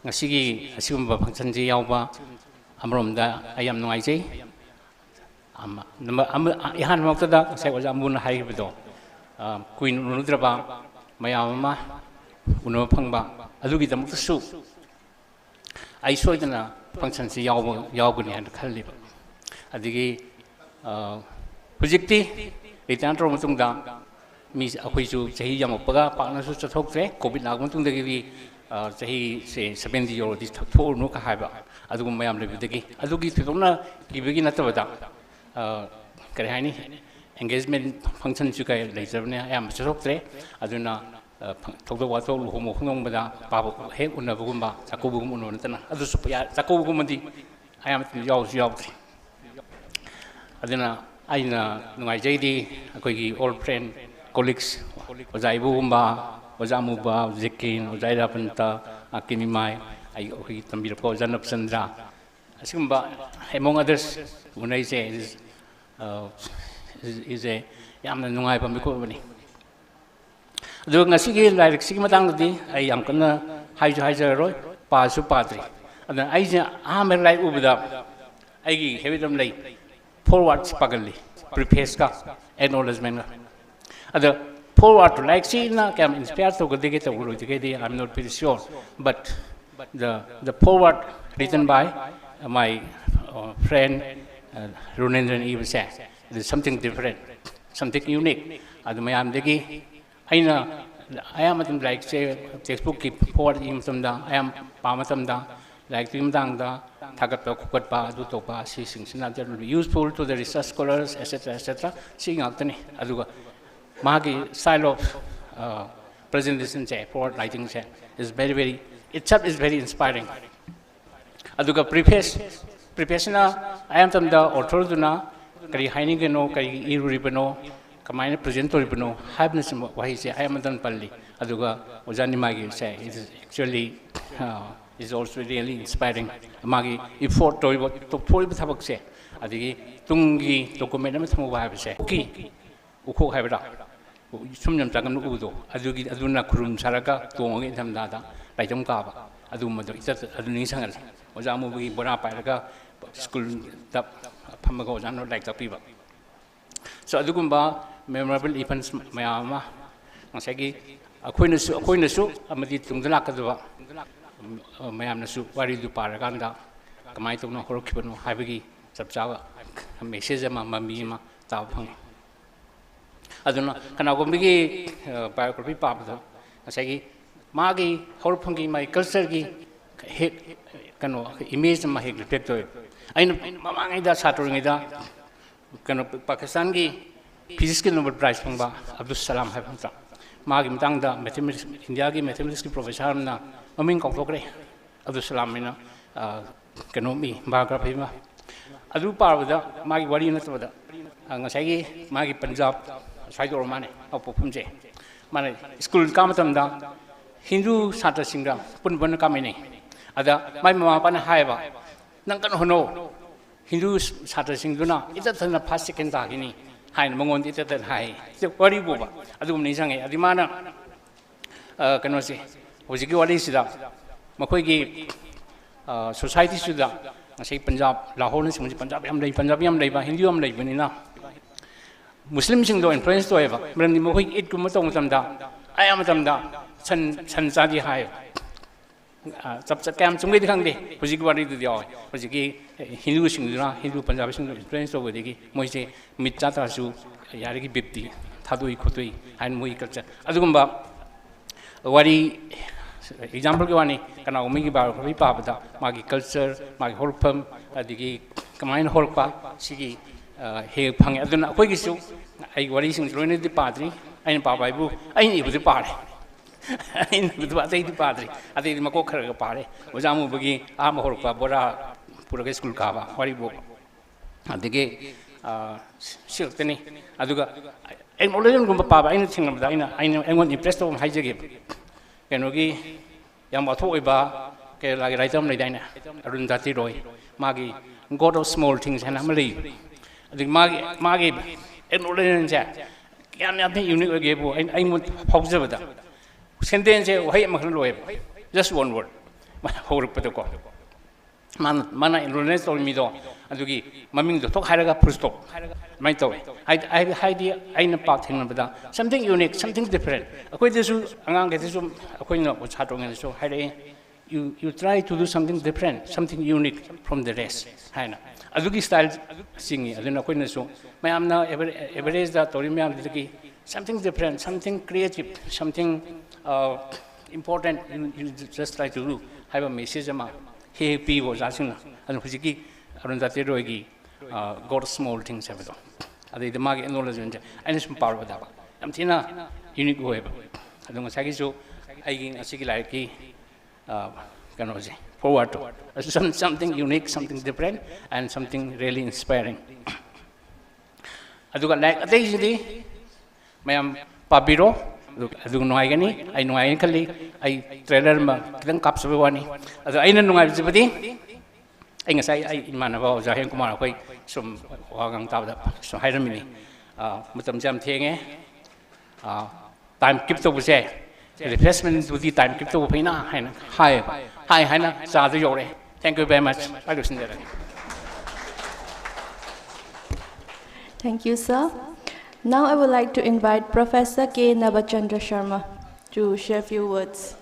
Ngasigi asigumba function ji yauba amromda ayam nuaijai. Ihan waktada saya wajah amun hai bedo. Queen Unudraba, Mayama, Unopangba, Alugi the Mutasu. I saw it in a function, Yawguni and Kalib. Adigi Pujikti, Litantro Mutunda, Miss Akuizu, Sahi Yamapaga, partners to talk there, COVID Naguntung, the Sahi say 70 euro, this four Nuka Haba, Adumayam Levitaki, Adugi Tidona, Giving at the Karahani. Engagement functions you guys later. I am so today. I do not talk to what all whom hung with a Babu head on the Bugumba, Sakubum, and other Sakubumadi. I am yours. I do not. I know my JD, a old friend, colleagues, was I Bugumba, was Amuba, Zikin, was I Rapanta, Akinimai, I eat some bit of Zanab Sandra. Among others, when I say is a Yam and Nungai Pamicovani. Doing a sigi like Sigmatangdi, I am gonna Hizer Roy, Pasu Patri. And then I am like Ubida. I have them late. Forward Spagally, Prepesca, and all as men. Other forward to like Sina can inspire to get a I'm not pretty sure. But the forward written by my friend Runendran even said. It is something different, something unique. I am like say textbook keep forward in some da, I am Pamatamda, like Timdanga, Takapa, Dutopa, seeing that will be useful to the research scholars, etc. Seeing Altani, Aduga. Magi style of presentation, forward writing is very, itself is very inspiring. Aduga preparation, I am the author. Kari Heinigano, Kari Iribano, Kamina Presentoribano, happiness why he say I am done Pali, Aduga, Ozani Magi say it is actually is also really inspiring. Magi, if for Toy to Poli Tabak say, Adigi, Tungi, Dokumentum say, okay, Uko Habra, Sumyam Tagan Udo, Adugi Aduna Kurum Saraka, Tongi Tamdada, like Jomkaba, Aduma, Adunisangal, Ozamu Bonaparaga, school. Pamago, not like the people. So, Adugumba, memorable events, Mayama, Masagi, Aquinasu, Amadi Tungdalakadua, Mayamnasu, Wari du Paraganda, Kamaito no Horokipano, Havigi, Sabjawa, Mesizama, Mamima, Tawpang. I don't know, can I go big biography papa? Masagi, Magi, Horpungi, my culture, hit, image my reflector. I know Mamanga Saturday, Pakistan physics Nobel Prize from Abdul Salam Havanta. Magim Tangda, mathematics, India, mathematics professor, Amin Kokre, Abdul Salamina, Kanomi, biography. Adu Parvada, Magi Wadina, Angasagi, Magi Punjab, Saito Romane, of Pumje. My school Kamatamda, Hindu Sata Singram, Punbana Kamini. Ada, my Mama Haiva. Nangan Hindu Sata Singuna, it's a plastic and Dagini, High Mongon, it's a high. What you go? Adum Nizangi, Adimana Canosi, was you what is that? Makogi society to that. I say Punjab, Lahore, Punjabiam labor, Hinduam labor enough. Muslims in the influence to ever, when the Mohi it Kumatomda, I am Tamda, San Sadi High. chap chap kam chung di khang de hojik wari du dio hojik hindu sing dura hindu punjabi sing influence over de moi se mit cha ta su yari gi bipti thadui khotui han moi culture adugumba wari example ki wani kana umi gi ba ri pa ba magi culture magi holpam adigi kamain holpa sigi he phang aduna koi gi su ai wari sing roine di padri ai pa bai bu ai ni bu di pare ai ni bu ba dei di padri adi ma ko khara ga pare ojamu bagi a ma holpa bora pura ga school ka ba wari bu adigi silteni aduga ai knowledge gum pa ba ai ni thingam da ai ngon impress to hai jage kenogi yang bathoi oiba ke lagi raitam nei daina Arundhati Roy magi god of small things hana mali adik magi knowledge ja yan yan unique ge bu ai mun phauja bada sentence wahai ma khan loe just one word horuk pata ko mana knowledge to mi do adugi maming do tok haraga full stop mai to I na pa thing bada something unique something different akoi desu angang ge desu akoi no cha tong ge so hare you try to do something different something unique from the rest haina adugi style singi aduna akoi na so mayam na average da tori mayam digi something different something creative something important you just try to do have a message ama he pi go ja sing na anu hujiki Arundhati Roy gi god small things have do adi the magi knowledge unja and some power with that am thina unique way adung sagi so ai gi asigi lai ki kano je forward to something unique something different and something really inspiring aduga like adai ji mayam pabiro adung noi gani ai noi kali ai trailer ma kitang kapsabe wani adu aina nungai jibadi ai ngasai ai imana ba ja hen kumar khoi sum wagang ta da so hairamini mutam jam thenge time keep to se refreshment to the time keep to phaina haina hai haina cha du yore thank you very much I listen there Thank you, sir. Now I would like to invite Professor K. Nabachandra Sharma to share a few words.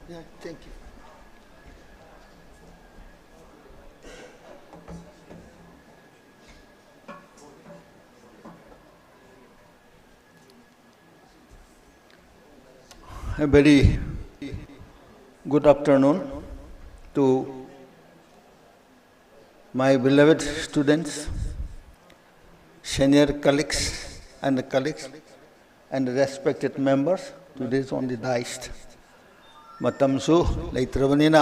Yeah, thank you. A very good afternoon to my beloved students, senior colleagues, and respected members. Today is on the dais. Matamsu leitrabanina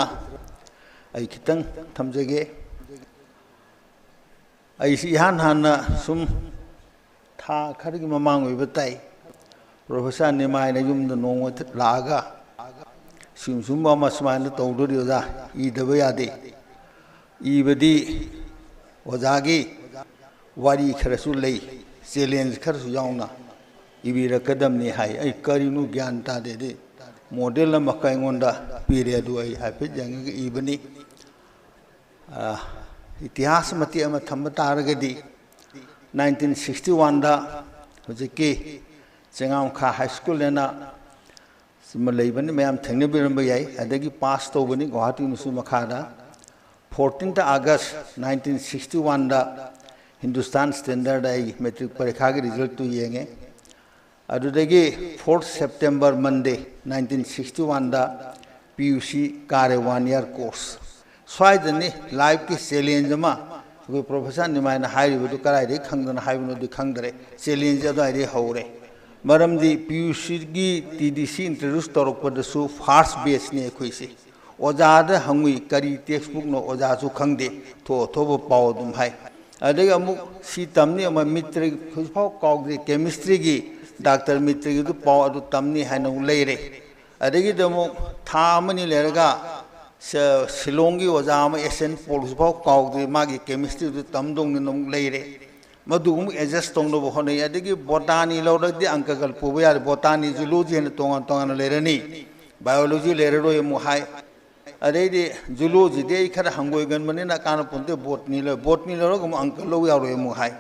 ai kitang thamjage ai si han hanna sum tha kharigi mamang oi batai Professor Nimai na yum da nong wat laga sim sum ba masma na tawdu ri da I daba yade I badi wajagi wari kharasu lei challenge kharasu yauna ibira kadam ni hai ai karinu gyan ta de model la makai ngonda period ai happy jang ibani itihas mati ama thamba taragadi 1961 da hojiki chengam kha high school lena simalai bani mayam thengna biram yai adagi pass to bani Guwahati nusu makhada 14th August 1961 da Hindustan Standard ai metric parikha gi result tu yenge adudagi 4th September Monday 1961 da PUC kare 1 year course swaidani live ki challenge ma go Professor Nimai na high bu karai de khangdana high bu di khangdare challenge adu ai hore मरमदी PUC की TDC introduce तौरपदसु first batch ने अखोइसे ओजाद हंगुई करी text book नो ओजासु खंगदे थोब पाव दुम हाय अदगे अमुक सी तमनी अम मित्र खुजफाव काउदे केमिस्ट्री की डॉक्टर मित्र की पाव अदु तमनी हायनो लेरे अदगे दमु था अमनी लेरगा शिलोंगी ओजा अम एसन पोलुसफाव काउदे मागी केमिस्ट्री दु तमदोंग नो लेरे मधुम एडजस्ट तौनब होने अदगी बोटानी लौरदी अंकगल पुबे यार बोटानी जूलॉजी ने तोंगान तोंगान लेरनी बायोलॉजी लेररो यमु हाय अरेदी जूलॉजी दे खर हंगोय गन मने ना कान पुनते बोटनी लरो गम अंकल लो यारो यमु हाय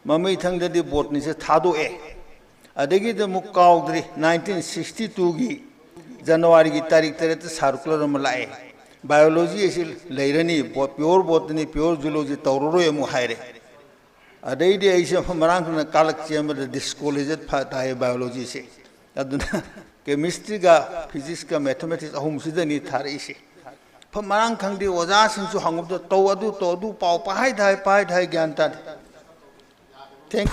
ममी थंगददी बोटनी से थादो ए अदगी द मुकाउद्री 1962 की जनवरी की तारीख तरह सर्कुलर में लाए बायोलॉजी ऐसे लेरनी प्योर बोटनी प्योर जूलॉजी तौरो यमु हाय रे अदैदी ऐसे मरांग कालक चेम डिस्कोलेज फाता है बायोलॉजी से अदुना केमिस्ट्री का फिजिक्स का मैथमेटिक्स अहुम सिदनी थारे से मरांग खंगदी ओजा सिंसु हंगुब तो अदु पाव पाहाय धाय ज्ञान ता थैंक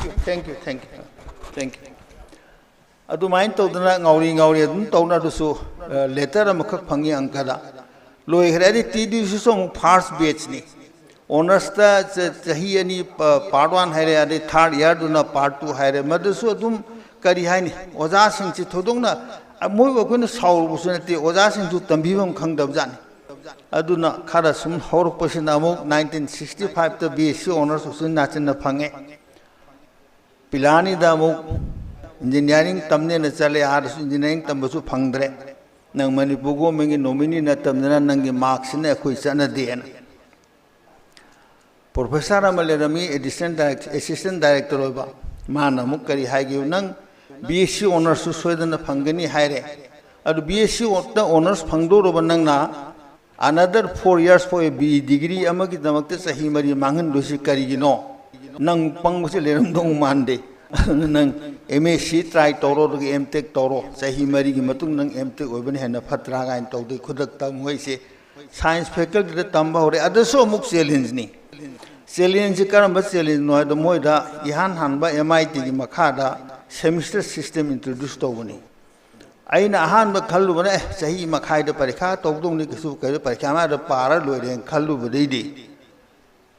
यू अदुमाइन तौदना ngawri adum tawna dusu letter amakak phangi angkada loi hredi TDC so first batch ni honours चाही अनी पार्ट 1 है अदे थर्ड ईयर दुना पार्ट 2 है मदसु दुम करी हाइनी ओजा सिंह छि थोदोंना मोय बखोन सावबुसु नते ओजा सिंह जु तंबीबम खंगदब जानि अदुना खारा सुम हरपसिना अमुक 1965 त बीएससी ऑनर्स उसिन नाचन फंगे पिलानी दा अमुक इंजीनियरिंग तमने न चले आर इंजीनियरिंग तंबसु फंगद्रे नंग मणिपुर गवर्नमेंट की नॉमिनी न तमना नंगी मार्क्स ने अखोय चना देन प्रोफेसर अमलेरमी असिस्टेंट डायरेक्टर होबा मान अमुक करी हाइगिउ नंग बीएससी ऑनर्स सोयदन फंगनी हायरे अदु बीएससी ऑनर्स फंगदोरबा नंगना another 4 years for a B degree अमगी दमकते सही मरी मांगन दोसी करिगिनो नंग पंगबसे लेरम दंग मानदे नंग एमएससी ट्राई तौरो एमटेक तौरो सही मरी की मतुंग नंग एमटेक ओबने हेन फत्रा गाइन तौदे खुदक मोइसे साइंस फैकल्टी तंबा होरे अदसो मुक चैलेंज नि चैलेंज करम चैलेंज नो द मोइदा इहान हानबा एमआईटी की मखादा सेमिस्टर सिस्टम इंट्रोड्यूस तौबनी आइना अहान ब खल्लु बने सही मखाइदा परीक्षा तौदों नि किसु करे परीक्षा मा द पारा लोइरे खल्लु बदैदि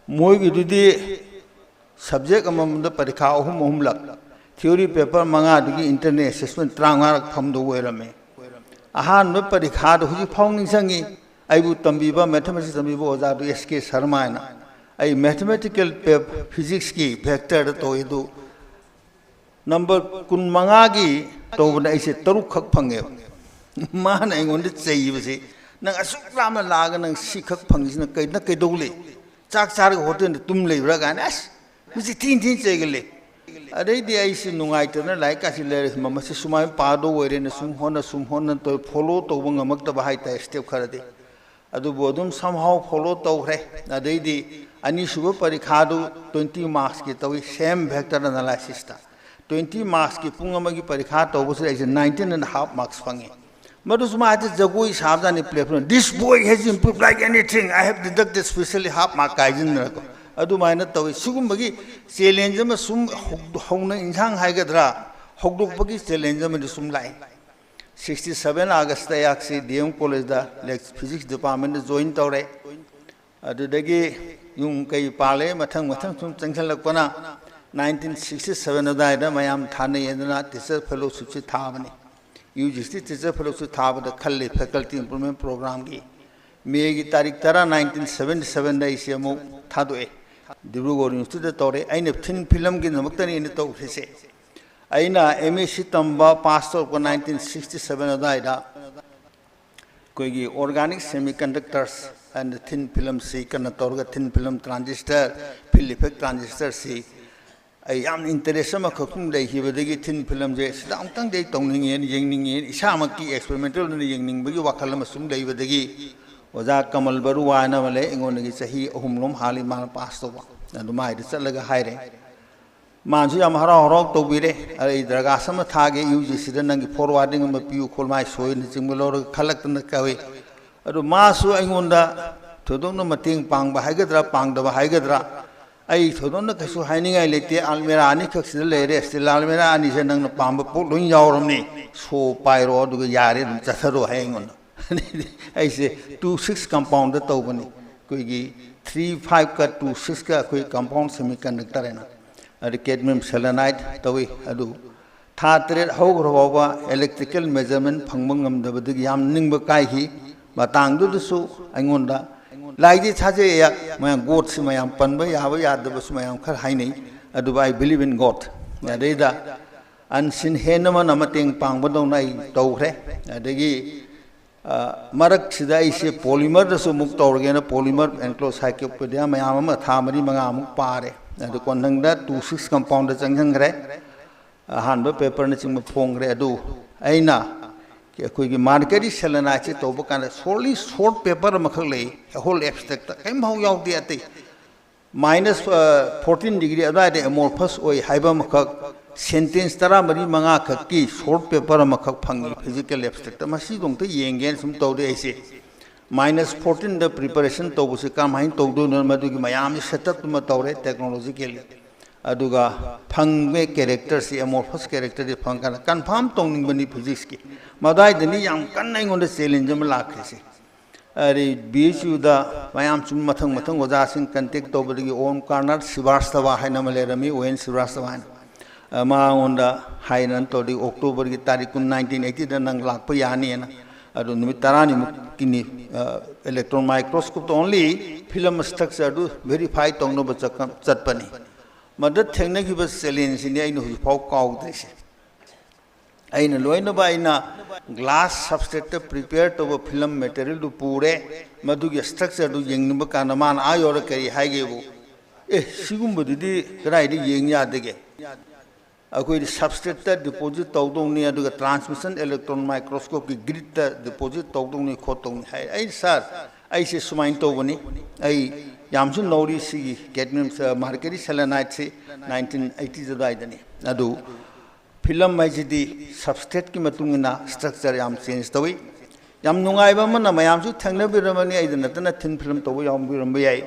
मोइगी दुदि सब्जेक्ट अमम द परीक्षा अहुम लक थ्योरी पेपर मंगा दुगी इंटरनेट असेसमेंट 35 रक फमदो वेरमे अहान ब परीक्षा द हुजि फाउनिंग संगी आइबु तंबीबा मैथमेटिक्स तंबीबा ओजा दु एसके शर्मा ना आई मैथमेटिकल फिजिक्स की वेक्टर तो इदु नंबर 15 की तो ऐसे तरुक खक फंगे मान ऐगोंद चैबसे नंग असुक लाम लाग नंग सिखक फंगिसना कैना कैदौले चाक चार होटल तुम लेब्रा गाना अस मुझे तीन चैगले अदैदि ऐसे नुंगाइतना लाइक आसि लेरे ममसे सुमाय पादो ओइरेन सुम होन तो फॉलो तौब ngमक्तबा हाइता स्टेप खरदे अदुबो अदुम समहाउ फॉलो तौरे अदैदि अनिसुब परीक्षा 20 मार्क्स की तवी सेम वेक्टर एनालिसिस ता 20 मार्क्स की पुंग अमगी परीक्षा तौबसु ऐसे 19.5 मार्क्स फंगे मदुसमा आते जगोई साबजानि प्लेफन this boy has improved like anything I have deducted specially half mark काइजिन रको अदुमाइना तवी सुगुमबगी चैलेंज म सुम हौना इंसांग हाइगद्रा हौदोकबगी चैलेंज म सुम लाई 67 अगस्त याक्सी डीएम कॉलेज दा फिजिक्स डिपार्टमेंट जॉइन तौरे अदुदगी युं कई पाले मथंग सुम चंगसलकपना 1967 अदायदा मयाम थाने यदना टीचर फेलोशिप से थाबनी यूजीसी टीचर फेलोशिप थाबदा खल्ले फैकल्टी इंप्रूवमेंट प्रोग्राम की मे की तारीख 1977 दा इसे अमु थादोए डिब्रुगढ़ यूनिवर्सिटी तौरे अने थिन फिल्म की नमक्तनी इन तौरेसे अना एमएससी तंबा पास तौर 1967 अदायदा कोई organic semiconductors and thin film से कन तौर thin film transistor field effect transistor से याम इंटरेस्ट में खकुम लेहिबदगी थिन फिल्म जे सिदांतंग दे तौनिंगे येंगनिंगे इसामकी एक्सपेरिमेंटल ने येंगनिंगबगी वाखल मसुम लेहिबदगी ओजा कमल बरुवा ना मले इंगोनगी सही अहुमलोम हाली मान पास तोबा अदुमाय चलगा हायरे मानसु याम हरा हरक तौबिरे अरे दरगासम थागे यूजीसी द नंगी फॉरवर्डिंग म पियु खोलमाय सोइन चिंगलोर खलक्तन कवे अदु मासु इंगोंदा थोदोंनो मतिंग पांगबा हायगद्रा पांगदबा हायगद्रा ai thodo na kasu hainingai lete almera ani khaksida lere stil almera ani se nang na pamba pok loin yawram ni so pairo du yare chatharo haingon ai se 26 compound da tawbani koi gi 35 ka 26 ka koi compound semiconductor ena adi cadmium selenide tawi adu tha tret hogro electrical measurement phangmang ngam da badu yam ningba kai hi batang du su aingonda laiji chaje ya ma god si mayam panba ya ba ya da bas mayam khar hainei adu I believe in God ya deida ansin henama namateng pangbadong nai tawre adagi marak sida ise polymer da su muk tawrge na polymer enclosed cyclopedia mayam ma thamari manga muk pare adu konang da 26 compound da changjang gre hanba paper na ching phongre adu aina koi gi markeri selenide che toba kan solely short paper makhak lei whole abstract kaim hau yaw di ate minus 14 degree ada de amorphous oi haiba makhak sentence tara mari manga khaki short paper makhak phangi physical abstract masi dong te yengen sum tawde ase minus 14 the preparation tobu se kam hain tawdu no madu gi mayam setup ma tawre technologically aduga phangme character si amorphous character di phangkan confirm tongning bani physics ki madai dani yam kan nai ngon de challenge ma lakhe se ari BSU da mayam chum mathang mathang oja sing contact to bagi Om Karnar Srivastava haina malerami ON Srivastava ma onda hainan to di October gi tarik 1980 da nang lakpa yani na adu nimit tarani kini electron microscope to only film structure do verify tongno ba chatpani madad thengna gi bas challenge ni ai no phau kaw dise aina loina ba aina glass substrate prepared to film material du pure madu gi structure du yengni ba kana man ayor kari haige bu sigum bu di rai di yeng ya de ge akoi substrate ta deposit tawdong ni adu transmission electron microscope ki grid ta deposit tawdong ni khotong hai ai sir ai se sumain to bani ai yamsu nori si cadmium mercury selenide se 1980 jadai dani adu film mai jidi substrate ki matungina structure yam change tawi yam nungai ba man mayam su thangna biramani ai dana tana thin film to yam biram bai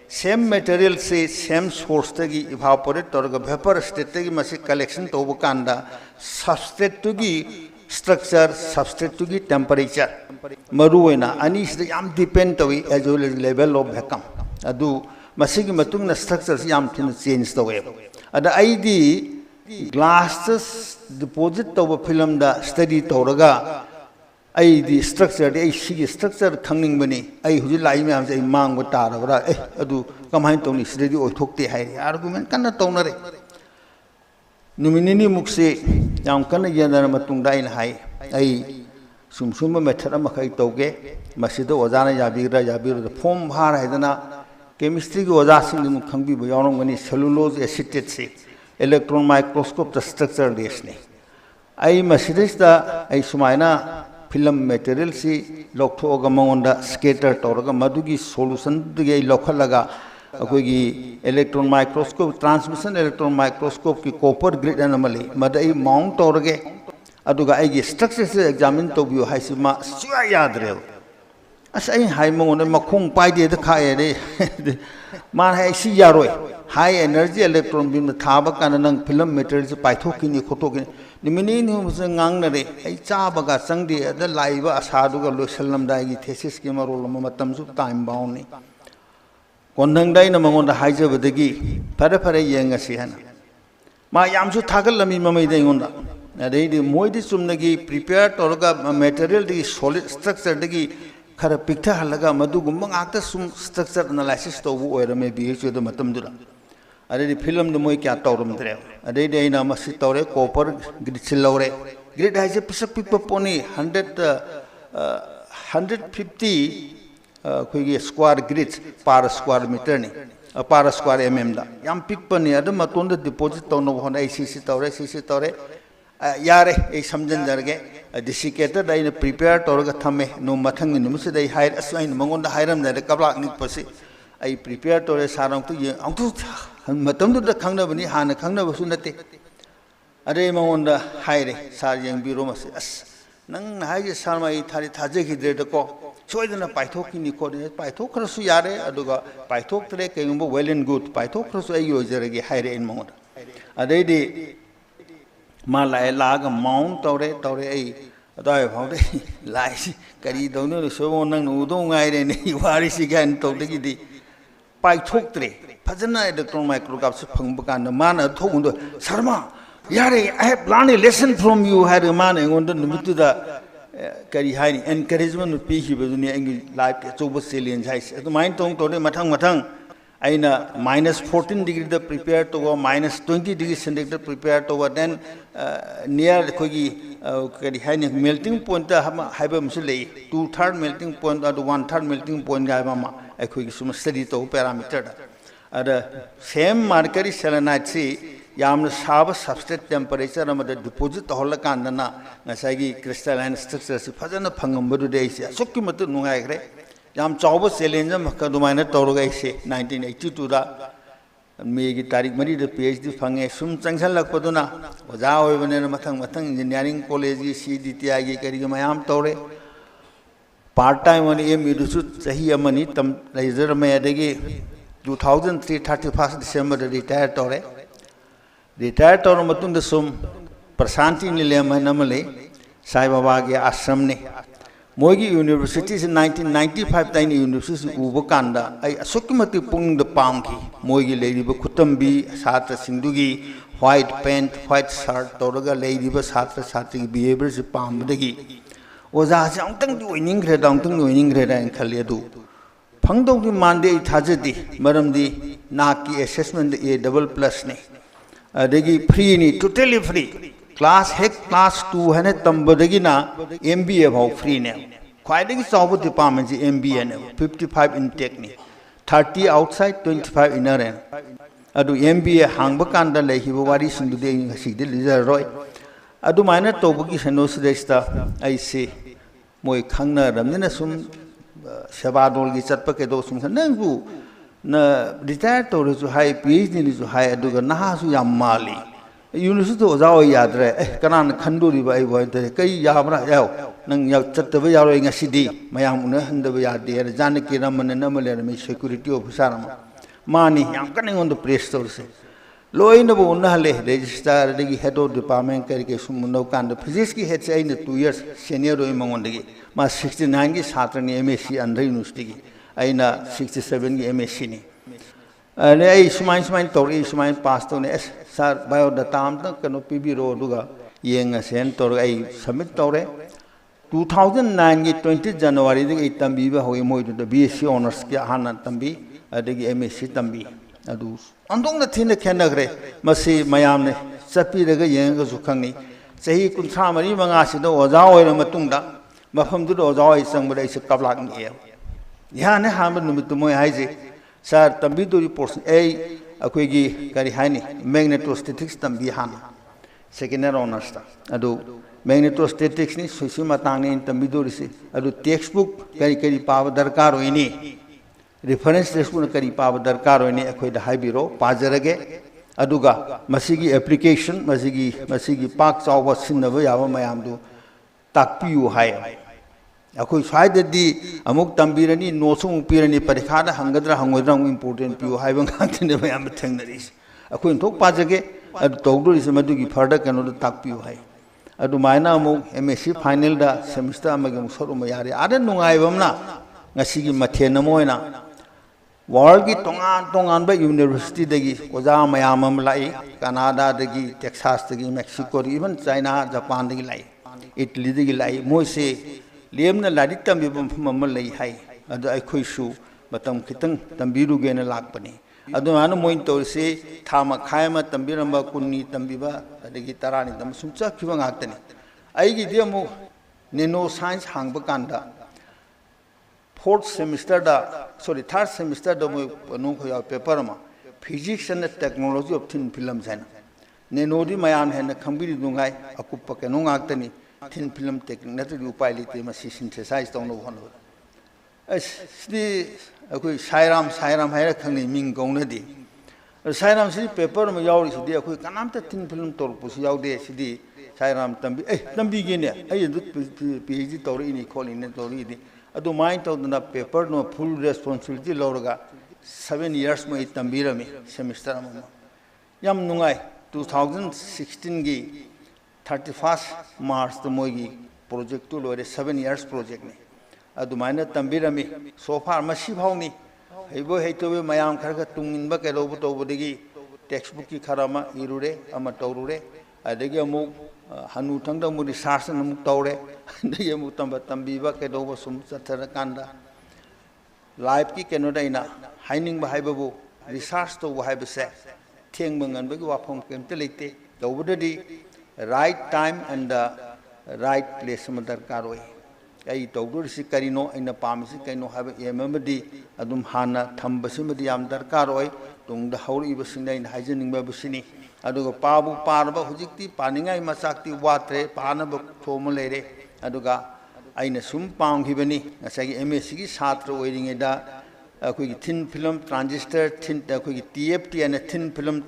same material se same source tagi evaporate torga vapor state tagi masi collection to kanda substrate to gi structure substrate to gi temperature maruena ani is yam depend tawi as well as level of vacuum adu masigi matungna structure yam thin change tawi ada id glass deposit to film da study toraga ai di structure ai si structure khangning bani ai huji lai me am sai mang ba ta ra adu kamhain tongni sidi oi thokte hai argument kan na tonare numinini mukse yam kan yana matung dai na hai ai sum method am khai toge masida ojana yabira form har haidana chemistry gi oja sing nu khangbi ba yorong bani cellulose acetate se electron microscope the structure desne ai masiris da ai sumaina film material si lokthoga mangonda scatter toraga madugi solution dige lokhalaga akoi gi electron microscope transmission electron microscope ki copper grid anomaly madai mount torage aduga ai gi structure se examine to bio haisima sua yadre as ai hai mangonda makhong pai de da khae de man hai si yaroi high energy electron beam the thaba kan nang film material se paithokini khotokini nimini ni ngang na re ai cha baga sangdi da laiba asadu ga losalam dai gi thesis ki marol matam su time bound ni kondang dai na mangon da haije badagi pare yenga si hana ma yam su thagal lami mamai dai ngonda na dei di moi di sumna gi prepared torga material di solid structure dagi khara picture halaga madu gumma ngakta sum structure analysis to bu oira me bi chu da matam dura adi film the moi kya tawrum dre adi na masi tawre copper grid chilore grid has a pisak piponi 150 khoi square grid per square meter ni per square mm da yam pikpani adu maton da deposit tawno hon ICC tawre yare ei samjan jarge desiccator dai na prepare torga thame no mathang ni musi dai hire asain mangon da hiram da kablak ni pasi ai prepare tore sarang tu ye angtu matam da khangna bani hana khangna basu nate are mangon da hire sar yang biro mas as nang na haje sarmai thari thaje ki de ko सोइदना पाइथोकिनी खोदे पाइथोखरसु यारे अदुगा पाइथोक्तरे केगुंबो well and good पाइथोखरसु आई योजरगे हाइरे इन मोड अदैदि मा लाए लाग माउंट तौरे तौरे आई अदाय भाउदे लाइसि करी दौनो सोबो नंग उदो गाइरे ने वारिसि गान तौदगिदि पाइथोक्तरे फजना इलेक्ट्रॉन माइक्रोग्राफ से फंगब कान माना थोगुंदो शर्मा यारे I have learn a lesson from you हाइरे माने गोंदो नुमितुदा करी हाइनी एनकरेजमेंट पीखिबदुनि एंगी लाइफ के चोब चैलेंज हाइस अदुमाइन तोंग तोदे मथंग मथंग आइना -14 डिग्री द प्रिपेयर तो -20 डिग्री सेंटीग्रेड प्रिपेयर तो देन नियर खोगी करी हाइनी मेल्टिंग पॉइंट हाइबा मसे ले 2/3 मेल्टिंग पॉइंट अदु 1/3 मेल्टिंग पॉइंट गाइबा मा अखोगी सुम स्टडी तो पैरामीटर अदा सेम मार्करी सेलेनाइट सी यामन साब सबस्ट्रेट टेम्परेचर अमद डिपोजिट होल कांदना नसागी क्रिस्टलाइन स्ट्रक्चर से फजन फंगमबदु देइसे सुक्की मत नुगाइग्रे याम चावब चैलेंज मखदुमाइना तौरगा इसे 1982 दा मेगी तारीख मरी द पीएचडी फंगे सुम चंगसन लखपदुना ओजा होइबने मथंग मथंग इंजीनियरिंग कॉलेज की सीडीटीआई की करी मयाम तौरे पार्ट टाइम वन एम युदुसु सही अमनी तम लेजर में अदगी 2003 31 डिसेंबर रिटायर तौरे रिटायर तौर मतुंग सुम प्रशांति निलयम नमले साई बाबा के आश्रम ने मोगी यूनिवर्सिटी से 1995 ताइन यूनिवर्सिटी उब कांदा आई असुकमति पुंग द पांगी मोगी लेरिब खुतंबी छात्र सिंधुगी व्हाइट पैंट व्हाइट शर्ट तौरगा लेरिब छात्र छात्री बिहेवियर से पामदगी ओजा से अंतंग ओइनिंग्रे दा खले अदु फंगदोंगी मानदे थाजदी मरमदी नाकी असेसमेंट A++ ने अदगी फ्री नी टोटली फ्री क्लास हेक क्लास 2 है ने तंबदगिना MBA भाव फ्री ने ख्वाइदगी चावब डिपार्टमेंट से MBA ने 55 इनटेक ने 30 आउटसाइड 25 इनर एन अदु MBA हांगब कांदा लेहिब वारी सिंदुदे ngasiदे लिजर रोय अदु माइना तोबगी सनोसदेस्ता आइसे मोय खंगना रमने सुम सेवादोल की चटप के दो सुम नंगु न रिटायर तौरसु हाई PhD निसु हाई अदुगा नहासु याम माली यूनिवर्सिटी ओजाओ यादरे कनान खंदुरिबा आई बोय तरे कई याबरा याव नंग या चत्तब यारो ngasiदी मयाम उन हंदब यादे जानकी रमन नमले रमे सिक्योरिटी ऑफिसर मानी याम कनिंग द प्रेस तौरसे लोइनबो उनहले रजिस्ट्रार दगी हेड ऑफ डिपार्टमेंट करके सुमुनो कांद फिजिक्स की हेड से 2 इयर्स सीनियर रोय मंगोंदगी मा 69 की छात्रनी MSc अंडर यूनिवर्सिटी की आइना 67 की MSc ने अने आई सुमाइन तौरी सुमाइन पास तो ने सर बायोडाटा आम तक कनो पीबीरो दुगा येंग सेन तौर आई सबमिट तौरे 2009 की 20 जनवरी दगी तंबीबा होई मोय द BSc ऑनर्स के हाना तंबी अदगी MSc तंबी अदु अंदोंग न थिन खेनगरे मसी मयाम ने चपीरगा येंग जुखंगनी सही कुंथा मरी मंगा सिदो ओजा होइर मतुंगदा मफम दु ओजा होइ संगबदा इसे कबलाक नि याने हाम नुमित मोय हाइजे सर तंबी दो रिपोर्ट्स ए अखोगी करी हाइनी मैग्नेटोस्टैटिक्स तंबी हान सेकेंड ईयर ऑनर्स ता अदु मैग्नेटोस्टैटिक्स नि सुसि मतांग ने तंबी दो रिसे अदु टेक्स्ट बुक करी पाव दरकार होइनी रेफरेंस टेक्स्ट बुक करी पाव दरकार होइनी अखोइदा हाइबिरो पाजरगे अदुगा मसिगी एप्लीकेशन मसिगी पाक चाव सिनबो याबो मयाम दु ताकपियु हाय अखोई स्वाइददी अमुक तंबीरनी नोसु पीरनी परीक्षा हंगद्रा हंगोद्रा इंपोर्टेंट पियो हाइब गांतने मयाम थेंगनरिस अखोई थोक पाजगे अदु तौदुरिस मदुगी फर्दर कनो ताकपियो हाय अदु माइना अमुक MSc फाइनल दा सेमेस्टर अमगे सरो मयारे आदे नुंगाइबमना ngasiगी मथेन मोयना वर्ल्ड की तोंगान बा यूनिवर्सिटी दगी ओजा मयाम अम लाई कनाडा दगी टेक्सास दगी मेक्सिको इवन चाइना जापान दगी लाई इटली दगी लाई मोइसे लेमना लारी तंबीब मम लई हाई अदु अखोइसु मतम खितंग तंबीरुगेन लाकपनी अदु मानो मोइन तोरसे थामा खायमा तंबीरंबा कुन्नी तंबीबा अदगी तरानी दम सुमचा खिबा गाक्तनी आइगी दिमु नेनो साइंस हांगबा कांदा थर्ड सेमेस्टर दा मोय नो खया पेपर मा physics and technology of thin film जान नेनोदी मयाम हेन खंबिरि दुंगाई अकुप केनो गाक्तनी थिन फिल्म टेक्निक नतु उपाय लिते मसी सिंथेसाइज तौनो होनो असली अखोई सायराम हायरा खंगनि मिंग गौनदी Sairam si paper me yauri si dia kui kanam ta tin film tor pusi yaudi si di Sairam tambi tambi gini ay du PhD tor ini kholi ne tor ini adu mind to na paper no full responsibility lorga 7 years mo tambi rami semester mo yam nungai 2016 gi 31st March to moigi project to lore 7 years project ne adu maina tambi rami so far masi bhauni Ibu itu mayam kerja tungin ba kalau betul betul degi textbook ki karama irure ama taurure ada lagi amu hanu tangda amu research amu taure ada amu tambah tambi ba kalau betul sum secara kanda live ki keno dah ina hining ba hai babu research to ba hai bese tiang mengan bagi wapong kem telite tahu betul di right time and the right place sementar karoi ai tawdur si karino ina pam si kaino habe emamadi adum hana thambasumadi yam darkar oi tungda hauri basina in haijening ba busini aduga pabu parba hujikti paningai masakti watre panaba thomulere aduga aina sum pangkhibani ngasagi MSc gi chhatra oiringe da akoi thin film transistor thin akoi TFT and thin film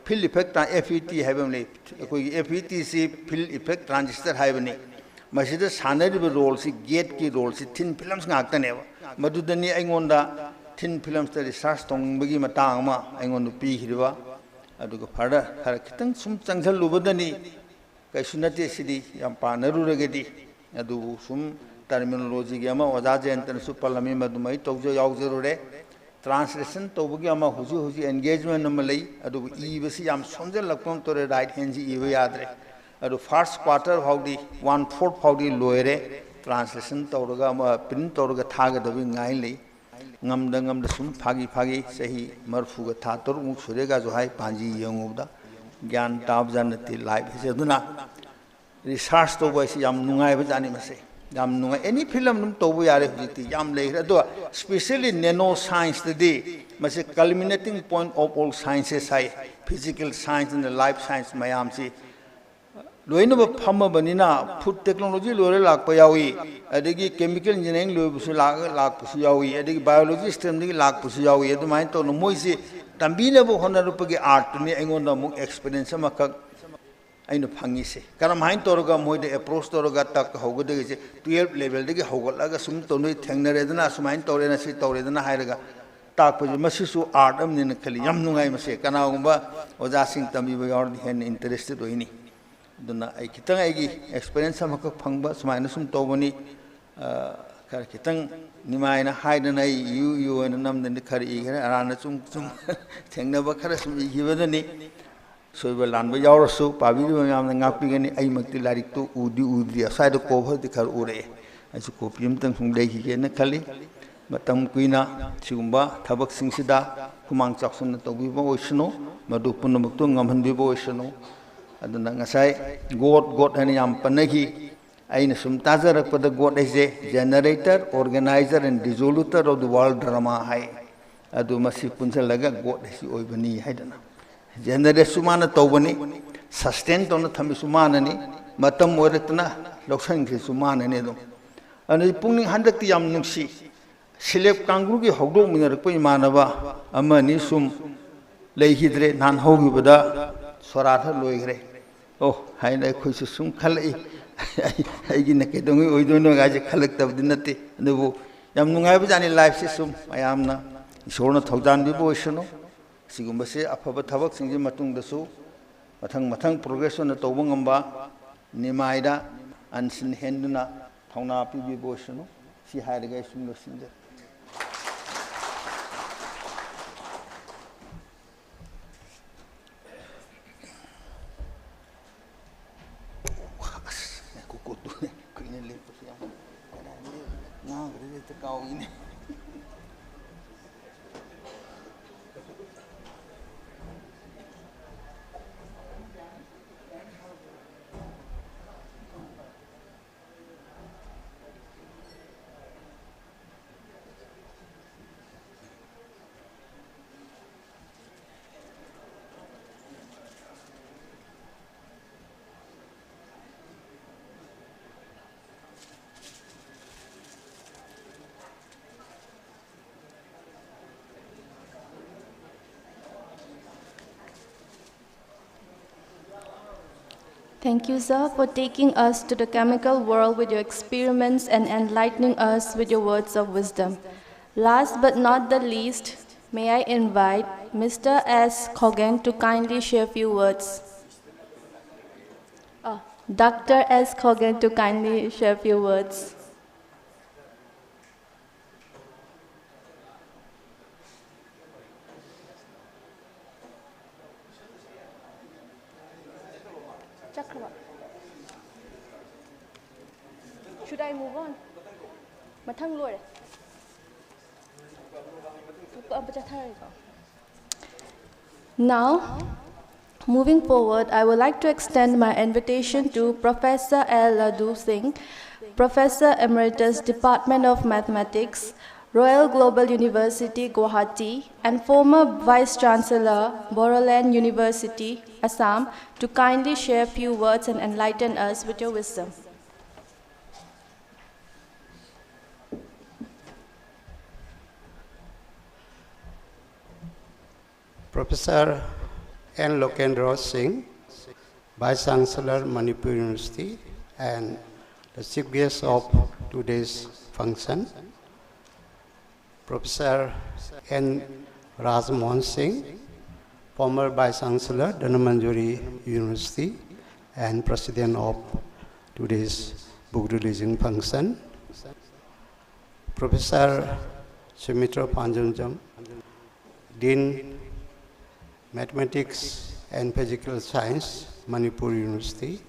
field effect FET habamle akoi FET si field effect transistor habani Masih sanari role si gate ki role si thin films ngakta ne madu dani aingonda thin films ta research tong bagi matang ma aingon pi hirwa adu ko phada har kitang sum changjal lubadani kai sunati sidi yam panaru regedi adu sum terminology gi ama oja je antan su palami madu mai tawjo yawjero re translation to bagi ama huji engagement nam lei adu e basi yam sonjal lakon tore right hand ji e yadre adu first quarter how the 1/4 how the loire translation tawraga ma print tawraga thaga dabi ngai lei ngam da sum phagi sahi marfu ga tha tor mu surega jo hai panji yangobda gyan tab janati live se duna research to boy si yam nungai ba jani mase yam nungai any film num to bu yare hujiti yam lei ra do especially nano science today mase culminating point of all sciences hai physical science and the life science mayam si loina ba phamma banina food technology lore lak pa yawi adigi chemical engineering lo busu lak pusu yawi adigi biology stream digi lak pusu yawi adu mai to no moi si tambina bo honaru pagi art ni engon da muk experience ma ka ainu phangi se karam hain to roga moi de approach to roga tak hogode ge 12 level digi hogolaga sum to noi thengnare dana sumain to re na si to re dana hairaga tak pa masi su art am ni khali yam nungai mase kana gumba oja sing tambi ba yor hen interested hoini duna ai kitang ai gi experience ma ka phangba sumaina sum tobani kar kitang nimaina haidana yu na nam den khari igara arana chung thengna ba khara sum igibadani soiba lanba yawrasu pabi yam na ngakpi gani ai makti larik to udi asai do cover di khar ure asu kopium tang sum dei gi na khali matam kuina sigumba thabak singsida kumang chaksun to bi bo oisno madu punamuk to ngamhan bi bo oisno aduna ngasai god hani yam panagi aina sum tajarak pada god is a generator organizer and resolutor of the world drama hai adu masi punsa laga god is oibani haidana generate sumana tobani sustain to na thami sumana ni matam oratna loksan ki sumana ne do ani pungning handak ti yam nungsi select kangru gi hogdo minar ko imanaba amani sum leihidre nan hogi bada soratha loigre oh haina khoi su sum khalai ai gi nakke dongi oidono ga je khalak tab dinati nubu yam nungai ba jani life se sum ayamna isorna thaudan bi bo isno sigumba se afaba thabak singji matung da su mathang progress na tawba ngamba nimaida ansin henduna thongna pi bi bo isno si hairiga sum no sinja kau ini Thank you, sir, for taking us to the chemical world with your experiments and enlightening us with your words of wisdom. Last but not the least, may I invite Mr. S. Kogan to kindly share a few words. Dr. S. Kogan to kindly share a few words. Should I move on? Now, moving forward, I would like to extend my invitation to Professor L. Ladoo Singh, Professor Emeritus, Department of Mathematics, Royal Global University, Guwahati, and former Vice Chancellor, Bodoland University, Assam, to kindly share a few words and enlighten us with your wisdom. Professor N. Lokendra Singh, Vice Chancellor, Manipur University, and the chief guest of today's function, Professor N. Rajmohan Singh, former Vice Chancellor, Dhanmanjori University, and President of today's book releasing function, Professor Sumitra Panjunjam, Dean Mathematics and Physical Science, Manipur University,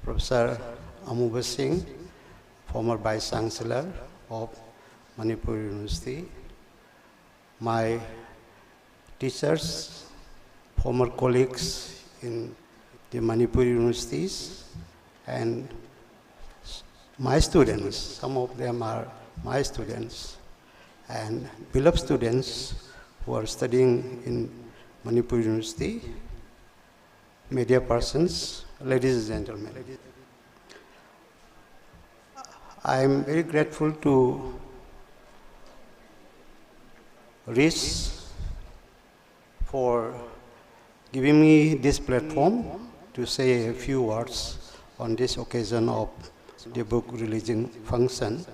Professor Amuba Singh, former Vice Chancellor of Manipur University, my teachers, former colleagues in the Manipur universities, and my students, some of them are my students, and beloved students who are studying in Manipur University, media persons, ladies and gentlemen. I am very grateful to Rish for giving me this platform to say a few words on this occasion of the book releasing function.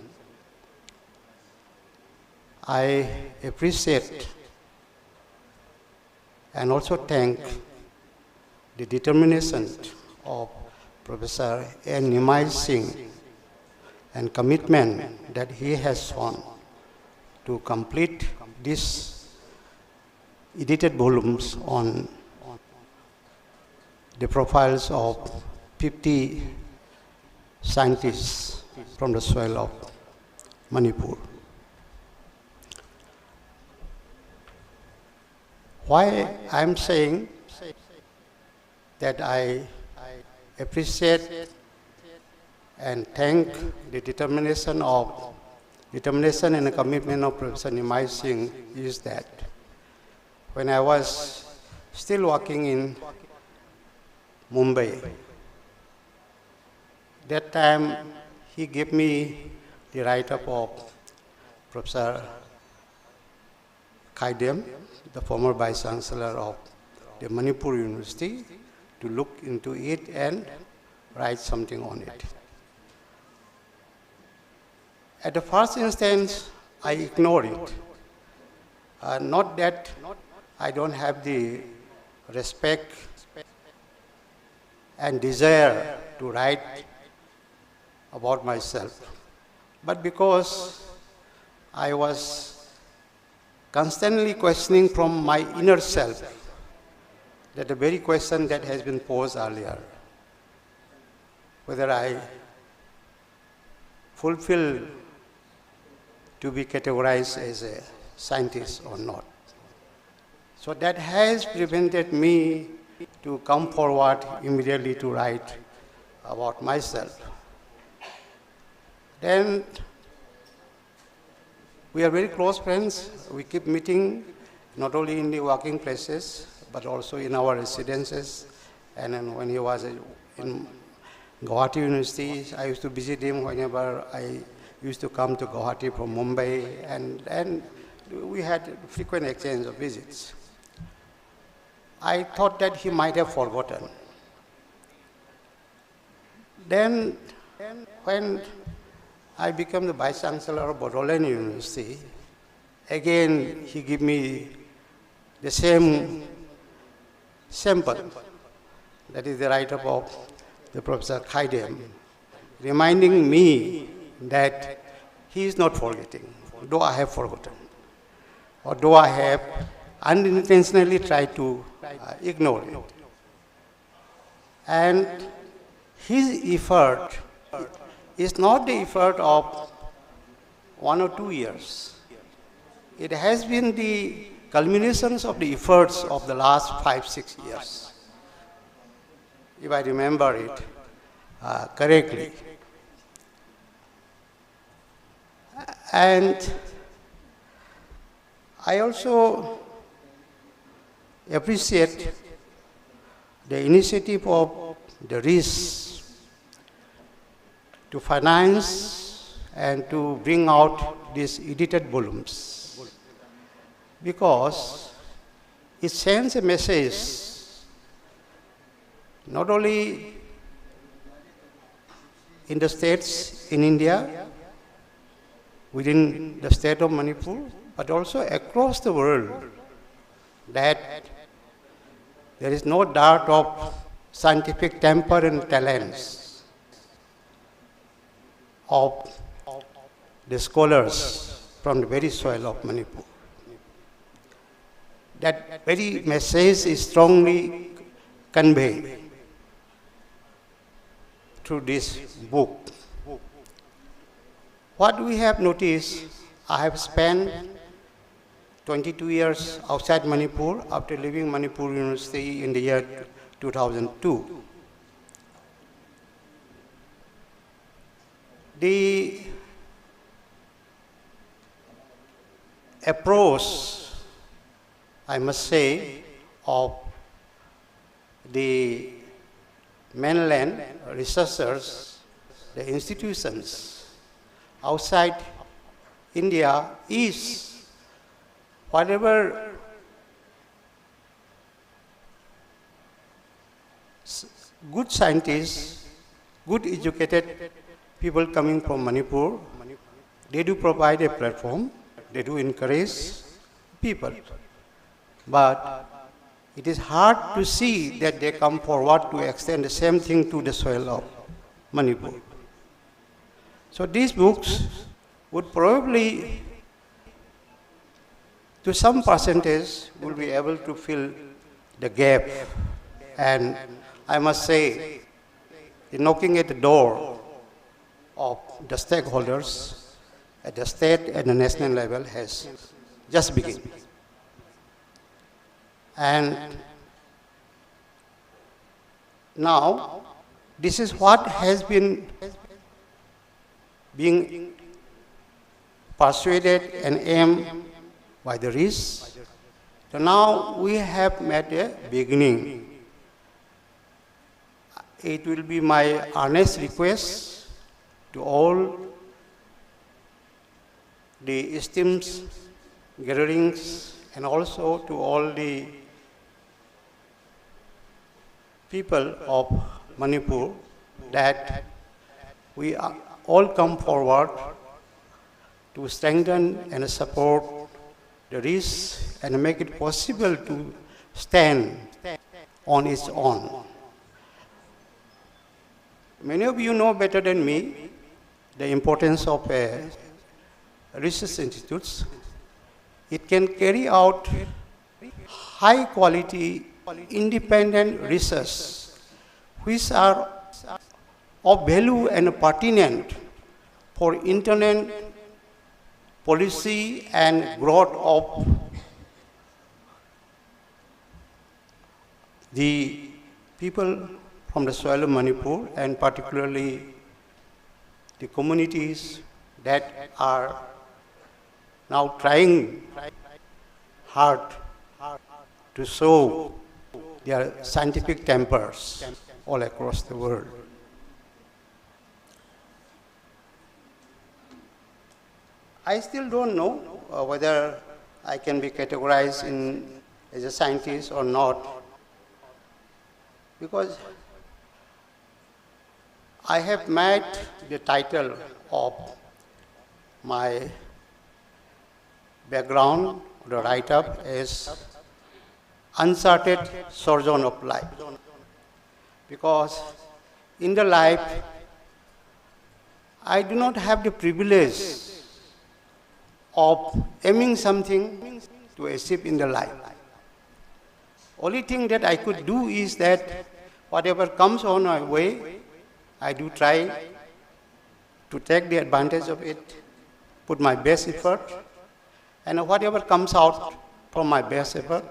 I appreciate and also thank the determination of Professor N. Nimai Singh and commitment that he has shown to complete these edited volumes on the profiles of 50 scientists from the soil of Manipur. Why I'm saying that I appreciate and thank the determination and the commitment of Professor Nimai Singh is that when I was still working in Mumbai, that time he gave me the write-up of Professor Khaidem, the former Vice Chancellor of the Manipur University, to look into it and write something on it. At the first instance, I ignored it. Not that I don't have the respect and desire to write about myself, but because I was constantly questioning from my inner self that the very question that has been posed earlier, whether I fulfill to be categorized as a scientist or not. So that has prevented me to come forward immediately to write about myself. Then we are very close friends. We keep meeting not only in the working places, but also in our residences. And then when he was in Guwahati University, I used to visit him whenever I used to come to Guwahati from Mumbai, and we had frequent exchange of visits. I thought that he might have forgotten. Then, when I became the Vice Chancellor of Bodoland University, again he gave me the same sample, that is the write-up of the Professor Khaidem, reminding me that he is not forgetting, though I have forgotten, or though I have unintentionally tried to ignore it. And his effort is not the effort of 1 or 2 years. It has been the culminations of the efforts of the last 5-6 years, if I remember it correctly. And I also appreciate the initiative of the RIS to finance and to bring out these edited volumes, because it sends a message not only in the states in India, within the state of Manipur, but also across the world, that there is no doubt of scientific temper and talents of the scholars from the very soil of Manipur. That very message is strongly conveyed through this book. What we have noticed, I have spent 22 years outside Manipur after leaving Manipur University in the year 2002. The approach, I must say, of the mainland researchers, the institutions outside India is whatever good scientists, good educated people coming from Manipur, they do provide a platform, they do encourage people. But it is hard to see that they come forward to extend the same thing to the soil of Manipur. So these books would probably, to some percentage, will be able to fill the gap. And I must say, the knocking at the door of the stakeholders at the state and the national level has just begun. And now, this is what has been being persuaded and aimed by the RIS. So now we have made a beginning. It will be my earnest request to all the esteemed gatherings and also to all the people of Manipur that we all come forward to strengthen and support the RIS and make it possible to stand on its own. Many of you know better than me the importance of research institutes. It can carry out high quality independent research which are of value and pertinent for internal policy and growth of the people from the soil of Manipur, and particularly the communities that are now trying hard to show their scientific tempers all across the world. I still don't know whether I can be categorized as a scientist or not, because I have made the title of my background, the write-up, is Uncharted Sojourn of Life. Because in the life, I do not have the privilege of aiming something to achieve in the life. Only thing that I could do is that whatever comes on my way, I do try to take the advantage of it, put my best effort, and whatever comes out from my best effort,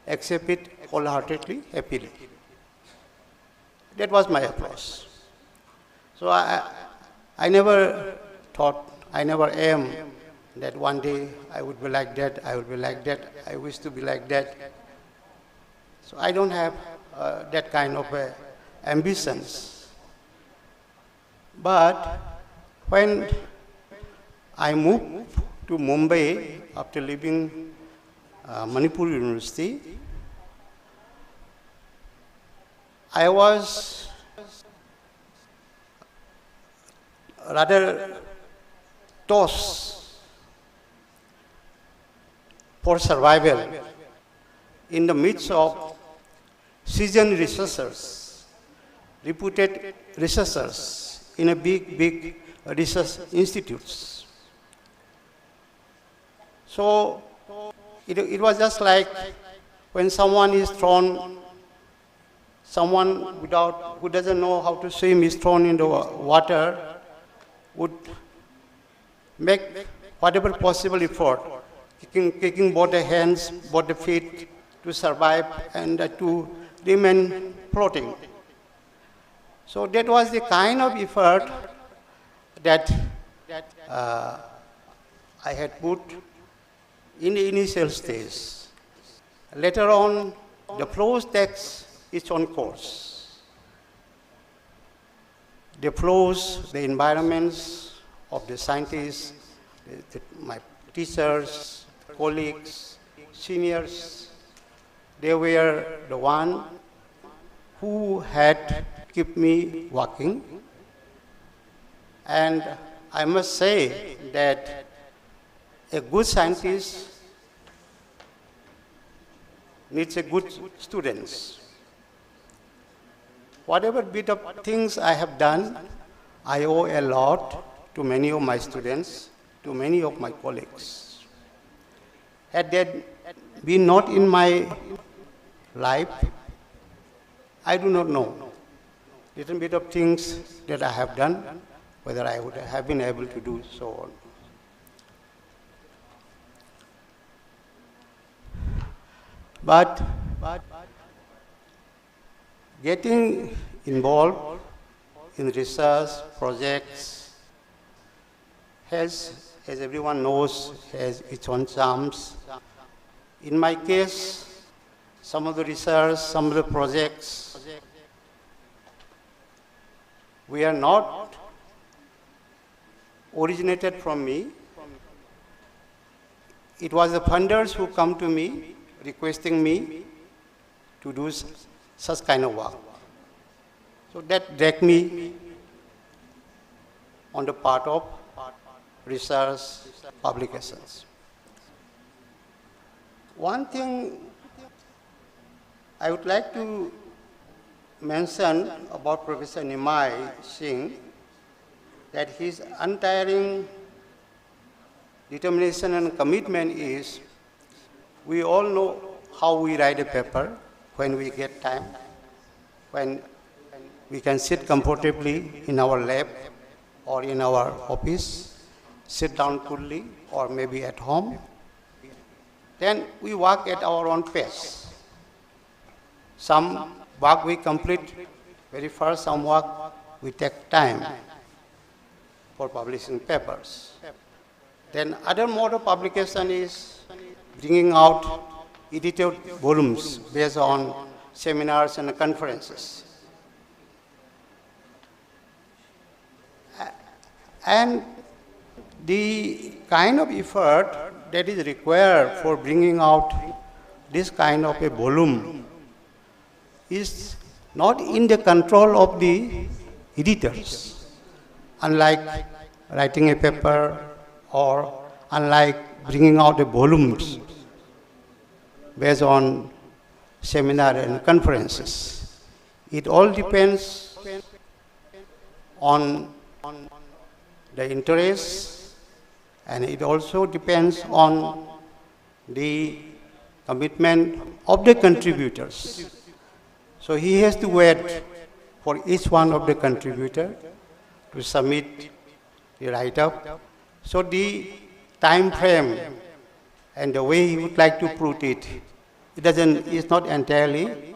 accept it wholeheartedly, happily. That was my approach. So I never thought, I never aimed that one day I would be like that, I would be like that, I wish to be like that. So I don't have that kind of ambitions. But when I moved to Mumbai after leaving Manipur University, I was rather tossed for survival in the midst of seasoned researchers, reputed researchers in a big research institutes. So it was just like when someone is thrown, someone who doesn't know how to swim is thrown into water, would make whatever possible effort, kicking both the hands, both the feet to survive and to remain floating. So that was the kind of effort that I had put in the initial stage. Later on, the flow takes its own course. The flows, the environments of the scientists, my teachers, colleagues, seniors, they were the one who had kept me working. And I must say that a good scientist needs a good students. Whatever bit of things I have done, I owe a lot to many of my students, to many of my colleagues. Had that been not in my life, I do not know. Little bit of things that I have done, whether I would have been able to do so on. But getting involved in research projects has, as everyone knows, has its own charms. In my case, some of the research, some of the projects, we are not originated from me. It was the funders who come to me, requesting me to do such kind of work. So that dragged me on the part of research publications. One thing I would like to mention about Professor Nimai Singh, that his untiring determination and commitment is, we all know how we write a paper when we get time, when we can sit comfortably in our lab or in our office, sit down coolly, or maybe at home. Then we work at our own pace. Some work we complete very fast, some work we take time for publishing papers. Then other mode of publication is bringing out edited volumes based on seminars and conferences. And the kind of effort that is required for bringing out this kind of a volume is not in the control of the editors. Unlike writing a paper or unlike bringing out the volumes based on seminar and conferences. It all depends on the interest, and it also depends on the commitment of the contributors. So he has to wait for each one of the contributors to submit the write-up. So the time frame and the way he would like to put it, it's not entirely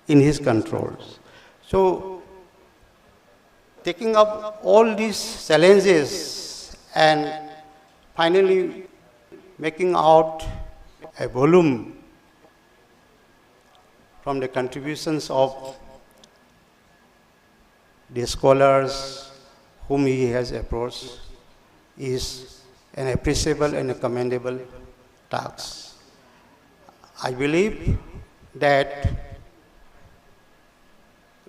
in his control. So taking up all these challenges and finally making out a volume from the contributions of the scholars whom he has approached is an appreciable and a commendable task. I believe that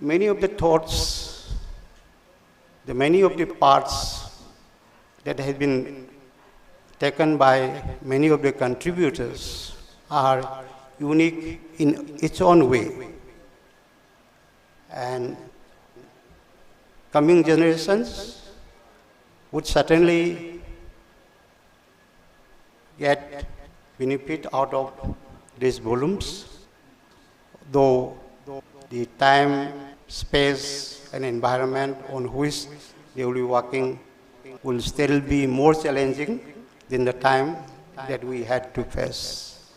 many of the thoughts, many of the parts that have been taken by many of the contributors are unique in its own way. And coming generations would certainly get benefit out of these volumes, though the time, space, and environment on which they will be working will still be more challenging than the time that we had to face.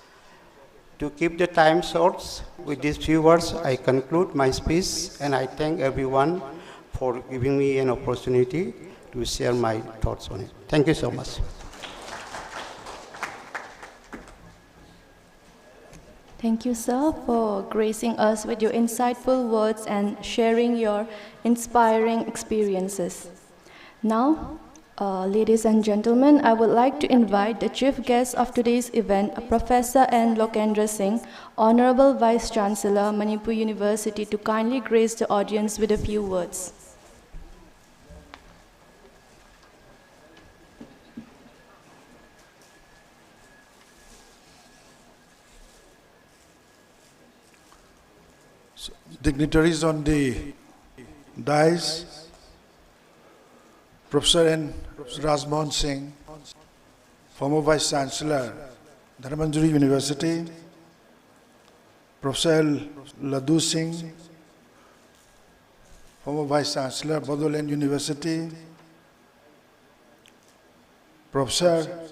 To keep the time short, with these few words, I conclude my speech, and I thank everyone for giving me an opportunity to share my thoughts on it. Thank you so much. Thank you, sir, for gracing us with your insightful words and sharing your inspiring experiences. Now, ladies and gentlemen, I would like to invite the chief guest of today's event, Professor N. Lokendra Singh, Honorable Vice Chancellor, Manipur University, to kindly grace the audience with a few words. Dignitaries on the dais, Professor N. Rajmohan Singh, former Vice Chancellor, Dharmanjari University, Professor L. Laddu Singh, former Vice Chancellor, Bodoland University, Professor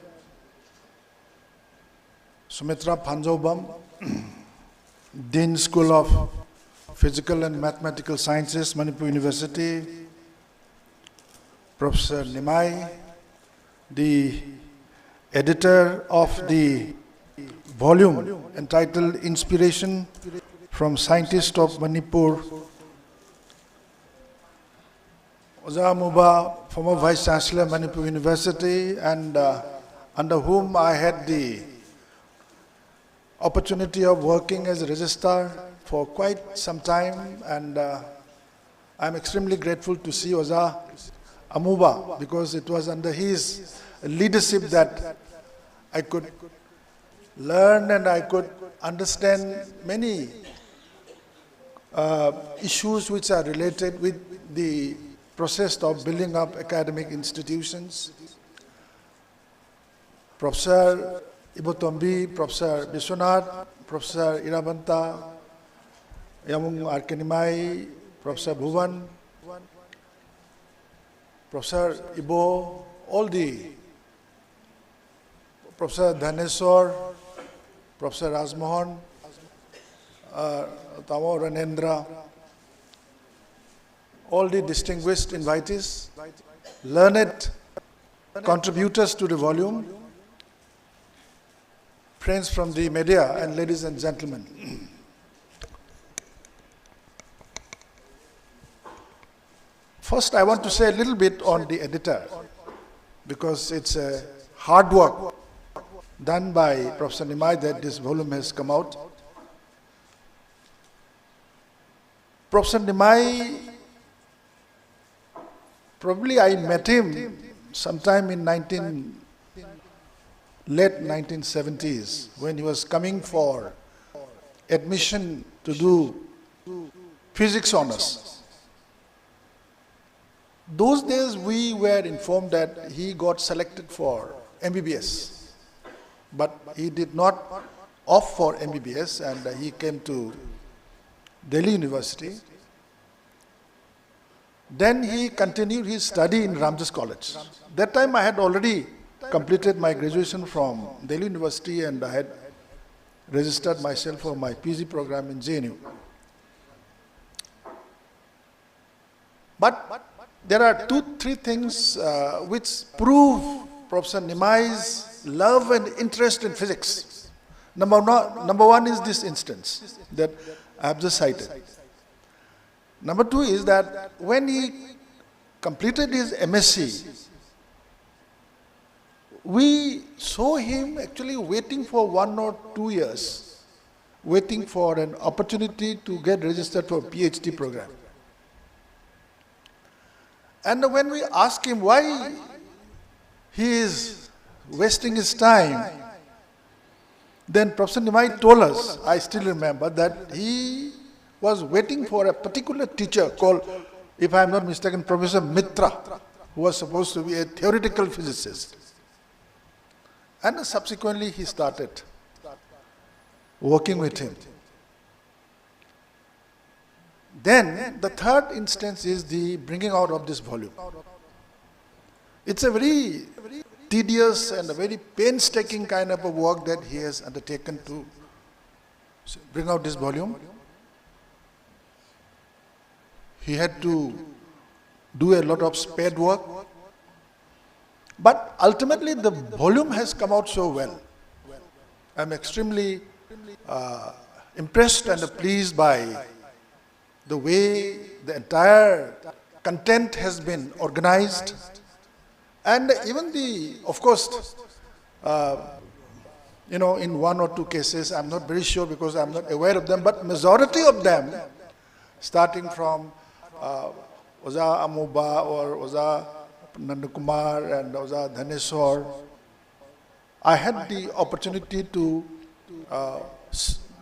Sumitra Phanjobam, Dean School of Physical and Mathematical Sciences, Manipur University, Professor Nimai, the editor of the volume entitled Inspiration from Scientists of Manipur, Oza Muba, former Vice Chancellor, Manipur University, and under whom I had the opportunity of working as a registrar for quite some time, and I'm extremely grateful to see Oza Amuba, because it was under his leadership that I could learn and I could understand many issues which are related with the process of building up academic institutions. Professor Ibotombi, Professor Biswanath, Professor Irabanta, Yamung Arkenimai, Professor Bhuvan, Professor Ibo, all the Professor Dhaneswar, Professor Rajmohan, Tamo Ranendra, all the distinguished invitees, learned contributors to the volume, friends from the media, and ladies and gentlemen. First, I want to say a little bit on the editor, because it's a hard work done by Professor Nimai that this volume has come out. Professor Nimai Probably I met him sometime in late 1970s when he was coming for admission to do physics honors. Those days we were informed that he got selected for MBBS, but he did not opt for MBBS and he came to Delhi University. Then he continued his study in Ramjas College. That time I had already completed my graduation from Delhi University and I had registered myself for my PG program in JNU. But there are three things which prove Professor Nimai's love and interest in physics. Number one is this instance that I have just cited. Number two is that when he completed his MSc, we saw him actually waiting for 1 or 2 years, waiting for an opportunity to get registered for a PhD program. And when we asked him why he is wasting his time, then Professor Nimai told us, I still remember, that he was waiting for a particular teacher called, if I am not mistaken, Professor Mitra, who was supposed to be a theoretical physicist. And subsequently he started working with him. Then the third instance is the bringing out of this volume. It's a very tedious and a very painstaking kind of a work that he has undertaken to bring out this volume. He had to do a lot of spade work. But ultimately the volume has come out so well. I'm extremely impressed and pleased by the way the entire content has been organized. And even of course, in 1 or 2 cases, I'm not very sure because I'm not aware of them, but majority of them, starting from Oza Amuba or Oza Nandakumar and Oza Dhaneswar, I had the opportunity to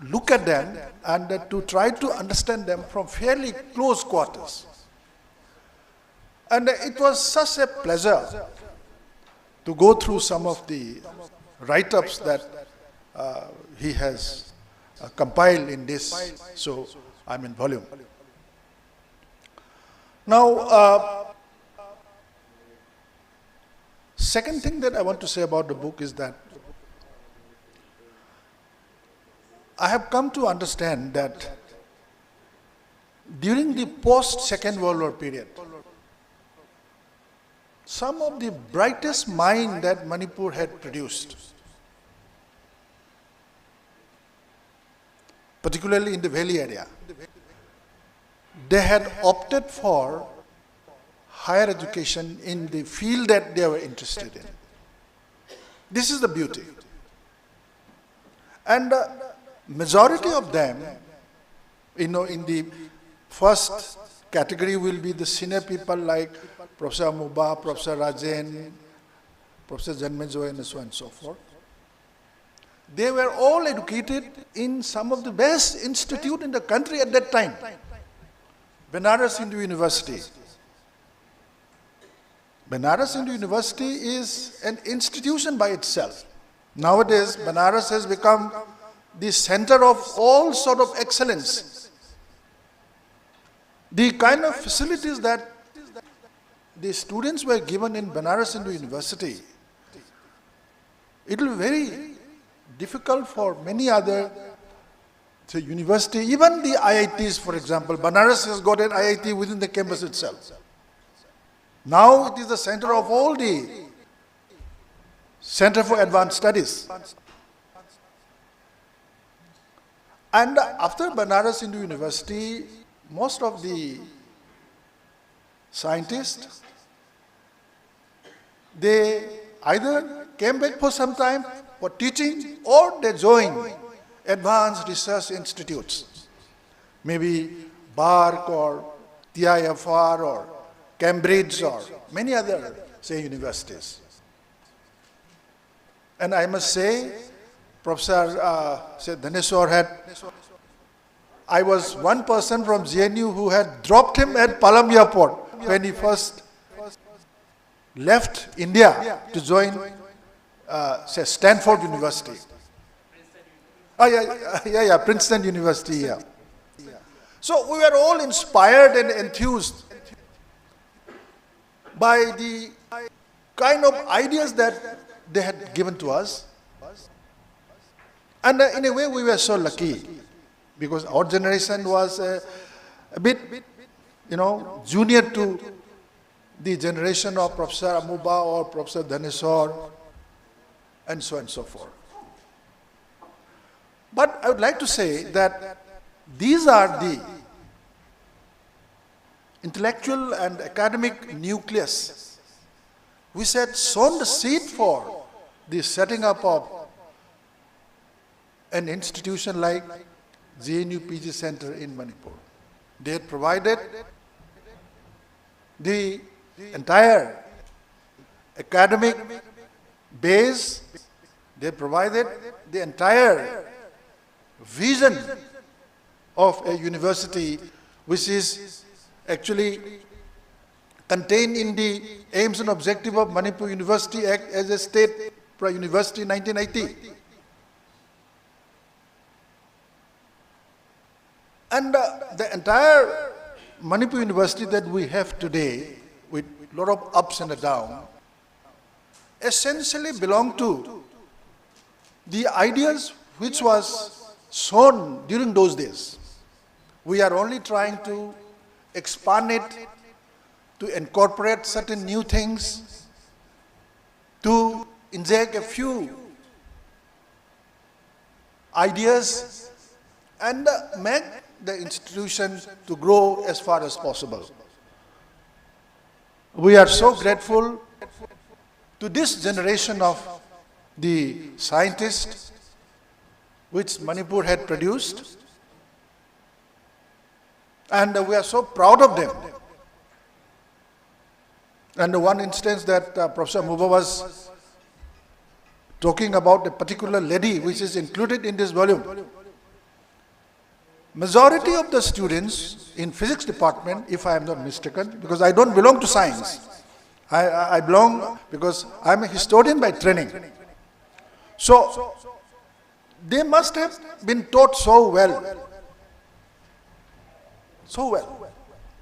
look at them and to try to understand them from fairly close quarters. And it was such a pleasure to go through some of the write-ups that he has compiled in this, volume. Now, second thing that I want to say about the book is that I have come to understand that during the post-Second World War period, some of the brightest minds that Manipur had produced, particularly in the valley area, they had opted for higher education in the field that they were interested in. This is the beauty. And majority of them, in the first category will be the senior people like Professor Amuba, Professor Rajen, Professor Janmejoy, and so on and so forth. They were all educated in some of the best institutes in the country at that time. Banaras Hindu University. Banaras Hindu University is an institution by itself. Nowadays, Banaras has become the center of all sort of excellence. The kind of facilities that the students were given in Banaras Hindu University, it will be very difficult for many other university, even the IITs, for example. Banaras has got an IIT within the campus itself. Now it is the center of all the Center for Advanced Studies. And after Banaras Hindu University, most of the scientists, they either came back for some time for teaching or they joined advanced research institutes, maybe BARC or TIFR or Cambridge or many other, say, universities. And I must say, Professor Dhaneshwar I was one person from JNU who had dropped him at Palam Airport when he first left India to join, say, Stanford University. Princeton University, yeah. So we were all inspired and enthused by the kind of ideas that they had given to us. And in a way we were so lucky because our generation was a bit, junior to the generation of Professor Amuba or Professor Dhaneshwar and so on and so forth. But I would like to say that these are the intellectual and academic nucleus which had sown the seed for the setting up of an institution like JNU PG Center in Manipur. They had provided the entire academic base, they provided the entire vision of a university which is actually contained in the aims and objective of Manipur University Act as a state university in 1980. And the entire Manipur University that we have today, with a lot of ups and downs, essentially belong to the ideas which was sown during those days. We are only trying to expand it, to incorporate certain new things, to inject a few ideas and make the institution to grow as far as possible. We are so grateful to this generation of the scientists which Manipur had produced, and we are so proud of them. And one instance that Professor Muba was talking about, a particular lady which is included in this volume. Majority of the students in physics department, if I am not mistaken, because I don't belong to science, I belong because I am a historian by training. So they must have been taught so well,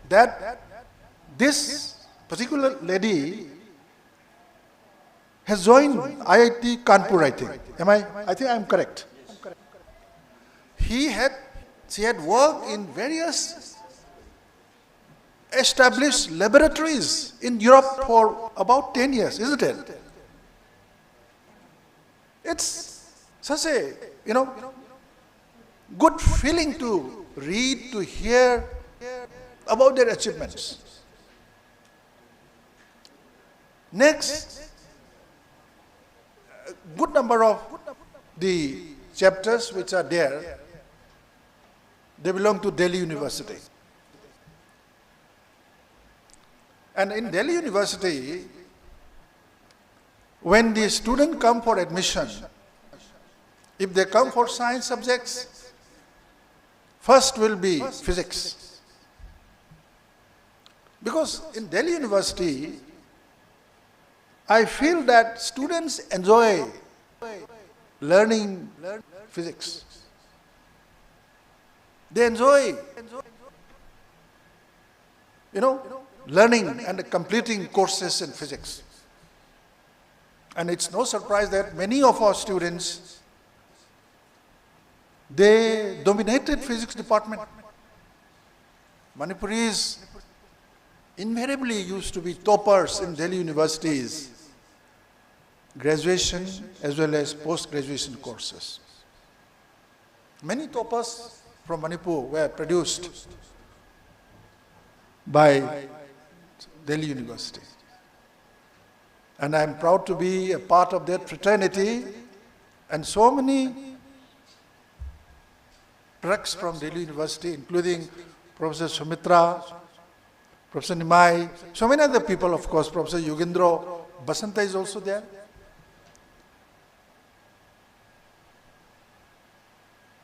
that this particular lady has joined IIT Kanpur, I think. I think I am correct. She had worked in various established laboratories in Europe for about 10 years, isn't it? It's such a, good feeling to read, to hear about their achievements. Next, a good number of the chapters which are there, they belong to Delhi University. And in Delhi University, when the students come for admission, if they come for science subjects, first will be physics. Because in Delhi University, I feel that students enjoy learning physics. They enjoy, learning and completing courses in physics. And it's no surprise that many of our students, they dominated physics department. Manipuris invariably used to be toppers in Delhi universities, graduation as well as post-graduation courses. Many toppers from Manipur were produced by Delhi University. And I am proud to be a part of that fraternity, and so many products from Delhi University, including Professor Sumitra, Professor Nimai, so many other people, of course, Professor Yogendra Basanta is also there.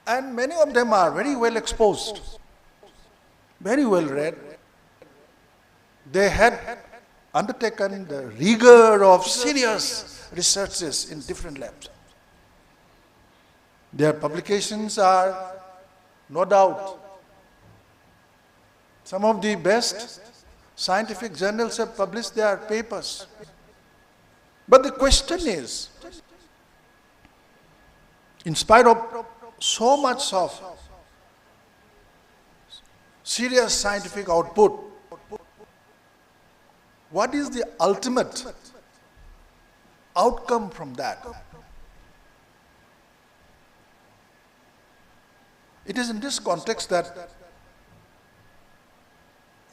And many of them are very well exposed, very well read. They had undertaken the rigor of serious researches in different labs. Their publications are, no doubt, some of the best scientific journals have published their papers. But the question is, in spite of so much of serious scientific output, what is the ultimate outcome from that? It is in this context that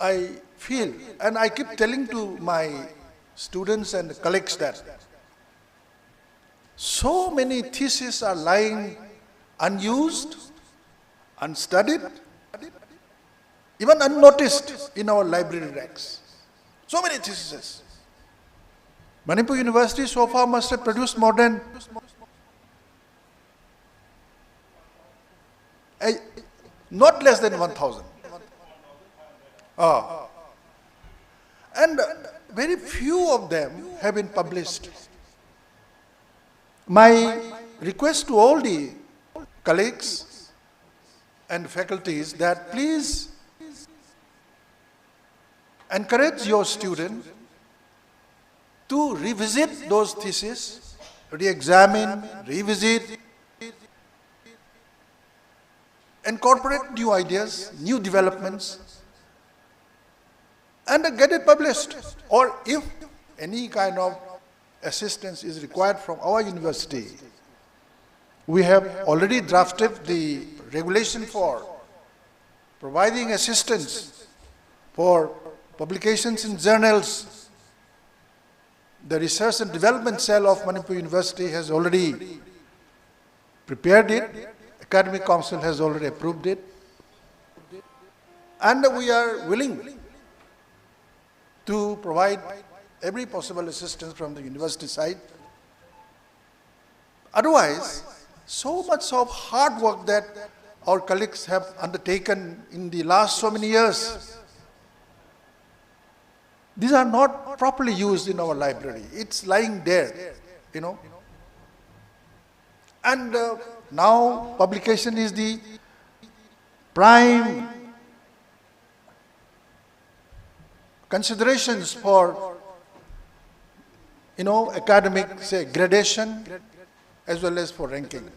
I feel, and I keep telling to my students and colleagues that so many theses are lying unused, unstudied, even unnoticed in our library racks. So many theses. Manipur University so far must have produced more than not less than 1,000. And very few of them have been published. My request to all the colleagues and faculties that please encourage your student to revisit those theses, re-examine, revisit, incorporate new ideas, new developments, and get it published. Or if any kind of assistance is required from our university, we have already drafted the regulation for providing assistance for publications in journals. The Research and Development Cell of Manipur University has already prepared it. Academic Council has already approved it. And we are willing to provide every possible assistance from the university side. Otherwise, so much of hard work that our colleagues have undertaken in the last so many years, these are not properly used in our library. It's lying there, you know. And now publication is the prime considerations for, you know, academic, say, gradation as well as for ranking.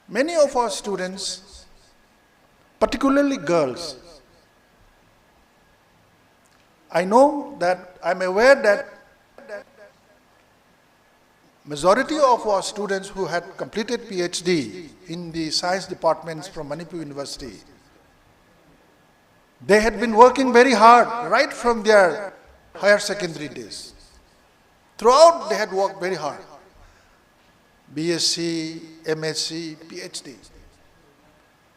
Many of our students, particularly girls, I know that, I'm aware that majority of our students who had completed PhD in the science departments from Manipur University, they had been working very hard right from their higher secondary days. Throughout they had worked very hard. BSc, MSc, PhD.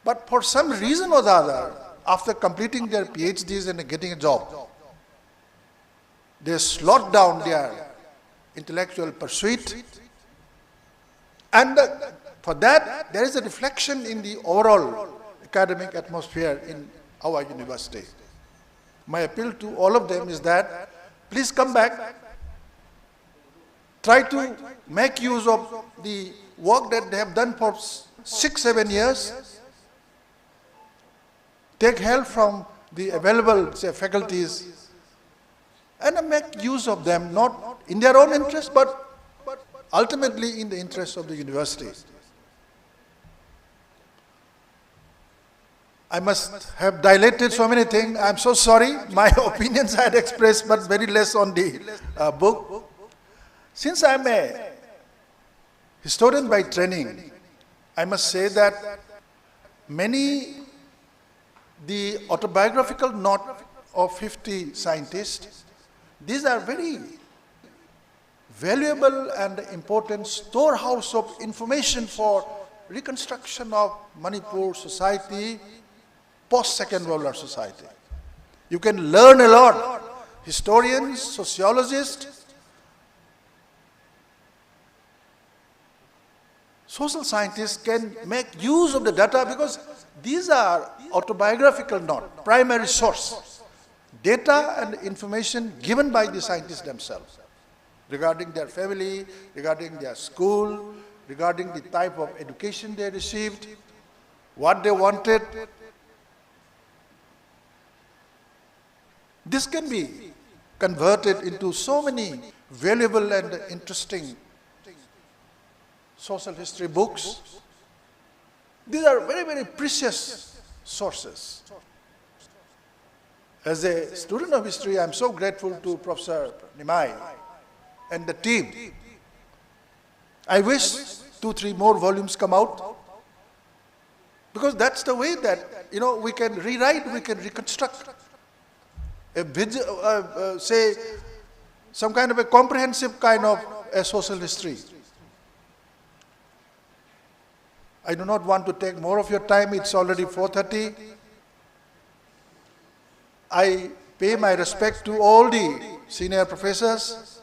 But for some reason or the other, after completing their PhDs and getting a job, they slowed down their intellectual pursuit. And for that, there is a reflection in the overall academic atmosphere in our university. My appeal to all of them is that please come back, try to make use of the work that they have done for 6-7 years, take help from the available, say, faculties, and make use of them, not in their own interest, but ultimately in the interest of the university. I must have dilated so many things. I'm so sorry. My opinions I had expressed, but very less on the book. Since I'm a historian by training, I must say that the autobiographical note of 50 scientists, these are very valuable and important storehouse of information for reconstruction of Manipur society, post-Second World War society. You can learn a lot. Historians, sociologists, social scientists can make use of the data because these are autobiographical, not primary source. Data and information given by the scientists themselves regarding their family, regarding their school, regarding the type of education they received, what they wanted. This can be converted into so many valuable and interesting social history books. These are very, very precious sources. As a student of history, I am so grateful to Professor Nimai and the team. I wish 2-3 more volumes come out, because that's the way that, we can rewrite, we can reconstruct say some kind of a comprehensive kind of a social history. I do not want to take more of your time. It's already 4:30. I pay my respect to all the senior professors.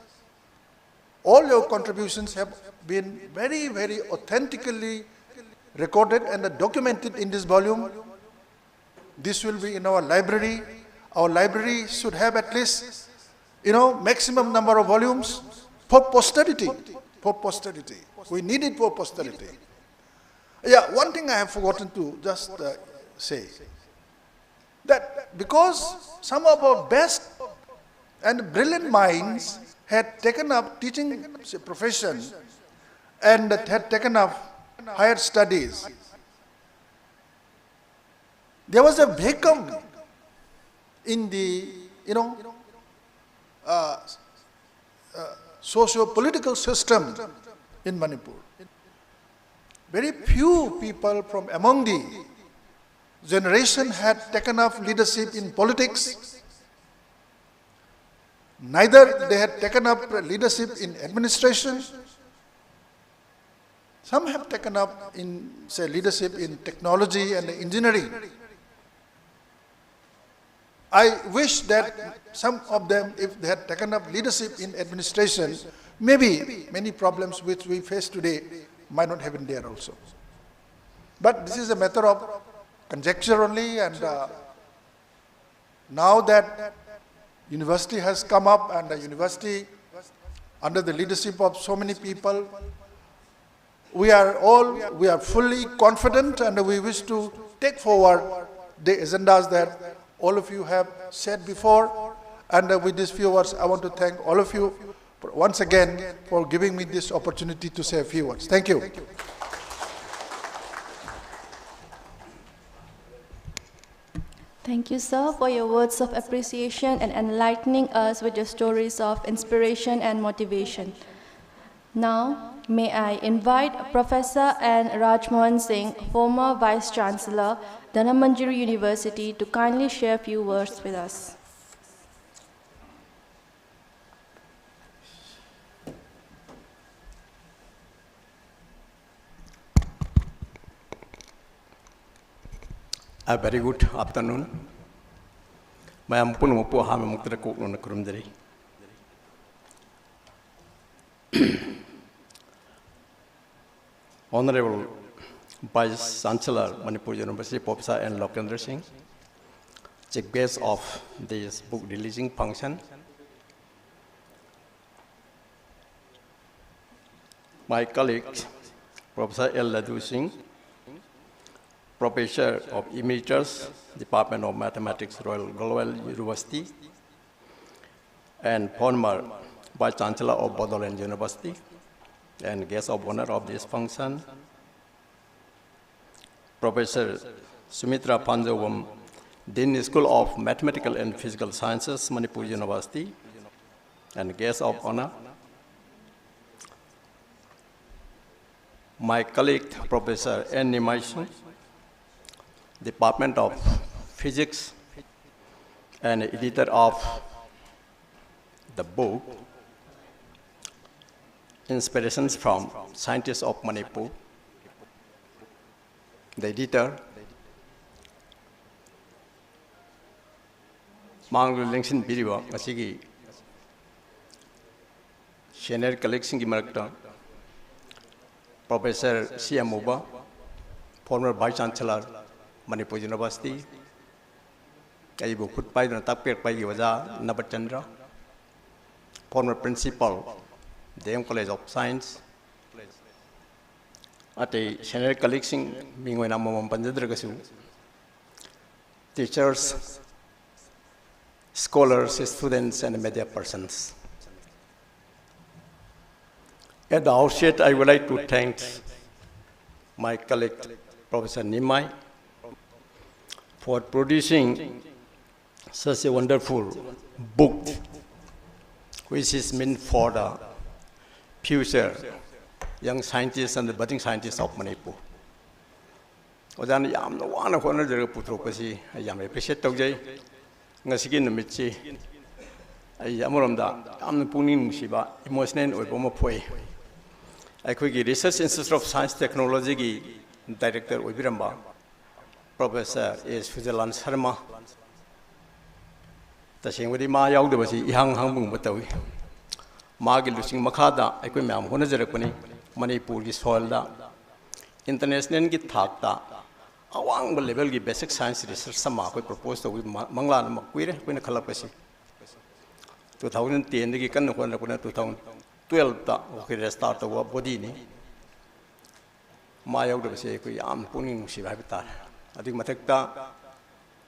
All your contributions have been very, very authentically recorded and documented in this volume. This will be in our library. Our library should have at least, maximum number of volumes for posterity. For posterity. We need it for posterity. Yeah, one thing I have forgotten to just say, that because some of our best and brilliant minds had taken up teaching profession and had taken up higher studies, there was a vacuum in the, socio-political system in Manipur. Very few people from among the generation had taken up leadership in politics. Neither they had taken up leadership in administration. Some have taken up in, say, leadership in technology and engineering. I wish that some of them, if they had taken up leadership in administration, maybe many problems which we face today might not have been there also. But this is a matter of conjecture only, and now that university has come up, and the university under the leadership of so many people, we are fully confident, and we wish to take forward the agendas that all of you have said before. And with these few words, I want to thank all of you once again for giving me this opportunity to say a few words. Thank you. Thank you, sir, for your words of appreciation and enlightening us with your stories of inspiration and motivation. Now, may I invite Professor N. Rajmohan Singh, former Vice-Chancellor, Dhanamandjari University, to kindly share a few words with us. A very good afternoon. I am Punupu Hamamukra Kurumdari. Honorable Vice Chancellor, Manipur University, Professor N. Lokendra Singh, Chief Guest of this book releasing function, my colleague, Professor L. Ladhu Singh, Professor of Emeritus, Department of Mathematics, Royal Global University, and former Vice Chancellor of Bodoland University, and guest of honor of this function, Professor Sumitra Panjawam, Dean School of Mathematical and Physical Sciences, Manipur University, and guest of honor, my colleague, Professor N. Nimai Singh, Department of Physics, and editor of the book, Inspirations from Scientists of Manipur. The editor, Mang Lingsin Biriwa, Masigi, Senior Collection Gimaracta, Professor C.M. Muba, former Vice Chancellor, Manipur University, Kaibu Kutpai, and Tapir Payiwaza, Nabachandra, former Principal, Dame College of Science, at a Senior Collection, Mingwenamam Panjadragasu, teachers, scholars, students, and media persons. At the outset, I would like to thank my colleague, Professor Nimai, for producing such a wonderful book, which is meant for the future young scientists and the budding scientists of Manipur. Odan yam no one of honor the Putropasi, I am appreciate of Jay, Nasikin Michi, I Yamuramda, I'm the Punin Shiba, emotional or Bomopoe. I could get Research Institute of Science Technology Director Ubiramba, Professor is Switzerland Sarma. The same with my young young Hang Batawi. Margil losing Makada, I could mam Honazerapani, Manipur is soilda. International get takta. A one level basic science research sama we proposed with Mangla Makwire when a Kalapasi. 2010 the Gikan 2012 okay restart the body. My older say I'm putting she habitat. I think Matekta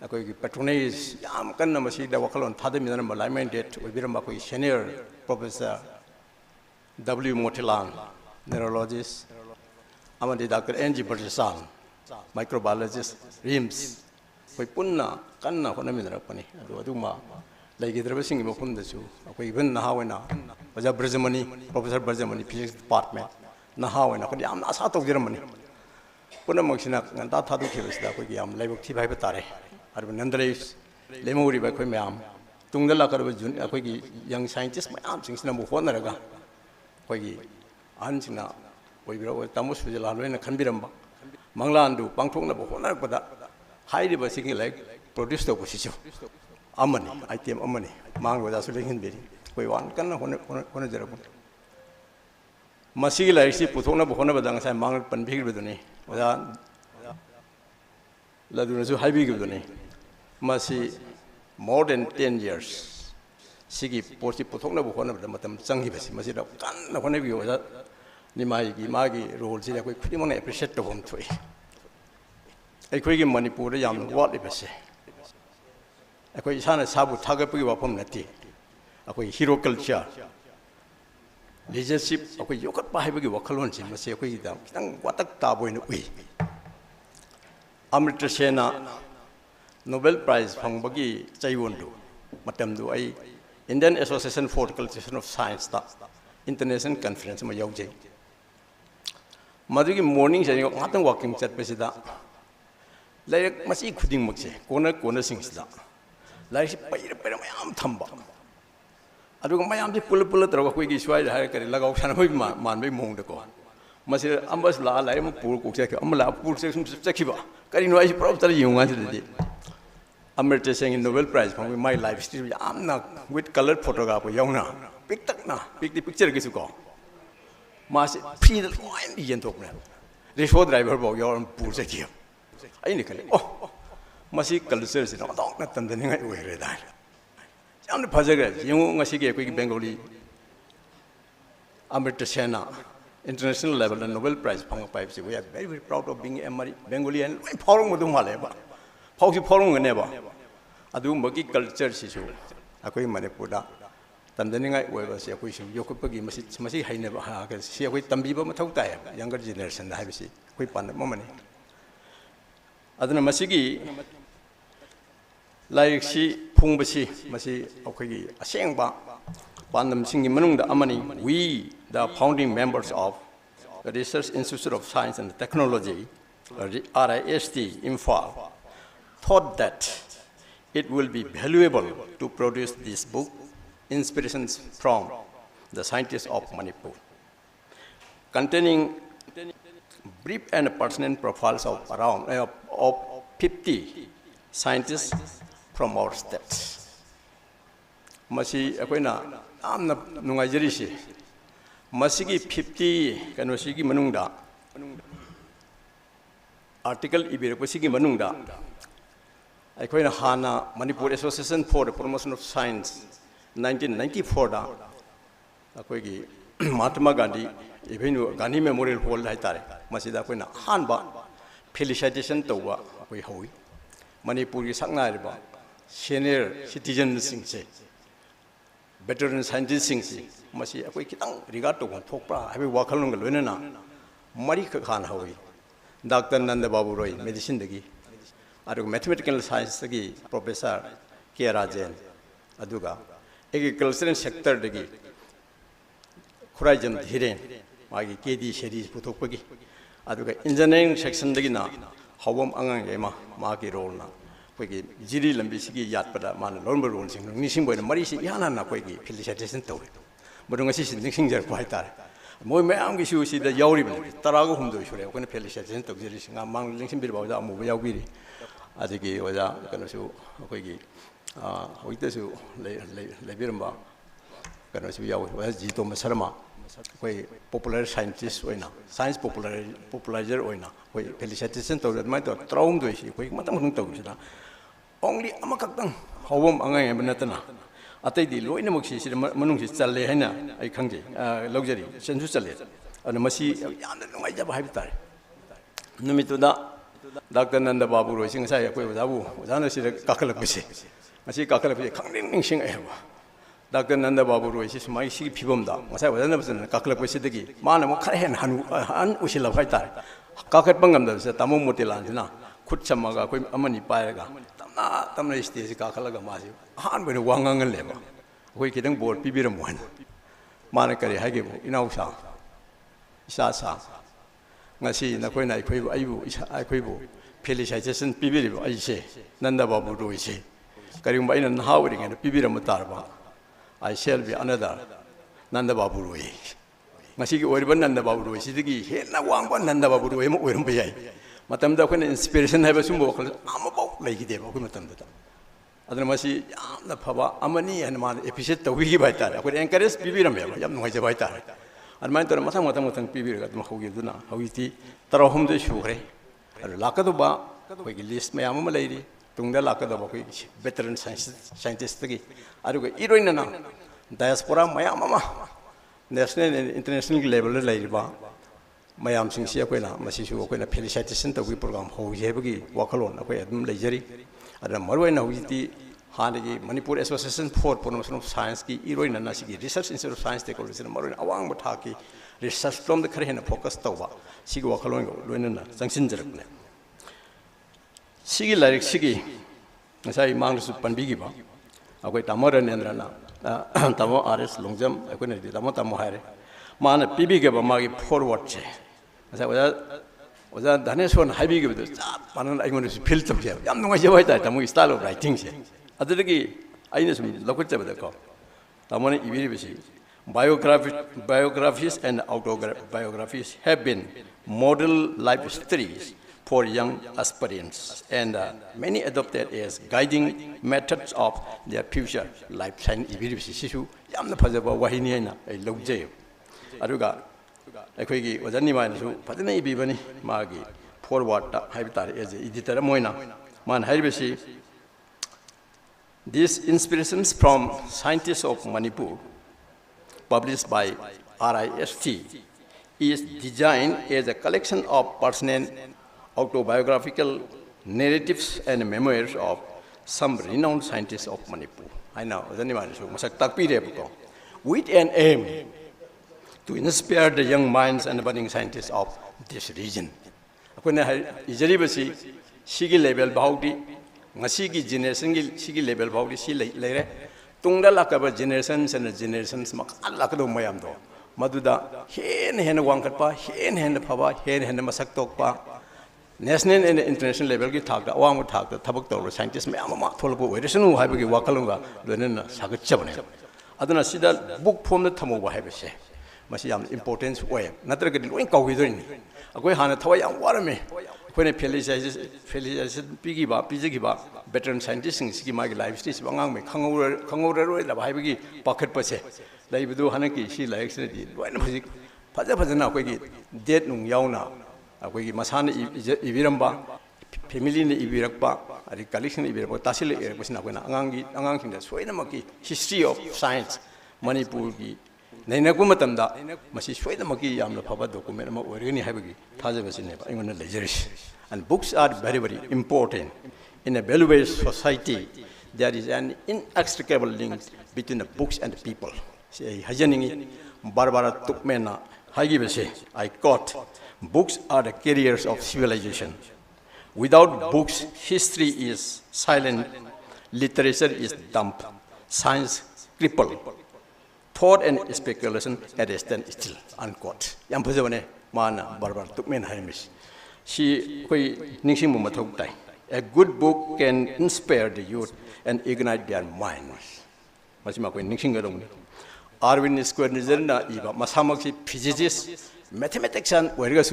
I could patronage Yam Kanamasi the Wakalon Tadaminan Malaimended with Biramaki senior Professor W. Motilan, neurologist, Amadi Dr. Angie Bergesan, microbiologist, RIMS, Punna, Kanna, Honaminapani, Aduma, like the Ravishing Mopundasu, even Nahawana, was a Brazemani, Professor Brazemani, Physics Department, Nahawana, I'm not out of Germany. Punamoxina, and that had to kill us that we am labor Tibatare, Arbanandres, Lemuri by Quimiam, Tungala, young scientist, my arms in number one. Kogi Anjina, we wrote Tamus Vizalano and Kambiramba, Manglandu, Bangtona, Bohona, but highly by singing like produced opposition. Amani, I came Amani, Mang was also in bidding. We want Kana Honazerabo. Masila, I see Putona Bohona, Badang, and Mang Panpig with the name. Ladunazu Habi with the name. Masi more than 10 years. Sigi Porti Potona one of the Matam Sangi Masida, Kan, one of you was Nimagi, Magi, rules in a quick pretty money appreciate the home to it. A quick Manipur, young, what if I say? A quick Sana Sabu Tagapu upon Nati, a quick hero culture. Leadership, a quick Yokat Bahabi Wakalonsi, must say a quick down, what a tabo in a way. Amrita Sena Nobel Prize from Bagi Chaiwundu, Matamdu I. Indian Association for Cultivation of Science, International Conference, Mayauji. Madri mornings and you walking chat Pesida. Like Masi Kuding Muxi, corner sings that. Like Payam Tamba. I do my arm pull a quick is why I can Lagos man be mong the go. Masir Ambas La, Lime Pool, Amala, Pool Section Sekiva. Can you know I probably you wanted it? Amrita saying in Nobel Prize from my life still I'm not with colored photograph young now. Pick the picture gets to go. Mas Peter Indian talk. They show driver about your own pool set here. I indicate, oh, Masi cultures in all not them the way read that. I'm the Pazagas, you must see a quick Bengali Amrita Sena, international level and Nobel Prize Panga Pipes. We are very, very proud of being a Bengali and pouring with Maleva. How you pouring never? I do Magi culture issue. A queen Manipuda. Tandaninga was a question. Yokopagi must I never have. See a way Tambiba Matota, younger generation, I have seen. Quick on the moment. Adana Masigi like she Pumbasi, Masi, Okagi, a saying ba, Pandam singing Manung the Amani, we, the founding members of the Research Institute of Science and Technology, RIST, Imphal, thought that it will be valuable to produce this book, Inspirations from the Scientists of Manipur, containing brief and pertinent profiles of around 50 scientists from our state. Masi akoina amna nungajari si. Masigi 50 kano sigi manungda. Article ibir ko sigi manungda. Akoina hana Manipur Association for the Promotion of Science 1994 da. Akoigi Mahatma Gandhi even Gandhi Memorial Hall haitare. Masida akoina hanba felicitation tawwa akoi howi. Manipur ki sakna riba senior citizens singse. Veteran scientists singse. Masi akoi kitang regard to thokpa habi wakalung loinana mari khan howi. Dr. Nanda Babu Roy medicine dagi. Aduga mathematical science dagi Professor K. Rajan. Aduga agricultural sector dagi Khurajam Dhiren magi KD series puthokpagi. Aduga engineering section dagi na hawam angang ema magi role na. Koigi jiri lambi sigi yat pada man normal role sing nising boy mari si yana na koigi felicitation tawre. Bodong si sing jar ko haitare. Moi me am gi shu si da yauri ben tarago humdo shure ko ne felicitation tawjeri singa mang lingsim bir bawda amu yaugiri. Adigi oja kano su koigi hoite su le biramba kano su yaw wa ji to masarma koi popular scientist oina science popularizer oina koi felicitation to mai to traum do si koi matam hung to sida only amakak hawam angai benatana atai di loina moksi si manung si challe haina ai khangje luxury sensu challe ana masi yamna ngai jaba habitar numitu da Dr. Nanda Babu Roy sing sai koi wajabu wajana si kakalak bise masi kakalak bise khangning ning sing ai Dr. Nanda Babu Roy si mai si phibom da masai wajana bise kakalak bise dagi mana mo khare hen han usila phaitar kakat pangam da se tamu motilan na khut chamaga koi amani paega tamna stage kakalaga masi han bene wangang leba koi kidang board pibiram wan mana kare hage bo inausa isa ngasi na koi nai koi ayu ai koi bo felicitation pibiribo ai se Nanda Babu Roy se karim ba ina hawri ngena pibiram tarba I shall be another Nanda Babu Roy ngasi ki oriban Nanda Babu Roy sidigi he na wangban Nanda Babu Roy mo oiram bayai matam da ko inspiration haiba sumbo khal amabo legi deba ko matam da adana masi yamna phaba amani hanman episode tawigi baita ko encourage pibiram ya yam ngai baita adman tor matang pibir ga ma khogi duna hawiti tarahum de shugre lakado ba ko list me amama leiri tungda lakado ba ko veteran scientist gi aruga iroina na diaspora mayamama national and international level leiri ba mayam sing sia ko na masi su ko na felicitation tawi program ho jebagi wakalon ko adum leijari ada marwaina hawiti hanagi Manipur Association for Promotion of Science ki iroina na sigi Research Institute of Science Technology na marwaina awang bathaki research from the kharena focus tawba sigi wakalon loina na jangsin jarapne sigi larik sigi ngasai mangsu panbigi ba akoi tamara nendra na tamo RS longjam akoi ne tamo haire mana pibige ba magi forward che ngasai oja daneson haibige ba panan aigone feel tabje yam nungai je baita tamo style of writing che adagi aina sum lokutja ba ko tamone ibiri bisi biographies and autobiographies have been model life stories for young aspirants and many adopted as guiding methods of their future lifetime ibiri bisi sisu yamna phajaba wahini na ai logje aduga akhoi ojani man su phadina ibibani magi forward ta habitar as editor moina man haibisi these inspirations from scientists of Manipur published by RIST is designed as a collection of personal autobiographical narratives and memoirs of some renowned scientists of Manipur. I know, with an aim to inspire the young minds and budding scientists of this region. Sigi level baudi, ngasigi generation sigi level baudi si lere, tungda lakaba generations and generations makalakado mayamdo. Maduda hen wangkatpa, hen pava, hen masak tokpa. National and international level ki thakda awang thakda thabak tawra scientists me amama tholbo oiresanu haibagi wakalunga loinena sagachabane aduna sida book form na thamo wa haibase masi yam importance way natraga loin kawidoni akoi hana thawai yam warame ꯑꯩꯈꯣꯏꯅ ꯐꯦꯂꯤꯁꯥꯏꯖꯦꯁꯟ ꯄꯤꯖꯈꯤꯕ veteran ꯁꯥꯏꯟꯇꯤꯁꯁꯤꯡꯁꯤꯒꯤ ꯃꯥꯒꯤ life ꯁ꯭ꯇꯦꯖꯁꯤꯕꯨ ꯑꯉꯥꯡꯉꯩ ꯈꯪꯍꯧꯔꯔꯣꯏꯗꯕ ꯍꯥꯏꯕꯒꯤ ꯄꯥꯈꯠꯄꯁꯦ ꯂꯩꯕꯗꯨ ꯍꯟꯗꯛꯀꯤ ꯁꯤ ꯂꯥꯏꯔꯤꯛꯁꯤꯅꯗꯤ ꯂꯣꯏꯅ ꯍꯧꯖꯤꯛ ꯐꯖꯅ ꯑꯩꯈꯣꯏꯒꯤ date ꯅꯨꯡ ꯌꯥꯎꯅ ꯑꯩꯈꯣꯏꯒꯤ ꯃꯁꯥꯅ ꯏꯕꯤꯔꯝꯕ ꯐꯦꯃꯤꯂꯤꯅ ꯏꯕꯤꯔꯛꯄ ꯑꯗꯩ ꯀꯂꯤꯛꯁꯤꯡꯅ ꯏꯕꯤꯔꯛꯄ ꯇꯥꯁꯤꯜꯂ ꯏꯔꯛꯄꯁꯤꯅ ꯑꯩꯈꯣꯏꯅ ꯑꯉꯥꯡꯁꯤꯡꯗ ꯁꯣꯏꯗꯅꯃꯛꯀꯤ ꯍꯤꯁꯇ꯭ꯔꯤ ꯑꯣꯐ ꯁꯥꯏꯟꯁ ꯃꯅꯤꯄꯨꯔꯒꯤ ꯅꯩꯅꯔꯛꯄ ꯃꯇꯝꯗ ꯃꯁꯤ ꯁꯣꯏꯗꯅꯃꯛꯀꯤ ꯌꯥꯝꯅ ꯐꯕ ꯗꯣꯀꯨꯃꯦꯟ ꯑꯃ ꯑꯣꯏꯔꯒꯅꯤ ꯍꯥꯏꯕꯒꯤ ꯊꯥꯖꯕꯁꯤꯅꯦꯕ ꯑꯩꯉꯣꯟꯗ ꯂꯩꯖꯔꯤꯁꯤ and books are very important in a value-based society. There is an inextricable link between the books and the people. Barbara Tuchman I quote, books are the carriers of civilization. Without books, history is silent, literature is dumb, science crippled, thought and speculation at a standstill. Unquote. Barbara Tuchman She a good book can inspire the youth and ignite their minds. Arvind Squarnizerna Eva Masamaxi physicist, mathematician, whereas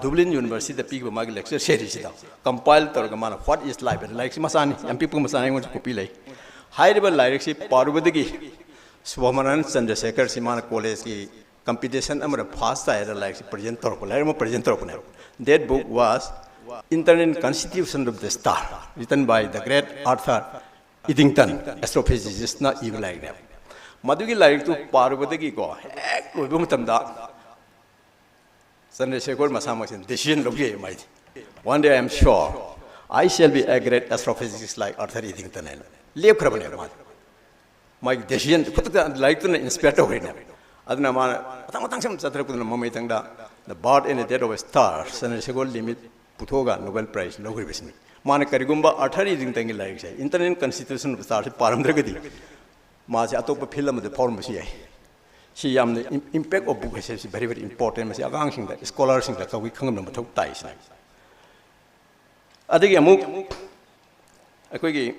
Dublin University the people mag lecture series compiled Torgamana what is life like Masani and people Masani want to copy like high level lyrics Parvadigi Swamaran Chandrasekhar Simana College competition among past like President Torpone. That book was Internal Constitution of the Star, written by the great Arthur Eddington, astrophysicist, not even like them. Madugi like to Parvadagi go, Rubumtamda, Chandrasekhar Masamaxin, decision of might. One day I am sure I shall be a great astrophysicist like Arthur Eddington. Leave Krabaner. My decision like to inspect of him. The bird in the dead of a star, Chandrasekhar limit Putoga Nobel Prize, no revision. Manakarigumba Arthur Eddington like Internal Constitution of the Star, Paramdragadi. Mazi Atopa Pilam of the Pormasia. She the impact of book is very important. Masi Agang that scholars in the we come to talk ties. Adigamu a quickie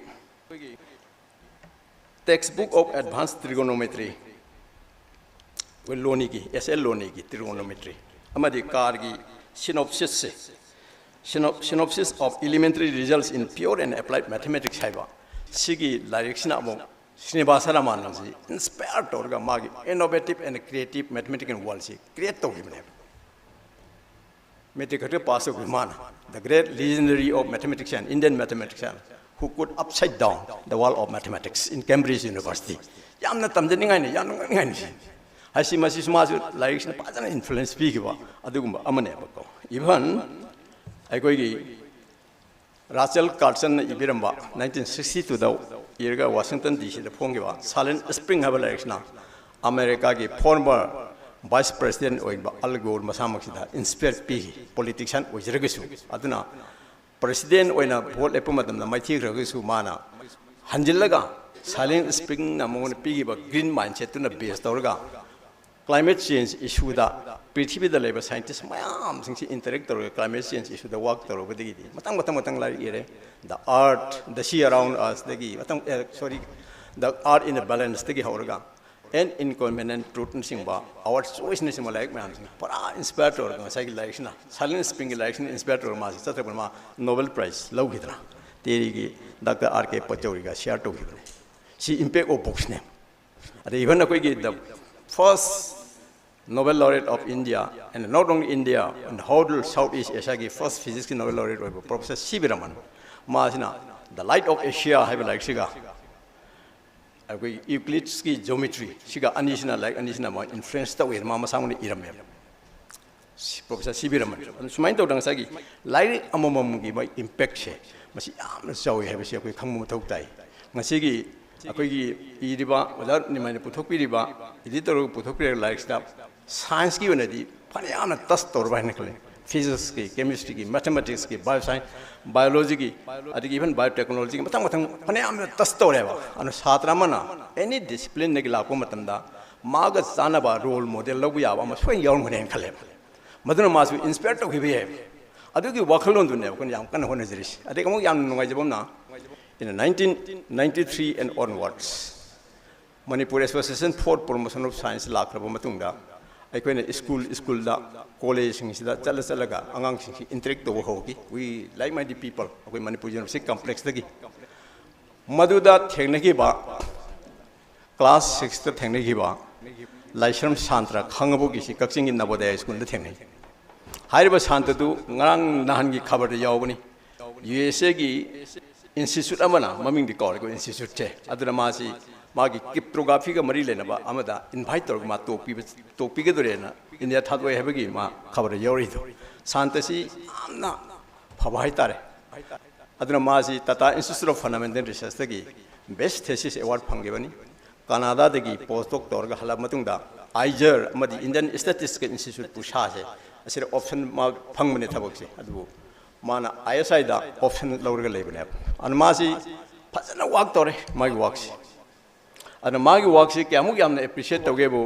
textbook of advanced trigonometry. Well, Lonigi, SL Lonigi, trigonometry. Amadi Kargi, synopsis of elementary results in pure and applied mathematics. Sigi, Larixnamo, Srinivasaramanji, inspired Torga Magi, innovative and creative mathematical world. Creative him. Metikatu Paso Gumana, the great legendary of mathematician, Indian mathematician, who could upside down the wall of mathematics in Cambridge University. Yamna Tamdani, Yamna. I see my sister like influence speak about Adugumba Amanebako. Even I go Rachel Carson Ibiramba, 1962, the Irga Washington DC, the Pongiva, Silent Spring have election. America gave former Vice President Al Gore Masamaxida, inspired P, politician, which Regisu. Aduna, President when a Paul Epomatum, the mighty Regisu Mana, Hanjilaga, Silent Spring among the piggy, but green mindset to the base Torga. Climate change issue that Prithvi the labor scientists, my arms, interact with climate change issue, the work over the the art, the sea around us, the art in a balance, the Horga, and inconvenient prudence our choice like man, but inspector, election, silent spring election, inspector, Nobel Prize, low hidra, Dr. R.K. Pachauriga, share to him. She impact of books name. Even a quick the first Nobel laureate of India, and not only India, and whole Southeast Asia, first physics Nobel laureate, Professor Sibiraman. Masina, the light of Asia, have like Shiga. Euclid's geometry, Shiga Anishina, like Anishina, influenced with Mama Sound Iram. Professor Sibiraman. And Sumaito Dansagi, light among give my impact. Masi, so we have a share with Kamutotai. Masigi. Akoigi iriba wala ni mane puthokpi riba editor puthokpi like stuff science ki unadi phaniana tas torba nikle physics ki chemistry ki mathematics ki bioscience biology ki adi even biotechnology ki matang phaniana tas toreba anu satra mana any discipline ne la ko matamda maga sana ba role model lobu ya ba ma swen yaw ngone khale maduna masu inspector ki be adu ki wakhalon du ne ko yam kan hone jiris adi ko yam ngai jabom na. In 1993 and onwards, Manipur Association for Promotion of Science Lakraba Matunda, ꯑꯩꯈꯣꯏꯅ ꯁ꯭ꯀꯨꯜꯗ ꯀꯣꯂꯦꯖꯁꯤꯡꯁꯤꯗ ꯆꯠꯂꯒ ꯑꯉꯥꯡꯁꯤꯡꯁꯤ interact ꯇꯧꯕ ꯍꯧꯈꯤ ꯋꯤ like minded people ꯑꯩꯈꯣꯏ Manipur university ꯀꯝꯄ꯭ꯂꯦꯛꯁꯇꯒꯤ ꯃꯗꯨꯗ ꯊꯦꯡꯅꯈꯤꯕ ꯀ꯭ꯂꯥꯁ 6ꯇ ꯊꯦꯡꯅꯈꯤꯕ ꯂꯥꯏꯁ꯭ꯔꯝ ꯁꯥꯟꯇ꯭ꯔ ꯈꯪꯉꯕꯣꯒꯤꯁꯤ ꯀꯛꯆꯤꯡꯒꯤ ꯅꯕꯣꯗꯌꯥ ꯁ꯭ꯀꯨꯜꯗ ꯊꯦꯡꯅꯩ ꯍꯥꯏꯔꯤꯕ ꯁꯥꯟꯇ꯭ꯔꯗꯨ ꯉꯔꯥꯡ ꯅꯍꯥꯟꯒꯤ ꯈꯕꯔꯗ ꯌꯥꯎꯕꯅꯤ USAꯒꯤ institute amana maming di kawre ko institute che aduna masi magi cryptography ga mari lenaba amada invite tor ma topi ge dorena india thadoi habagi ma khabar yori do santasi amna phabai tare aduna masi Tata Institute of Fundamental Research gi best thesis award phangge bani Canada dagi postdoc tor ga hala matungda IJR amadi Indian Statistical Institute pusha se asira option ma phangmane thabak se adu mana ISI da option laurga lebne an masi phajana work tore magi work si an magi work si kyamu yamna appreciate toge bo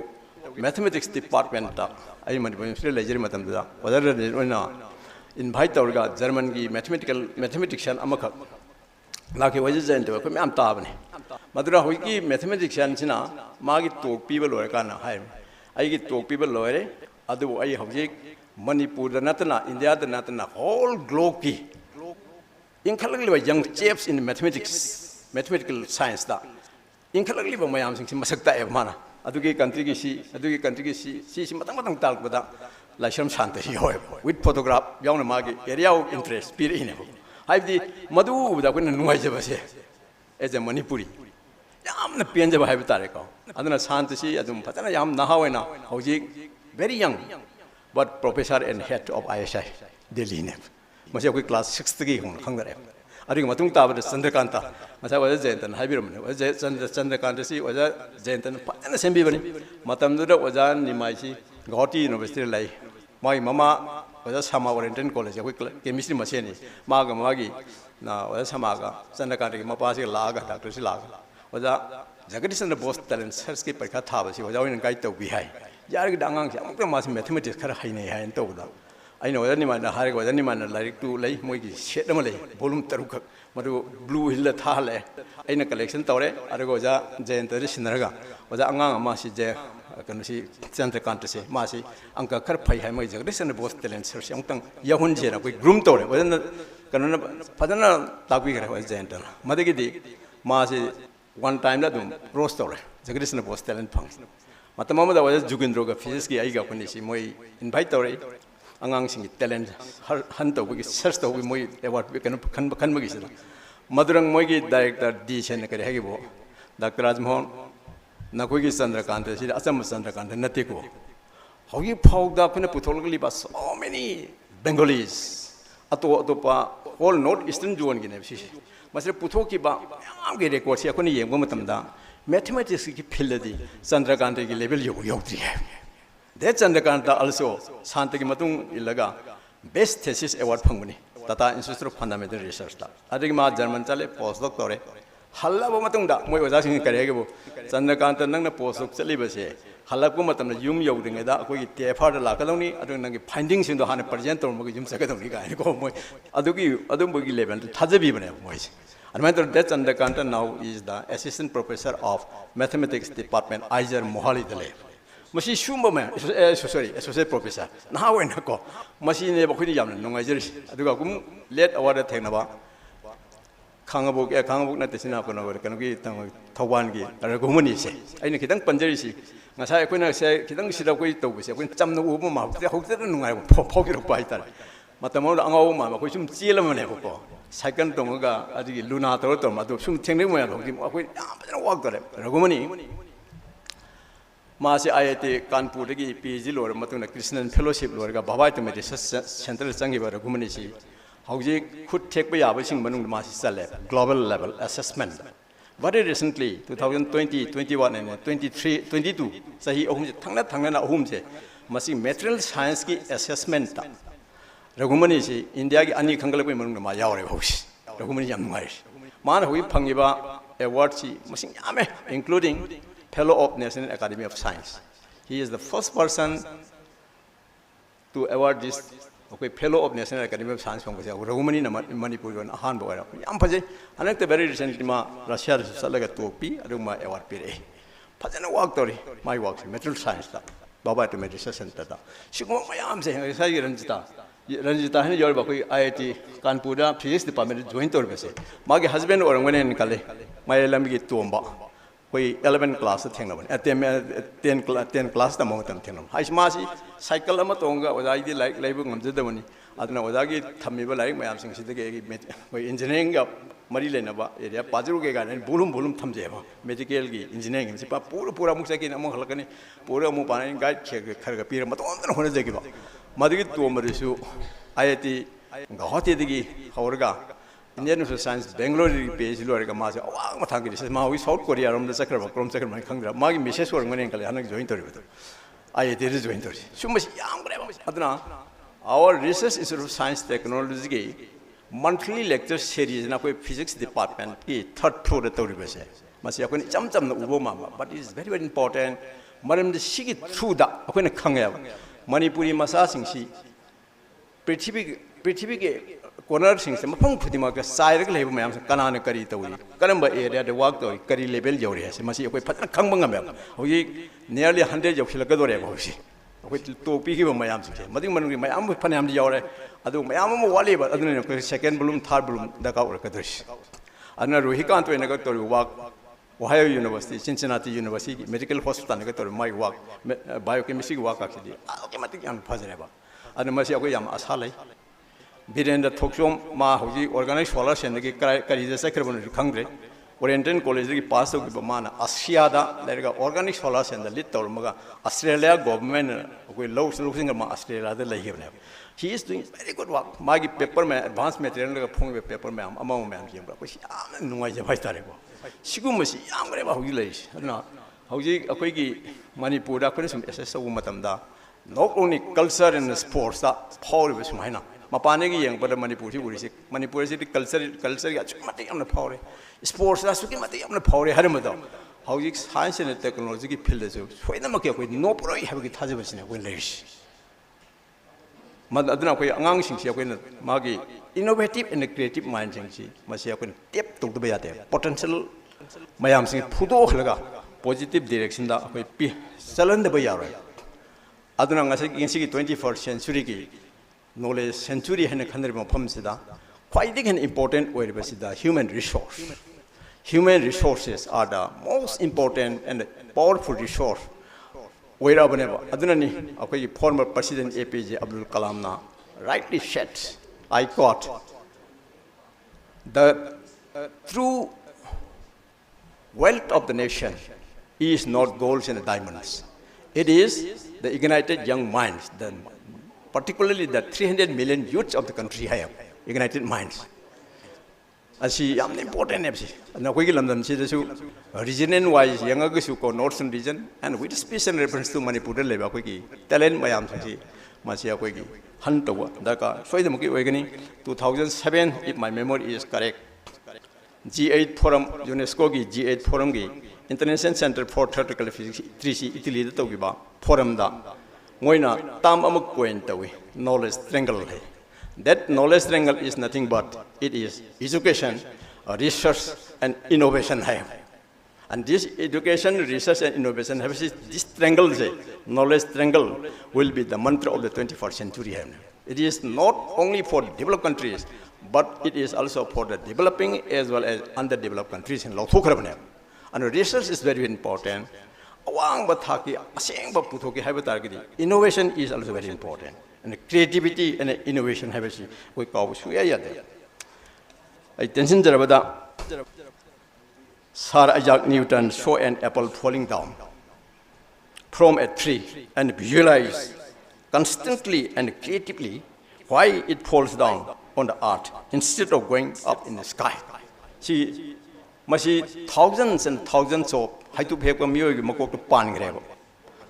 mathematics department ta ai mani university lecture matam da whether na invite torga German gi mathematician amakha laki waje jain to ko am ta bane madura hoi ki mathematician sina magi talk people lore kana hai ai gi talk people lore adu ai hojik Manipur da natana India da natana whole globe ki incredibly young chefs in mathematical science da incredibly mayam sing masakta e mana adugi country ki si matang tal bada laisham shante hoy with photograph yauna magi area of interest pir ine hai di madu da kun nuai je base as a Manipuri yamna pian je hai bitare ko aduna shante si adum patana yam nahawena hoji very young but professor and head of ISI Delhi ne mase koi class 6th gi hon khangare ari matung ta ba Chandrakanta masa wa Jayantan haibiram ne wa Chandrakanta si wa Jayantan patana sembi bani matam du da oja nimai si Gauhati University lai mai mama wa Sama Oriental College koi chemistry mase ni ma ga magi na wa Sama ga Chandrakanta ki mapa si la ga doctor si la ga wa Jagadish Chandra Bose talent search ki parikha tha ba si wa win kai to bi hai yar gi dangang si amuk ma si mathematics khara hai nei hai to da ai no ni man har go ni man like tu lai moi gi set ma lai volume taruk madu blue hill tha le ai na collection tore ar go ja Jayanta ri sinaraga oja angang ma si je kan si Chandrakanta se ma si angka khar phai hai moi Jagadish Chandra Bose talent search amtang yahun je na koi groom tore oja kan na padana takwi gare oja Jayanta madagi di ma si one time la dum rose tore Jagadish Chandra Bose talent phang matamama da was Jugindro ga physics ki ai ga kuni si moi invite tore angang sing talent han to gi search to gi moi award kan ma gi sila madurang moi gi director D chen kare hagi bo Dr. Rajmohan na koi gi Chandrakanta si asam Chandrakanta nati ko hogi phau da phina puthol gi ba so many Bengalis ato pa all north eastern zone gi ne si masre putho ki ba am gi record si akoni yeng ba matam da mathematics ki field di Chandrakanta ki level yogri hai that Chandrakanta also santa ki matung ilaga best thesis award phangmani Tata Institute of Fundamental Research ta adigi ma German chale postdoc tore halla ba matung da moi oja sing kare ge bo Chandrakanta nang na postdoc chali ba se halla ko matam na yum yogding da akoi TFR da la ka lawni adu nang ki findings sin do hane present tor mo gi yum sa ka dawni ga ko moi adum bo gi level thajabi bane moi that Chandrakanta now is the assistant professor of mathematics department IJR Mohali Dale. Masi shumba man sorry associate professor. Now when ko masi ne ba khuni yam no ngai jeri aduga kum let award thengna ba khangabuk na tesina ko no kan gi tang Thawban gi ara gumani se aina khidang panjari si ngasai koina se khidang sida koi to se koin chamna u ma hokte no ngai pho gi ro pai tar matamo angau ma ko sum chilam ne ko second tonga adigi luna toro to ma do sum thengne mo ya hogi akoi yam work tore ragumani ma se IIT Kanpur dagi PhD lor matuna Krishnan fellowship lor ga Bhabai to research center changi ba ragumani si hogi khut thek ba ya ba sing manung ma si chale global level assessment very recently 2020 21 and 23 22 sahi ahum thangna na ahum se masi material science ki assessment ta Ragumani si India ki ani khangal ko manung ma yaw re hosi Ragumani yam ngai man hui phangiba award si masing yame including fellow of National Academy of Science he is the first person to award this okay fellow of National Academy of Science phang ko Ragumani na Manipur gon ahan ba ra yam phaje anak te very recently ma Russia salaga topi aduma award pire phajana work tori my work material science ta Baba to Research Center. She go my arms and say Ranjita. Ranjita and your Baku IIT Kanpura Physics Department joint service. My husband or when in Kale, my Lambi Tomba. We 11 class at Tengaman at 10 class the mountain Tenam. Hashmasi, cycle Amatonga was I like labor on the money. I don't know what I get Tamiba like my arms and engineering up Marilenaba area, Pazuga and Bulum Bulum Tamjeva, medical engineering, Sipa, Pura Musaki among Halakani, Pura Mupan, Guide Karapira, but on the Honazakiva. Madrid to Marisu, IIT, Gahoti, Hauraga. Indian Science, Bangalore page, Lorica Masa, oh, Mataki, this is Maui, South Korea, from the Sacramento, from Sacramento, Kangra, Magi Misses or Maninkal, joint with I did is joint. So much young. Our research Institute of Science Technology monthly lecture series in our physics department, third floor at the Masia, jump on the Uboma, but it is very, very important. Madam the Shiki through the Kangel, Manipuri Masasing Shi, pretty corner things, Mapong Putimaka, Cyril Labor, Kanana Karita, Karamba area, the work of Kari Label Jorias, Masi, Kangangam, we nearly 100 of Hilagadore, with 2 people of my arms. Madiman, my arm with Panam Jore, I do my arm Wally, but other than second bloom, third bloom, the cover Kadish. Another he can't to a negatory work, Ohio University, Cincinnati University, Medical Hospital, negatory, my work, biochemistry work actually, automatic and positive. And Masiakam Asale. Bidden the Tokyo Ma, who organized scholars and the Karisa Secretary to Congress, Oriental College passed to Bamana, Asiada, there are organic scholars and the little Maga, Australia government, with low losing Australia, the Lahir. He is doing very good work. Magi paper man, advanced material, paper man, among men, which I know I have terrible. Shigumasi, I'm very about village. No, how you a quickie Manipura, SSO Matamda, not only culture and sports, that power was minor. Mapanegi young, but Manipur is culture, on the power. Sports, that's on the power, Haramada. How you science and technology pillars, when the market with no pro have it has a village. Madadana, Angang, Magi, innovative and creative minds, Masiakan, tip to the Bayate, potential Mayam Sing Pudo Halaga, positive direction that we be Salan the Bayara. Adana, I think in 21st century. Knowledge century and a country of Pumsida, quite an important way to human resource. Human resources are the most important and powerful resource. Wherever, Adunani, a former President APJ Abdul Kalam rightly said, I quote, the true wealth of the nation is not gold and diamonds. It is the ignited young minds, particularly the 300 million youths of the country have ignited minds. As she am important, now we give them region wise, younger Gusuko, Northern region, and with special reference to Manipur, Levaki, Talent by Amsi, Masia Quigi, Huntowa, Daka, Soidamuki Wagani, 2007, if my memory is correct. G8 Forum, UNESCO G8 Forum, International Center for Theoretical Physics, 3C, Italy, the Togiba, Forum da. Moina tam amuk koentawi knowledge triangle. That knowledge triangle is nothing but it is education, research and innovation. And this education, research and innovation have this triangle, knowledge triangle will be the mantra of the 21st century. It is not only for developed countries, but it is also for the developing as well as underdeveloped countries in Lauthukrabane. And research is very important. Innovation is also very important. And creativity and innovation have we call attention to Sir Isaac Newton saw an apple falling down from a tree and visualized constantly and creatively why it falls down on the earth instead of going up in the sky. See, thousands and thousands of Haitu paper Murray Mako to Pangrave.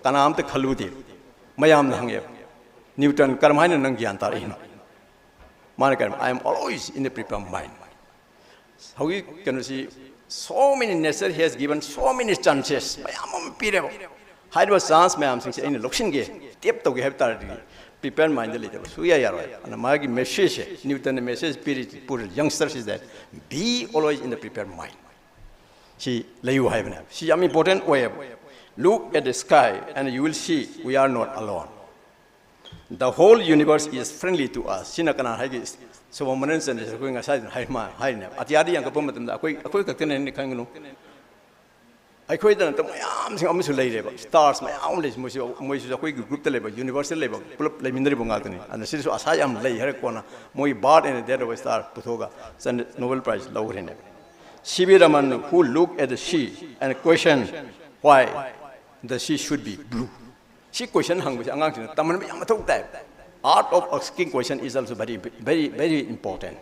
Kanam the Kaludi, Mayam Hange, Newton Carmine and Nangiantarino. Marikam, I am always in the prepared mind. How you can see so many necessary he has given so many chances. Mayam Pirebo. Hide was chance, Mayam Sings in the Luxin gate, tip to have prepare mind a little. So, yeah, and a Magi message, Newton message spirit, put youngsters is that be always in the prepared mind. She lay you have. She am important way. look at the sky and you will see we are not alone. The whole universe is friendly to us. Sinakana hagi so manan san is going aside haima haina. Atiadi yang kapum matam da akoi kakten ni kangunu. Akoi dan tam mayam sing amu sulai leba stars mayam les musi akoi group te leba universal leba pulap lemindri bunga tani. And siris asayam lei har kona moi bard and there was star putoga san Nobel Prize laureate. C.V. Raman, who looked at the sea and questioned why the sea should be blue. She questioned art of asking question is also very important.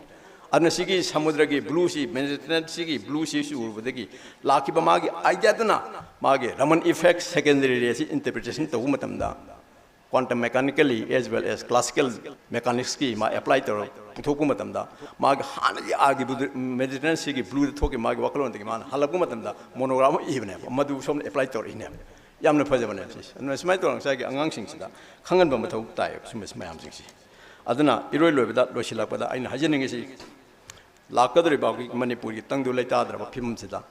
Adna sigi samudragi blue sea, Mediterranean sea, blue sea urvadagi, laki bamagi ayatana, magi Raman effect secondary interpretation to umatamda. Quantum mechanically as well as classical mechanics ki ma apply to thokumatamda mag hanali agi Mediterranean sea blue thoki mag wakalon de man halakumatamda monogram even madu som apply to inem yamna phajabane sis and smai to sa gi angang sing sida khangan ba mathau tai sumis mayam sing si aduna iroi loibada losilakpada aina hajening si lakadri ba gi manipur gi tangdu laita dra ba phim sida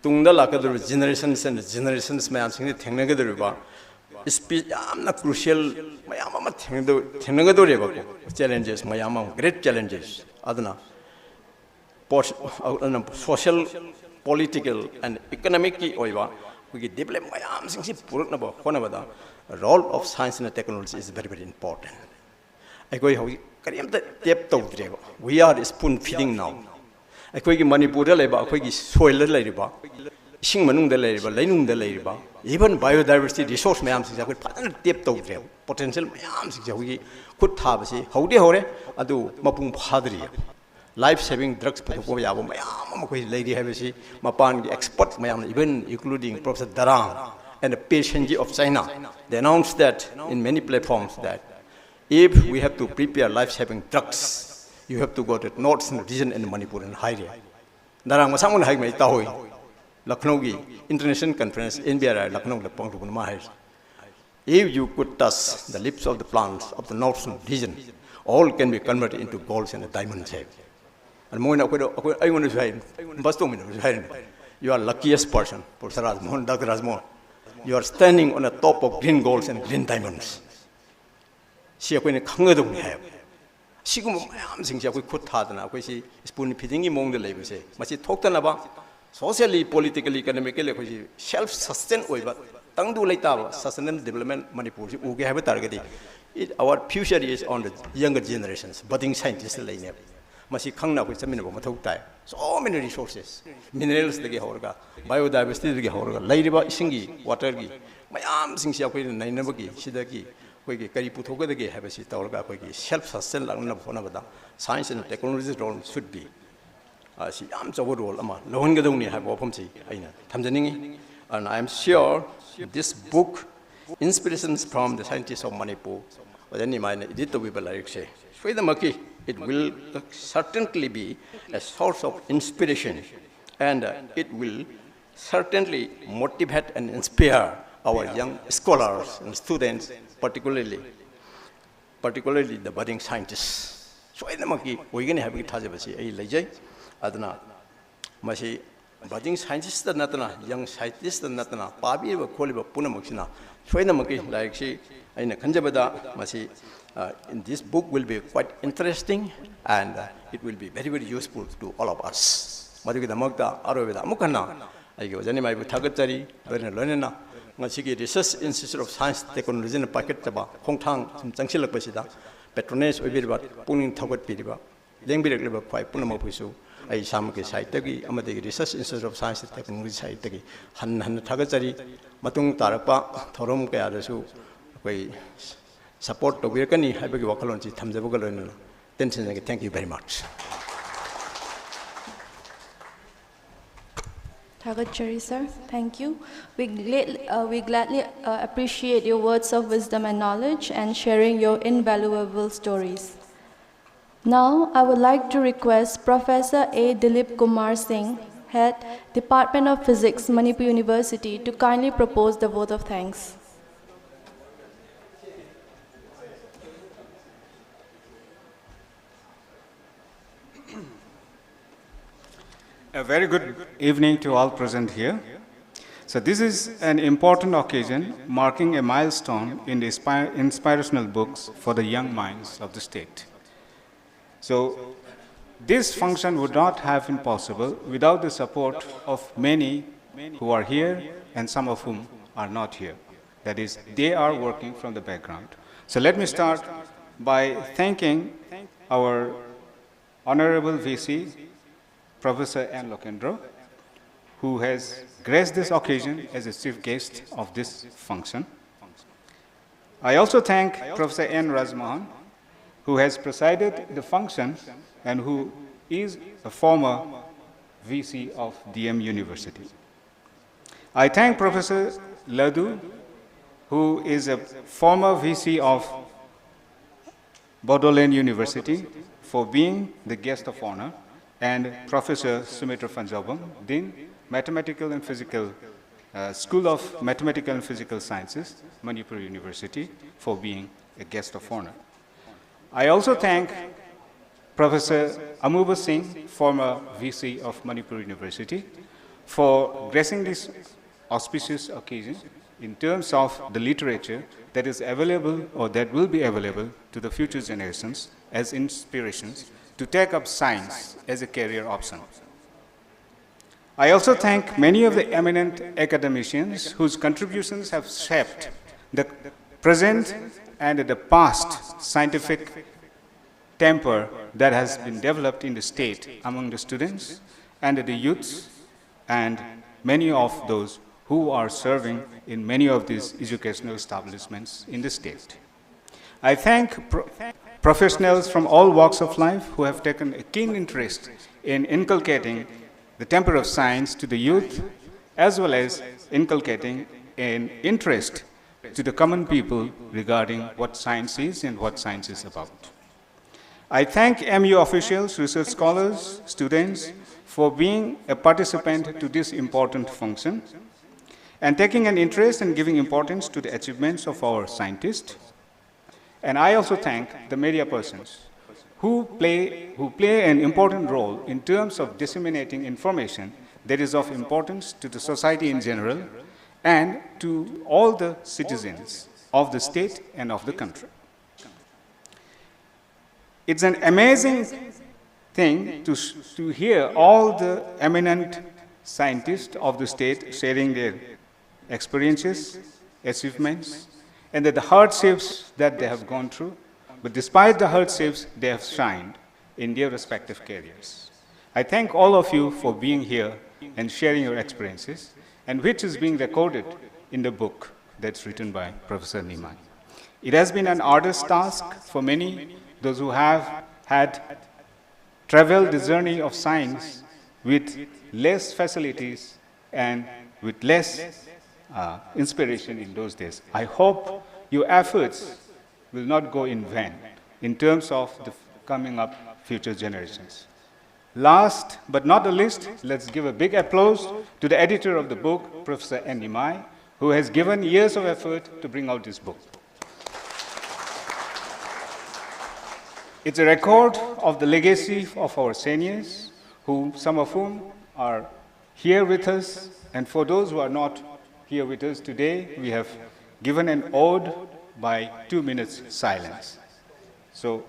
tungda lakadri generations and generations mayam sing thengnagadri ba speech amna crucial mayama thengnagadori ba challenges mayama great challenges aduna social political and economic ki oiba we develop mayam sing si purna ba hona ba the role of science and technology is very important. Akoi hogi kariyamta tap tawdre we are spoon feeding now. Akoi gi Manipur da leba akoi gi soil da leba ising manung da leba lainung da leba even biodiversity resource mayam sing akoi phan tap tawdre potential mayam sing hogi khut tha ba si haude hore adu mapung phadri life-saving drugs puthukwa yabo mayam makoi lady have si mapan gi expert mayam even including Professor Darang and the patient of China. They announced that in many platforms that if we have to prepare life-saving drugs, you have to go to northern region in Manipur and Haria. Darang masangun hai mai tahoy Lucknow gi international conference NBRI Lucknow la pangtukun mahai. If you could touch the lips of the plants of the northern region, all can be converted into golds and diamonds. And more I want to say, you are luckiest person, Professor Razmon, Dr. Razmon. You are standing on the top of green golds and green diamonds. She is kangadong have. She go mayam sing she could hadana, she spoon feeding among the labor say. But she talked about socially, politically, economically, self-sustained way, but Tangdu Laita, sustainable development Manipur, we have a target. Our future is on the younger generations, budding scientists. Masi khangna ko chamin ba mathau tai so many resources minerals de ge horga biodiversity de ge horga lairiba isingi water gi mayam sing sia ko nai na gi sida gi ko gi kari puthoga de ge have si tawga ko gi self sustain lang na phona bada science and technology role should be si am chaw role ama lohon ga dong ni ha bo phom chi aina thamjaningi and I am sure this book inspirations from the scientists of Manipur wajani mai edit to be like say it will certainly be a source of inspiration and it will certainly motivate and inspire our young scholars and students, particularly the budding scientists. So we're going to have a adana masi budding scientists young scientists pabi koliba punamaksina so like she in kanjabada masi in this book will be quite interesting and it will be very useful to all of us. Madhugi damakta aroveda amukana ayo jani mai thagachari berna lonena ngasigi Research Institute of Science Technology na packet taba khongthang changsilak pasida patronage oibirba puning thagat piriba lengbirek phai punama phusu ai samke site gi amade Research Institute of Science Technology site gi han thagachari matung tarakpa thorom kaya dasu koi support to Virkani Habaki Wakalonji Tamzabugal. Thank you very much. Thagachari sir, thank you. We gladly appreciate your words of wisdom and knowledge and sharing your invaluable stories. Now, I would like to request Professor A. Dilip Kumar Singh, Head, Department of Physics, Manipur University, to kindly propose the vote of thanks. A very good evening to all present here. So this is an important occasion marking a milestone in the inspirational books for the young minds of the state. So this function would not have been possible without the support of many who are here and some of whom are not here. That is, they are working from the background. So let me start by thanking our Honorable VC, Professor N. Lokendra, who has graced this occasion as a chief guest of this function. I also thank Professor N. Rajmohan, who has presided the function and who is a former VC of DM University. I thank Professor Laddu, who is a former VC of Bodoland University, for being the guest of honor, and Professor Sumitra Fanjabam, Dean, Mathematical and Physical, School of Mathematical and Physical Sciences, Manipur University, for being a guest of honor. I also thank Professor Amuba Singh, former VC of Manipur University, for gracing this auspicious occasion in terms of the literature that is available or that will be available to the future generations as inspirations to take up science as a career option. I also thank many of the eminent academicians whose contributions have shaped the present and the past scientific temper that has been developed in the state among the students and the youths and many of those who are serving in many of these educational establishments in the state. I thank professionals from all walks of life who have taken a keen interest in inculcating the temper of science to the youth, as well as inculcating an interest to the common people regarding what science is and what science is about. I thank MU officials, research scholars, students for being a participant to this important function and taking an interest and giving importance to the achievements of our scientists. And I also thank the media persons who play an important role in terms of disseminating information that is of importance to the society in general and to all the citizens of the state and of the country. It's an amazing thing to hear all the eminent scientists of the state sharing their experiences, achievements, and the hardships that they have gone through. But despite the hardships, they have shined in their respective careers. I thank all of you for being here and sharing your experiences, and which is being recorded in the book that's written by Professor Nimai. It has been an arduous task for many, those who have had traveled the journey of science with less facilities and with less inspiration in those days. I hope your efforts will not go in vain in terms of the coming up future generations. Last but not the least, let's give a big applause to the editor of the book, Professor N. Nimai, who has given years of effort to bring out this book. It's a record of the legacy of our seniors, some of whom are here with us, and for those who are not here with us today, we have given an ode by 2 minutes silence. So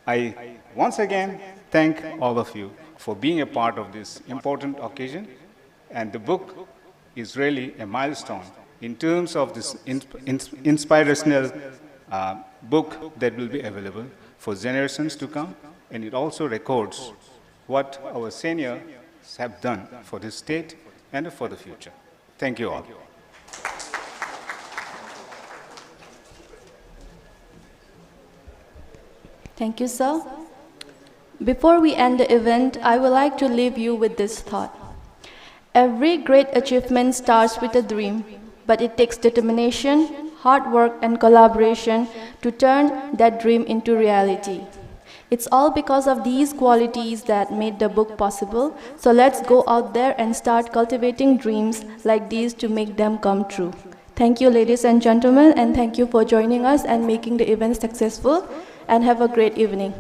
I once again thank all of you for being a part of this important occasion, and the book is really a milestone in terms of this inspirational book that will be available for generations to come, and it also records what our seniors have done for this state and for the future. Thank you all. Thank you, sir. Before we end the event, I would like to leave you with this thought. Every great achievement starts with a dream, but it takes determination, hard work, and collaboration to turn that dream into reality. It's all because of these qualities that made the book possible, so let's go out there and start cultivating dreams like these to make them come true. Thank you, ladies and gentlemen, and thank you for joining us and making the event successful, and have a great evening.